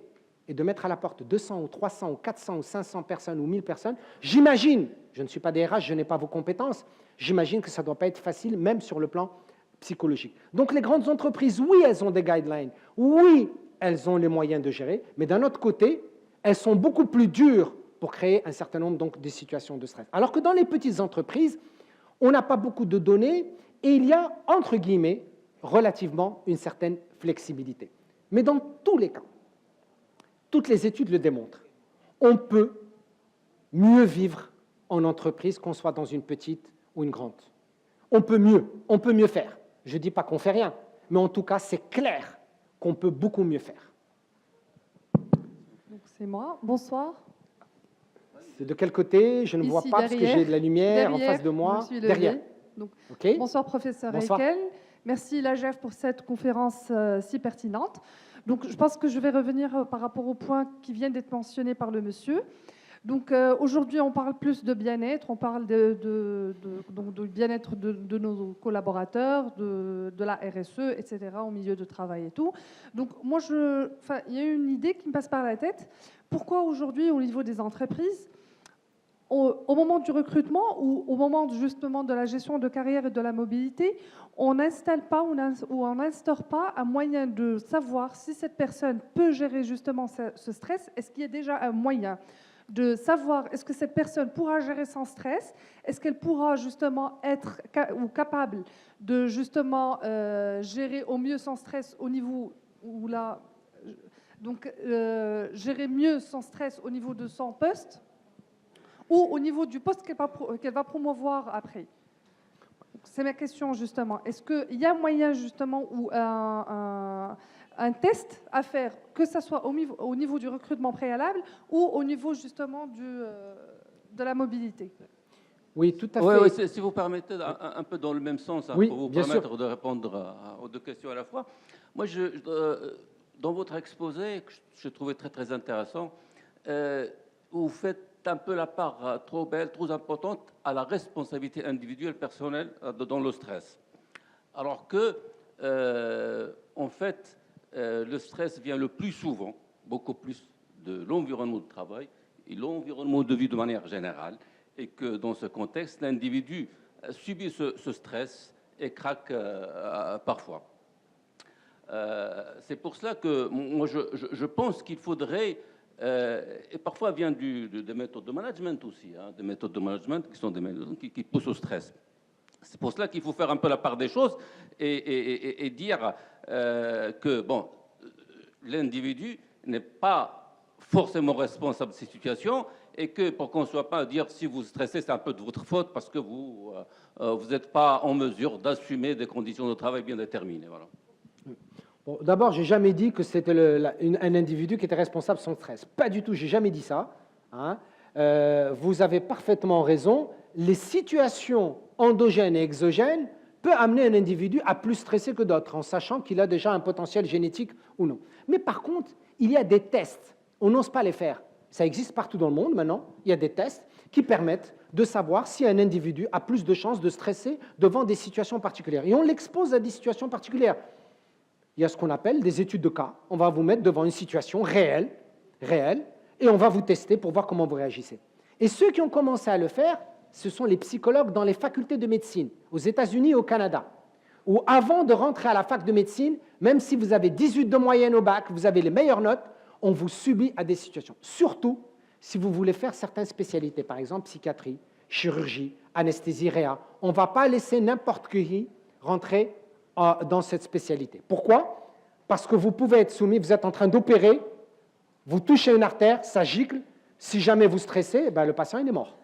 et de mettre à la porte 200 ou 300 ou 400 ou 500 personnes ou 1000 personnes, j'imagine, je ne suis pas DRH, je n'ai pas vos compétences, j'imagine que ça ne doit pas être facile, même sur le plan psychologique. Donc les grandes entreprises, oui, elles ont des guidelines, oui, elles ont les moyens de gérer, mais d'un autre côté, elles sont beaucoup plus dures pour créer un certain nombre de situations de stress. Alors que dans les petites entreprises, on n'a pas beaucoup de données et il y a, entre guillemets, relativement une certaine flexibilité. Mais dans tous les cas, toutes les études le démontrent, on peut mieux vivre en entreprise qu'on soit dans une petite ou une grande. On peut mieux faire. Je ne dis pas qu'on ne fait rien, mais en tout cas, c'est clair qu'on peut beaucoup mieux faire. Donc c'est moi. Bonsoir. C'est de quel côté? Je ne vois pas parce que j'ai de la lumière en face de moi. Derrière. Donc, okay. Bonsoir, professeur Heikel. Merci l'AGEF pour cette conférence si pertinente. Donc, je pense que je vais revenir par rapport au point qui vient d'être mentionné par le monsieur. Donc, aujourd'hui, on parle plus de bien-être, on parle de bien-être de nos collaborateurs, de la RSE, etc., au milieu de travail et tout. Donc, moi, il y a une idée qui me passe par la tête. Pourquoi aujourd'hui, au niveau des entreprises, au moment du recrutement ou au moment justement de la gestion de carrière et de la mobilité, on n'installe pas ou on n'instaure pas un moyen de savoir si cette personne peut gérer justement ce stress? Est-ce qu'il y a déjà un moyen de savoir est-ce que cette personne pourra gérer son stress? Est-ce qu'elle pourra justement être ou capable de justement gérer au mieux son stress au niveau où là, donc gérer mieux son stress au niveau de son poste ou au niveau du poste qu'elle va promouvoir après? C'est ma question justement. Est-ce qu'il y a moyen justement ou un test à faire, que ce soit au niveau du recrutement préalable ou au niveau justement de la mobilité? Oui, tout à fait. Oui, si vous permettez, un peu dans le même sens, oui, pour vous permettre de répondre aux deux questions à la fois. Moi, dans votre exposé, que je trouvais très, très intéressant, vous faites un peu la part trop belle, trop importante à la responsabilité individuelle, personnelle dans le stress. Alors que, en fait, le stress vient le plus souvent, beaucoup plus, de l'environnement de travail et l'environnement de vie de manière générale, et que dans ce contexte, l'individu subit ce stress et craque parfois. C'est pour cela que moi, je pense qu'il faudrait, et parfois vient des méthodes de management aussi, des méthodes de management qui sont des méthodes qui poussent au stress. C'est pour cela qu'il faut faire un peu la part des choses et dire que bon, l'individu n'est pas forcément responsable de ces situations et que pour qu'on ne soit pas à dire si vous stressez, c'est un peu de votre faute parce que vous n'êtes pas en mesure d'assumer des conditions de travail bien déterminées. Voilà. Bon, d'abord, je n'ai jamais dit que c'était un individu qui était responsable de son stress. Pas du tout, je n'ai jamais dit ça. Hein. Vous avez parfaitement raison. Les situations endogènes et exogènes peuvent amener un individu à plus stresser que d'autres, en sachant qu'il a déjà un potentiel génétique ou non. Mais par contre, il y a des tests. On n'ose pas les faire. Ça existe partout dans le monde maintenant. Il y a des tests qui permettent de savoir si un individu a plus de chances de stresser devant des situations particulières. Et on l'expose à des situations particulières. Il y a ce qu'on appelle des études de cas. On va vous mettre devant une situation réelle, et on va vous tester pour voir comment vous réagissez. Et ceux qui ont commencé à le faire, ce sont les psychologues dans les facultés de médecine, aux États-Unis et au Canada, où avant de rentrer à la fac de médecine, même si vous avez 18 de moyenne au bac, vous avez les meilleures notes, on vous subit à des situations. Surtout si vous voulez faire certaines spécialités, par exemple psychiatrie, chirurgie, anesthésie, réa. On ne va pas laisser n'importe qui rentrer dans cette spécialité. Pourquoi? Parce que vous pouvez être soumis, vous êtes en train d'opérer, vous touchez une artère, ça gicle, si jamais vous stressez, ben le patient il est mort.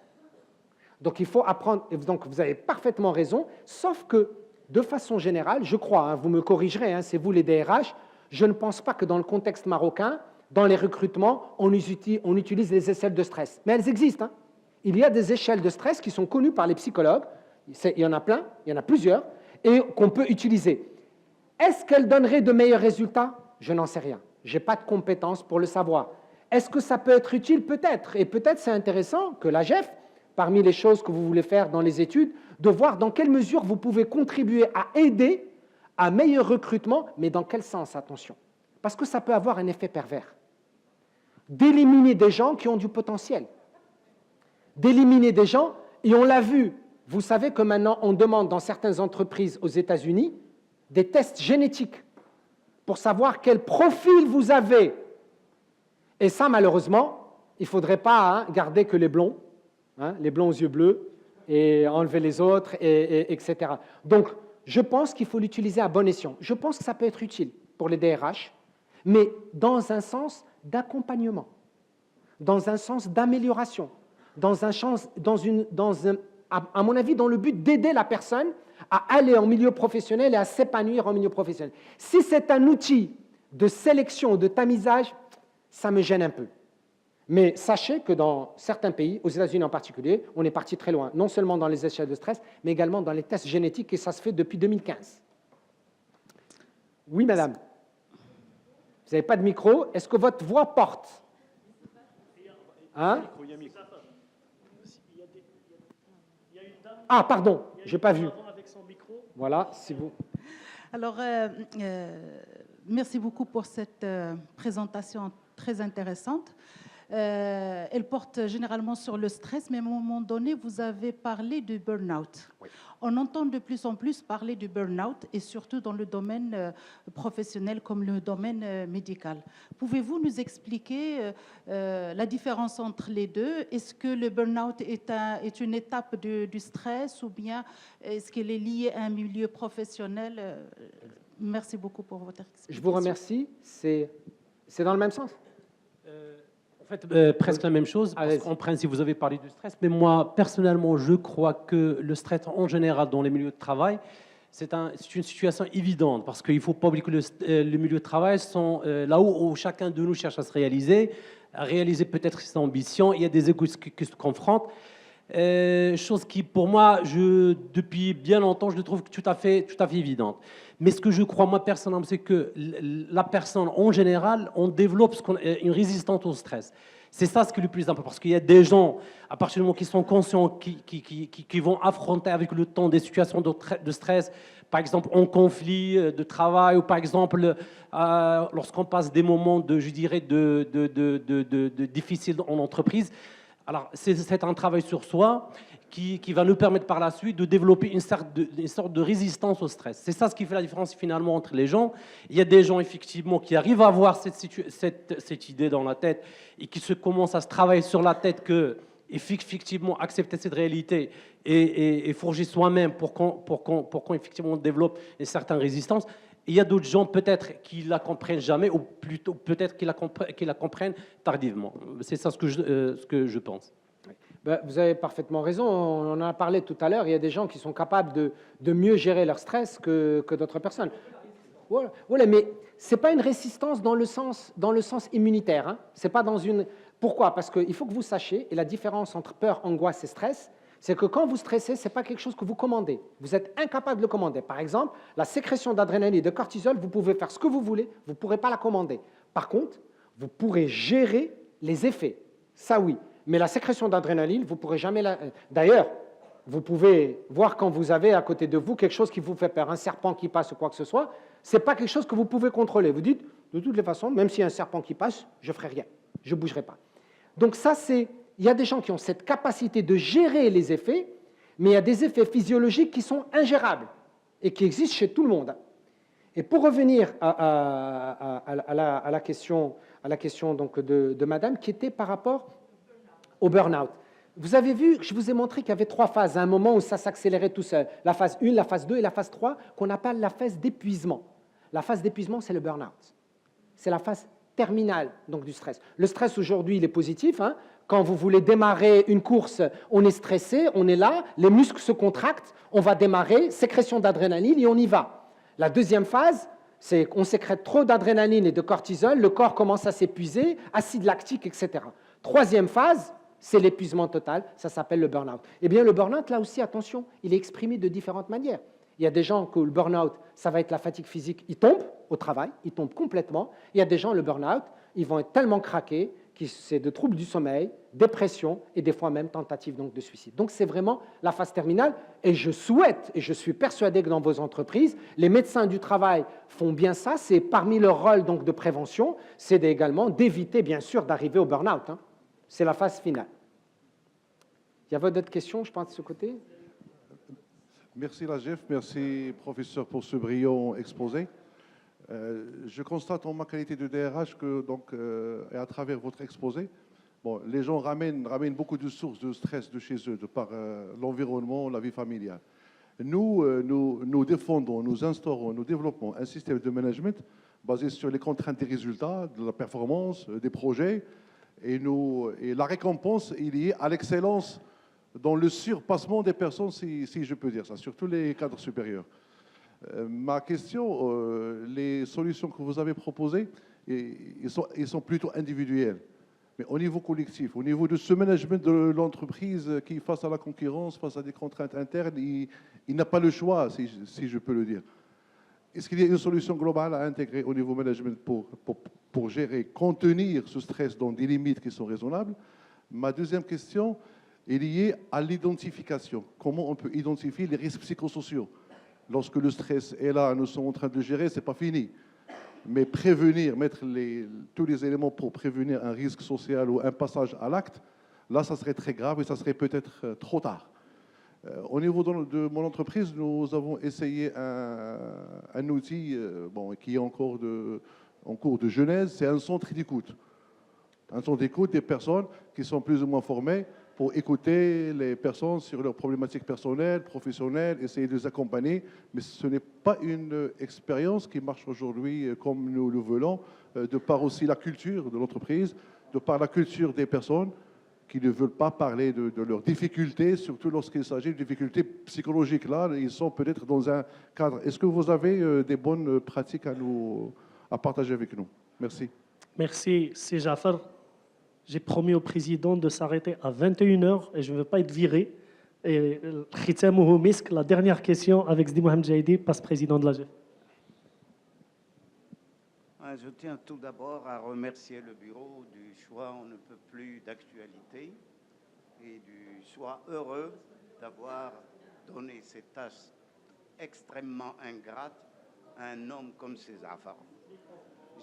Donc il faut apprendre, donc vous avez parfaitement raison, sauf que de façon générale, je crois, vous me corrigerez, c'est vous les DRH, je ne pense pas que dans le contexte marocain, dans les recrutements, on utilise les échelles de stress. Mais elles existent. Il y a des échelles de stress qui sont connues par les psychologues, il y en a plein, il y en a plusieurs, et qu'on peut utiliser. Est-ce qu'elles donneraient de meilleurs résultats? Je n'en sais rien. Je n'ai pas de compétences pour le savoir. Est-ce que ça peut être utile? Peut-être. Et peut-être c'est intéressant que l'AGEF, parmi les choses que vous voulez faire dans les études, de voir dans quelle mesure vous pouvez contribuer à aider à un meilleur recrutement, mais dans quel sens, attention. Parce que ça peut avoir un effet pervers. D'éliminer des gens qui ont du potentiel. D'éliminer des gens, et on l'a vu, vous savez que maintenant on demande dans certaines entreprises aux États-Unis des tests génétiques pour savoir quel profil vous avez. Et ça, malheureusement, il ne faudrait pas garder que les blonds aux yeux bleus, et enlever les autres, etc. Donc, je pense qu'il faut l'utiliser à bon escient. Je pense que ça peut être utile pour les DRH, mais dans un sens d'accompagnement, dans un sens d'amélioration, à mon avis, dans le but d'aider la personne à aller en milieu professionnel et à s'épanouir en milieu professionnel. Si c'est un outil de sélection ou de tamisage, ça me gêne un peu. Mais sachez que dans certains pays, aux États-Unis en particulier, on est parti très loin, non seulement dans les échelles de stress, mais également dans les tests génétiques, et ça se fait depuis 2015. Oui, madame. Vous n'avez pas de micro. Est-ce que votre voix porte? Ah, pardon, je n'ai pas vu. Voilà, c'est vous. Alors, merci beaucoup pour cette présentation très intéressante. Elle porte généralement sur le stress, mais à un moment donné, vous avez parlé du burn-out. Oui. On entend de plus en plus parler du burn-out, et surtout dans le domaine professionnel comme le domaine médical. Pouvez-vous nous expliquer la différence entre les deux? Est-ce que le burn-out est une étape du stress, ou bien est-ce qu'elle est liée à un milieu professionnel? Merci beaucoup pour votre explication. Je vous remercie. C'est dans le même sens? En fait, presque la même chose. En principe, vous avez parlé du stress, mais moi, personnellement, je crois que le stress, en général, dans les milieux de travail, c'est une situation évidente, parce qu'il ne faut pas oublier que le milieu de travail sont là où chacun de nous cherche à se réaliser, à réaliser peut-être ses ambitions. Il y a des égos qui se confrontent. Chose qui, pour moi, depuis bien longtemps, je le trouve tout à fait évidente. Mais ce que je crois, moi, personnellement, c'est que la personne, en général, on développe une résistance au stress. C'est ça ce qui est le plus important, parce qu'il y a des gens, à partir du moment qui sont conscients, qui vont affronter avec le temps des situations de stress, par exemple en conflit de travail, ou par exemple lorsqu'on passe des moments difficiles en entreprise. Alors, c'est un travail sur soi qui va nous permettre par la suite de développer une sorte de résistance au stress. C'est ça ce qui fait la différence finalement entre les gens. Il y a des gens effectivement qui arrivent à avoir cette idée dans la tête et qui commencent à se travailler sur la tête que effectivement accepter cette réalité et forger soi-même pour qu'on effectivement développe une certaine résistance. Il y a d'autres gens peut-être qui la comprennent jamais, ou plutôt peut-être qui la comprennent tardivement. C'est ça ce que je pense. Vous avez parfaitement raison. On en a parlé tout à l'heure. Il y a des gens qui sont capables de mieux gérer leur stress que d'autres personnes. Voilà, mais ce n'est pas une résistance dans le sens immunitaire. C'est pas dans une... Pourquoi? Parce qu'il faut que vous sachiez, et la différence entre peur, angoisse et stress, c'est que quand vous stressez, ce n'est pas quelque chose que vous commandez. Vous êtes incapable de le commander. Par exemple, la sécrétion d'adrénaline et de cortisol, vous pouvez faire ce que vous voulez, vous ne pourrez pas la commander. Par contre, vous pourrez gérer les effets. Ça, oui. Mais la sécrétion d'adrénaline, vous ne pourrez jamais la... D'ailleurs, vous pouvez voir quand vous avez à côté de vous quelque chose qui vous fait peur, un serpent qui passe ou quoi que ce soit, ce n'est pas quelque chose que vous pouvez contrôler. Vous dites, de toutes les façons, même s'il y a un serpent qui passe, je ne ferai rien, je ne bougerai pas. Donc ça, il y a des gens qui ont cette capacité de gérer les effets, mais il y a des effets physiologiques qui sont ingérables et qui existent chez tout le monde. Et pour revenir à la question donc de madame, qui était par rapport au burn-out. Vous avez vu, je vous ai montré qu'il y avait 3 phases, à un moment où ça s'accélérait tout seul. La phase 1, la phase 2 et la phase 3, qu'on appelle la phase d'épuisement. La phase d'épuisement, c'est le burn-out. C'est la phase terminale donc, du stress. Le stress, aujourd'hui, il est positif. Hein. Quand vous voulez démarrer une course, on est stressé, on est là, les muscles se contractent, on va démarrer, sécrétion d'adrénaline et on y va. La deuxième phase, c'est qu'on sécrète trop d'adrénaline et de cortisol, le corps commence à s'épuiser, acide lactique, etc. Troisième phase, c'est l'épuisement total, ça s'appelle le burn-out. Eh bien, le burn-out, là aussi, attention, il est exprimé de différentes manières. Il y a des gens que le burn-out, ça va être la fatigue physique, ils tombent au travail, ils tombent complètement. Il y a des gens, le burn-out, ils vont être tellement craqués que c'est de troubles du sommeil, dépression et des fois même tentative donc, de suicide. Donc, c'est vraiment la phase terminale et je souhaite, et je suis persuadé que dans vos entreprises, les médecins du travail font bien ça, c'est parmi leur rôle donc, de prévention, c'est également d'éviter, bien sûr, d'arriver au burn-out. Hein. C'est la phase finale. Il y avait d'autres questions, je pense, de ce côté? Merci Lajef, merci professeur pour ce brillant exposé. Je constate en ma qualité de DRH que, donc, et à travers votre exposé, bon, les gens ramènent beaucoup de sources de stress de chez eux, de par l'environnement, la vie familiale. Nous défendons, nous instaurons, nous développons un système de management basé sur les contraintes des résultats, de la performance, des projets, et la récompense est liée à l'excellence dans le surpassement des personnes, si je peux dire ça, surtout les cadres supérieurs. Ma question, les solutions que vous avez proposées, ils sont plutôt individuelles. Mais au niveau collectif, au niveau de ce management de l'entreprise qui, face à la concurrence, face à des contraintes internes, il n'a pas le choix, si je peux le dire. Est-ce qu'il y a une solution globale à intégrer au niveau management pour gérer, contenir ce stress dans des limites qui sont raisonnables? Ma deuxième question est liée à l'identification. Comment on peut identifier les risques psychosociaux? Lorsque le stress est là, nous sommes en train de le gérer, ce n'est pas fini. Mais prévenir, mettre tous les éléments pour prévenir un risque social ou un passage à l'acte, là, ça serait très grave et ça serait peut-être trop tard. Au niveau de mon entreprise, nous avons essayé un outil qui est en cours de genèse, c'est un centre d'écoute. Un centre d'écoute des personnes qui sont plus ou moins formées pour écouter les personnes sur leurs problématiques personnelles, professionnelles, essayer de les accompagner. Mais ce n'est pas une expérience qui marche aujourd'hui comme nous le voulons, de par aussi la culture de l'entreprise, de par la culture des personnes qui ne veulent pas parler de leurs difficultés, surtout lorsqu'il s'agit de difficultés psychologiques. Là, ils sont peut-être dans un cadre. Est-ce que vous avez des bonnes pratiques à partager avec nous? Merci. Merci, c'est Jafar. J'ai promis au président de s'arrêter à 21h et je ne veux pas être viré. Et la dernière question avec Sidi Mohamed Jaidi, passe-président de l'AGF. Je tiens tout d'abord à remercier le bureau du choix On ne peut plus d'actualité et du choix heureux d'avoir donné cette tâche extrêmement ingrate à un homme comme César.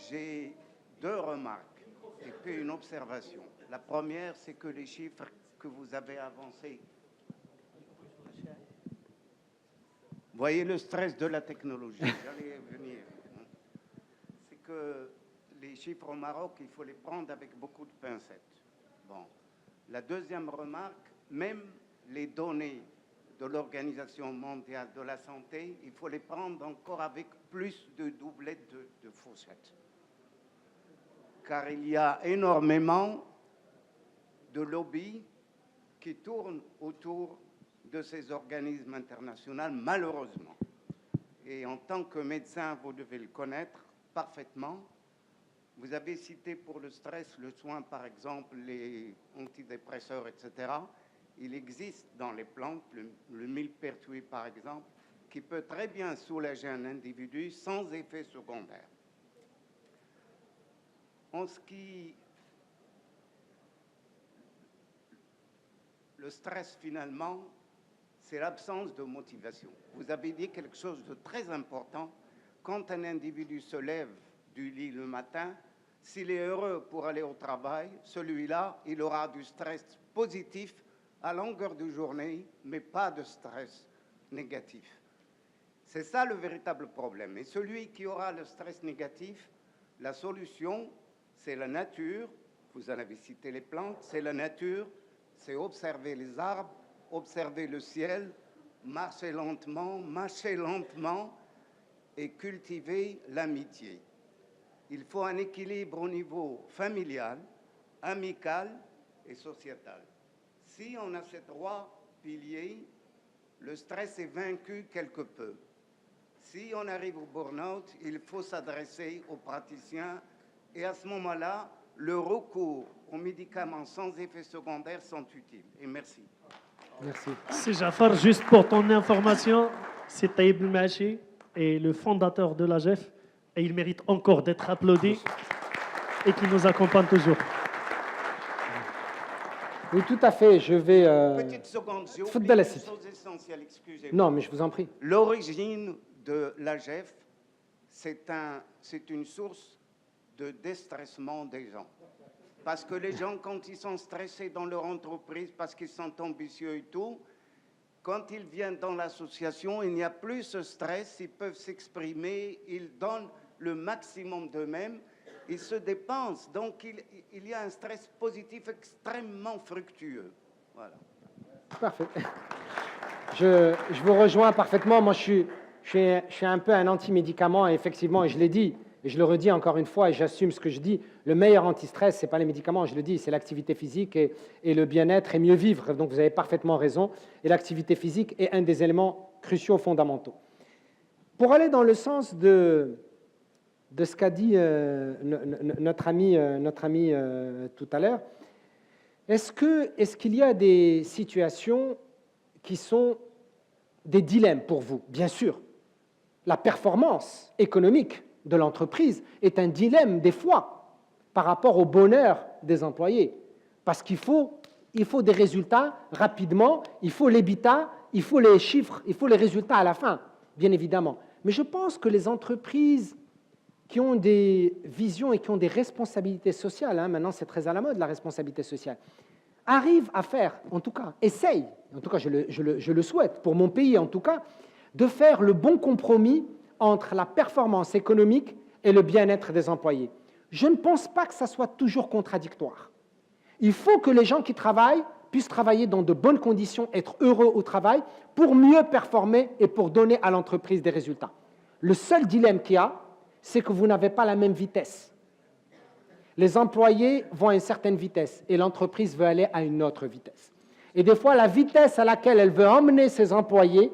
J'ai 2 remarques et puis une observation. La première, c'est que les chiffres que vous avez avancés, voyez le stress de la technologie, j'allais venir. C'est que les chiffres au Maroc, il faut les prendre avec beaucoup de pincettes. Bon. La deuxième remarque, même les données de l'Organisation mondiale de la santé, il faut les prendre encore avec plus de doublettes de fourchettes. Car il y a énormément de lobbies qui tournent autour de ces organismes internationaux, malheureusement. Et en tant que médecin, vous devez le connaître parfaitement. Vous avez cité pour le stress, le soin, par exemple, les antidépresseurs, etc. Il existe dans les plantes, le millepertuis, par exemple, qui peut très bien soulager un individu sans effet secondaire. En ce qui... Le stress, finalement, c'est l'absence de motivation. Vous avez dit quelque chose de très important. Quand un individu se lève du lit le matin, S'il est heureux pour aller au travail, celui-là, il aura du stress positif à longueur de journée, mais pas de stress négatif. C'est ça le véritable problème. Et celui qui aura le stress négatif, la solution, c'est la nature. Vous en avez cité les plantes, c'est la nature, c'est observer les arbres, observer le ciel, marcher lentement et cultiver l'amitié. Il faut un équilibre au niveau familial, amical et sociétal. Si on a ces trois piliers, le stress est vaincu quelque peu. Si on arrive au burn-out, il faut s'adresser aux praticiens et à ce moment-là, le recours aux médicaments sans effet secondaire sont utiles. Et merci. Merci. C'est Jafar, juste pour ton information, c'est Taïb Machi et le fondateur de l'AGEF, et il mérite encore d'être applaudi et qui nous accompagne toujours. Oui, tout à fait. Je vais. Petite seconde, j'ai oublié une chose essentielle, excusez-moi. Non, mais je vous en prie. L'origine de l'AGEF, c'est une source de déstressement des gens. Parce que les gens, quand ils sont stressés dans leur entreprise, parce qu'ils sont ambitieux et tout, quand ils viennent dans l'association, il n'y a plus ce stress, ils peuvent s'exprimer, ils donnent le maximum d'eux-mêmes, ils se dépensent. Donc, il y a un stress positif extrêmement fructueux. Voilà. Parfait. Je vous rejoins parfaitement. Moi, je suis un peu un anti-médicament, et effectivement, et je l'ai dit, et je le redis encore une fois, et j'assume ce que je dis, le meilleur anti-stress, ce n'est pas les médicaments, je le dis, c'est l'activité physique et le bien-être et mieux vivre. Donc, vous avez parfaitement raison. Et l'activité physique est un des éléments cruciaux, fondamentaux. Pour aller dans le sens de ce qu'a dit notre ami tout à l'heure, est-ce qu'il y a des situations qui sont des dilemmes pour vous? Bien sûr, la performance économique de l'entreprise est un dilemme des fois par rapport au bonheur des employés, parce qu'il faut des résultats rapidement, il faut l'EBITDA, il faut les chiffres, il faut les résultats à la fin, bien évidemment. Mais je pense que les entreprises qui ont des visions et qui ont des responsabilités sociales, maintenant c'est très à la mode la responsabilité sociale, arrivent à faire, en tout cas, essayent, en tout cas je le souhaite, pour mon pays en tout cas, de faire le bon compromis entre la performance économique et le bien-être des employés. Je ne pense pas que ça soit toujours contradictoire. Il faut que les gens qui travaillent puissent travailler dans de bonnes conditions, être heureux au travail, pour mieux performer et pour donner à l'entreprise des résultats. Le seul dilemme qu'il y a, c'est que vous n'avez pas la même vitesse. Les employés vont à une certaine vitesse et l'entreprise veut aller à une autre vitesse. Et des fois, la vitesse à laquelle elle veut emmener ses employés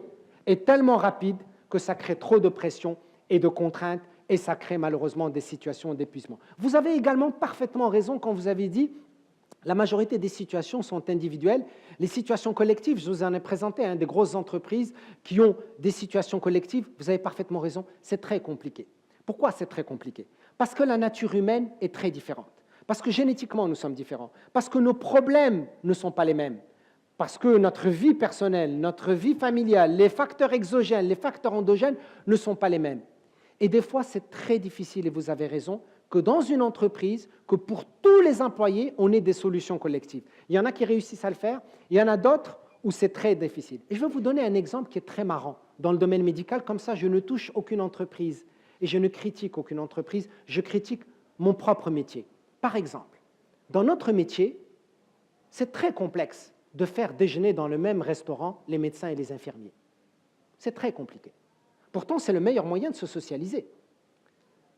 est tellement rapide que ça crée trop de pression et de contraintes et ça crée malheureusement des situations d'épuisement. Vous avez également parfaitement raison quand vous avez dit la majorité des situations sont individuelles. Les situations collectives, je vous en ai présenté des grosses entreprises qui ont des situations collectives, vous avez parfaitement raison, c'est très compliqué. Pourquoi c'est très compliqué? Parce que la nature humaine est très différente, parce que génétiquement nous sommes différents, parce que nos problèmes ne sont pas les mêmes, parce que notre vie personnelle, notre vie familiale, les facteurs exogènes, les facteurs endogènes ne sont pas les mêmes. Et des fois, c'est très difficile, et vous avez raison, que dans une entreprise, que pour tous les employés, on ait des solutions collectives. Il y en a qui réussissent à le faire, il y en a d'autres où c'est très difficile. Et je vais vous donner un exemple qui est très marrant dans le domaine médical, comme ça je ne touche aucune entreprise et je ne critique aucune entreprise, je critique mon propre métier. Par exemple, dans notre métier, c'est très complexe de faire déjeuner dans le même restaurant les médecins et les infirmiers. C'est très compliqué. Pourtant, c'est le meilleur moyen de se socialiser.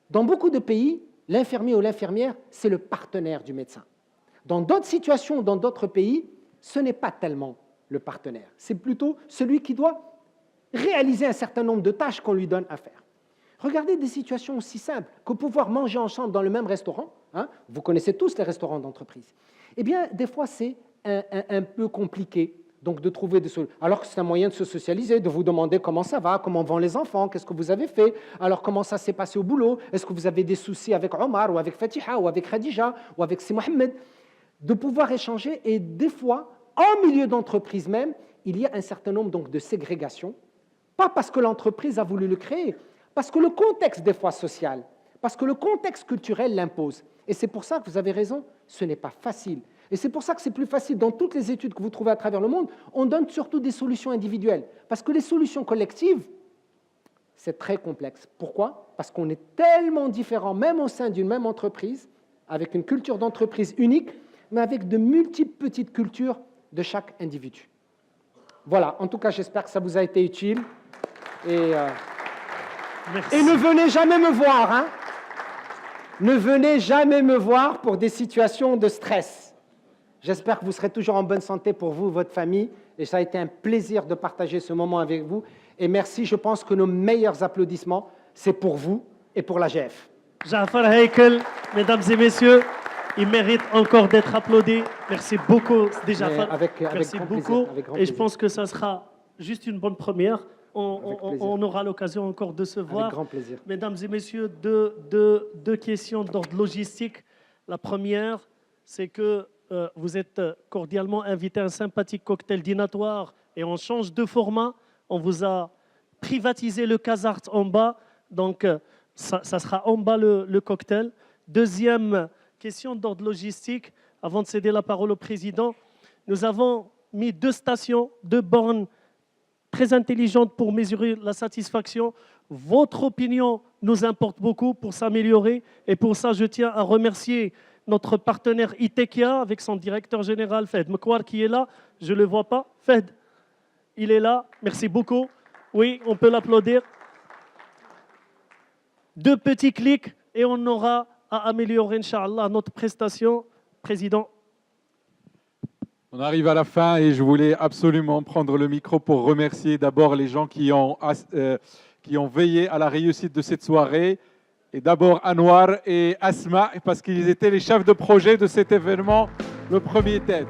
Dans beaucoup de pays, l'infirmier ou l'infirmière, c'est le partenaire du médecin. Dans d'autres situations, dans d'autres pays, ce n'est pas tellement le partenaire. C'est plutôt celui qui doit réaliser un certain nombre de tâches qu'on lui donne à faire. Regardez des situations aussi simples que pouvoir manger ensemble dans le même restaurant. Vous connaissez tous les restaurants d'entreprise. Eh bien, des fois, c'est un peu compliqué donc de trouver des solutions. Alors que c'est un moyen de se socialiser, de vous demander comment ça va, comment vont les enfants, qu'est-ce que vous avez fait, alors comment ça s'est passé au boulot, est-ce que vous avez des soucis avec Omar, ou avec Fatiha, ou avec Khadija, ou avec Si Mohamed, de pouvoir échanger. Et des fois, en milieu d'entreprise même, il y a un certain nombre donc, de ségrégations, pas parce que l'entreprise a voulu le créer, parce que le contexte des fois social, parce que le contexte culturel l'impose. Et c'est pour ça que vous avez raison, ce n'est pas facile. Et c'est pour ça que c'est plus facile. Dans toutes les études que vous trouvez à travers le monde, on donne surtout des solutions individuelles. Parce que les solutions collectives, c'est très complexe. Pourquoi? Parce qu'on est tellement différents, même au sein d'une même entreprise, avec une culture d'entreprise unique, mais avec de multiples petites cultures de chaque individu. Voilà, en tout cas, j'espère que ça vous a été utile. Et ne venez jamais me voir, hein? Ne venez jamais me voir pour des situations de stress. J'espère que vous serez toujours en bonne santé pour vous et votre famille. Et ça a été un plaisir de partager ce moment avec vous. Et merci, je pense que nos meilleurs applaudissements, c'est pour vous et pour l'AGF. Jaafar Heikel, mesdames et messieurs, il mérite encore d'être applaudi. Merci beaucoup, déjà. Merci beaucoup. Et je pense que ça sera juste une bonne première. On aura l'occasion encore de se voir. Avec grand plaisir. Mesdames et messieurs, deux questions d'ordre logistique. La première, c'est que vous êtes cordialement invités à un sympathique cocktail dînatoire et on change de format. On vous a privatisé le Casart en bas, donc ça sera en bas le cocktail. Deuxième question d'ordre logistique, avant de céder la parole au président, nous avons mis 2 stations, 2 bornes très intelligentes pour mesurer la satisfaction. Votre opinion nous importe beaucoup pour s'améliorer et pour ça, je tiens à remercier notre partenaire Itekia avec son directeur général Fed Mkwar qui est là. Je ne le vois pas. Fed, il est là. Merci beaucoup. Oui, on peut l'applaudir. 2 petits clics et on aura à améliorer, Inch'Allah, notre prestation. Président. On arrive à la fin et je voulais absolument prendre le micro pour remercier d'abord les gens qui ont veillé à la réussite de cette soirée. Et d'abord Anwar et Asma, parce qu'ils étaient les chefs de projet de cet événement, le premier tête.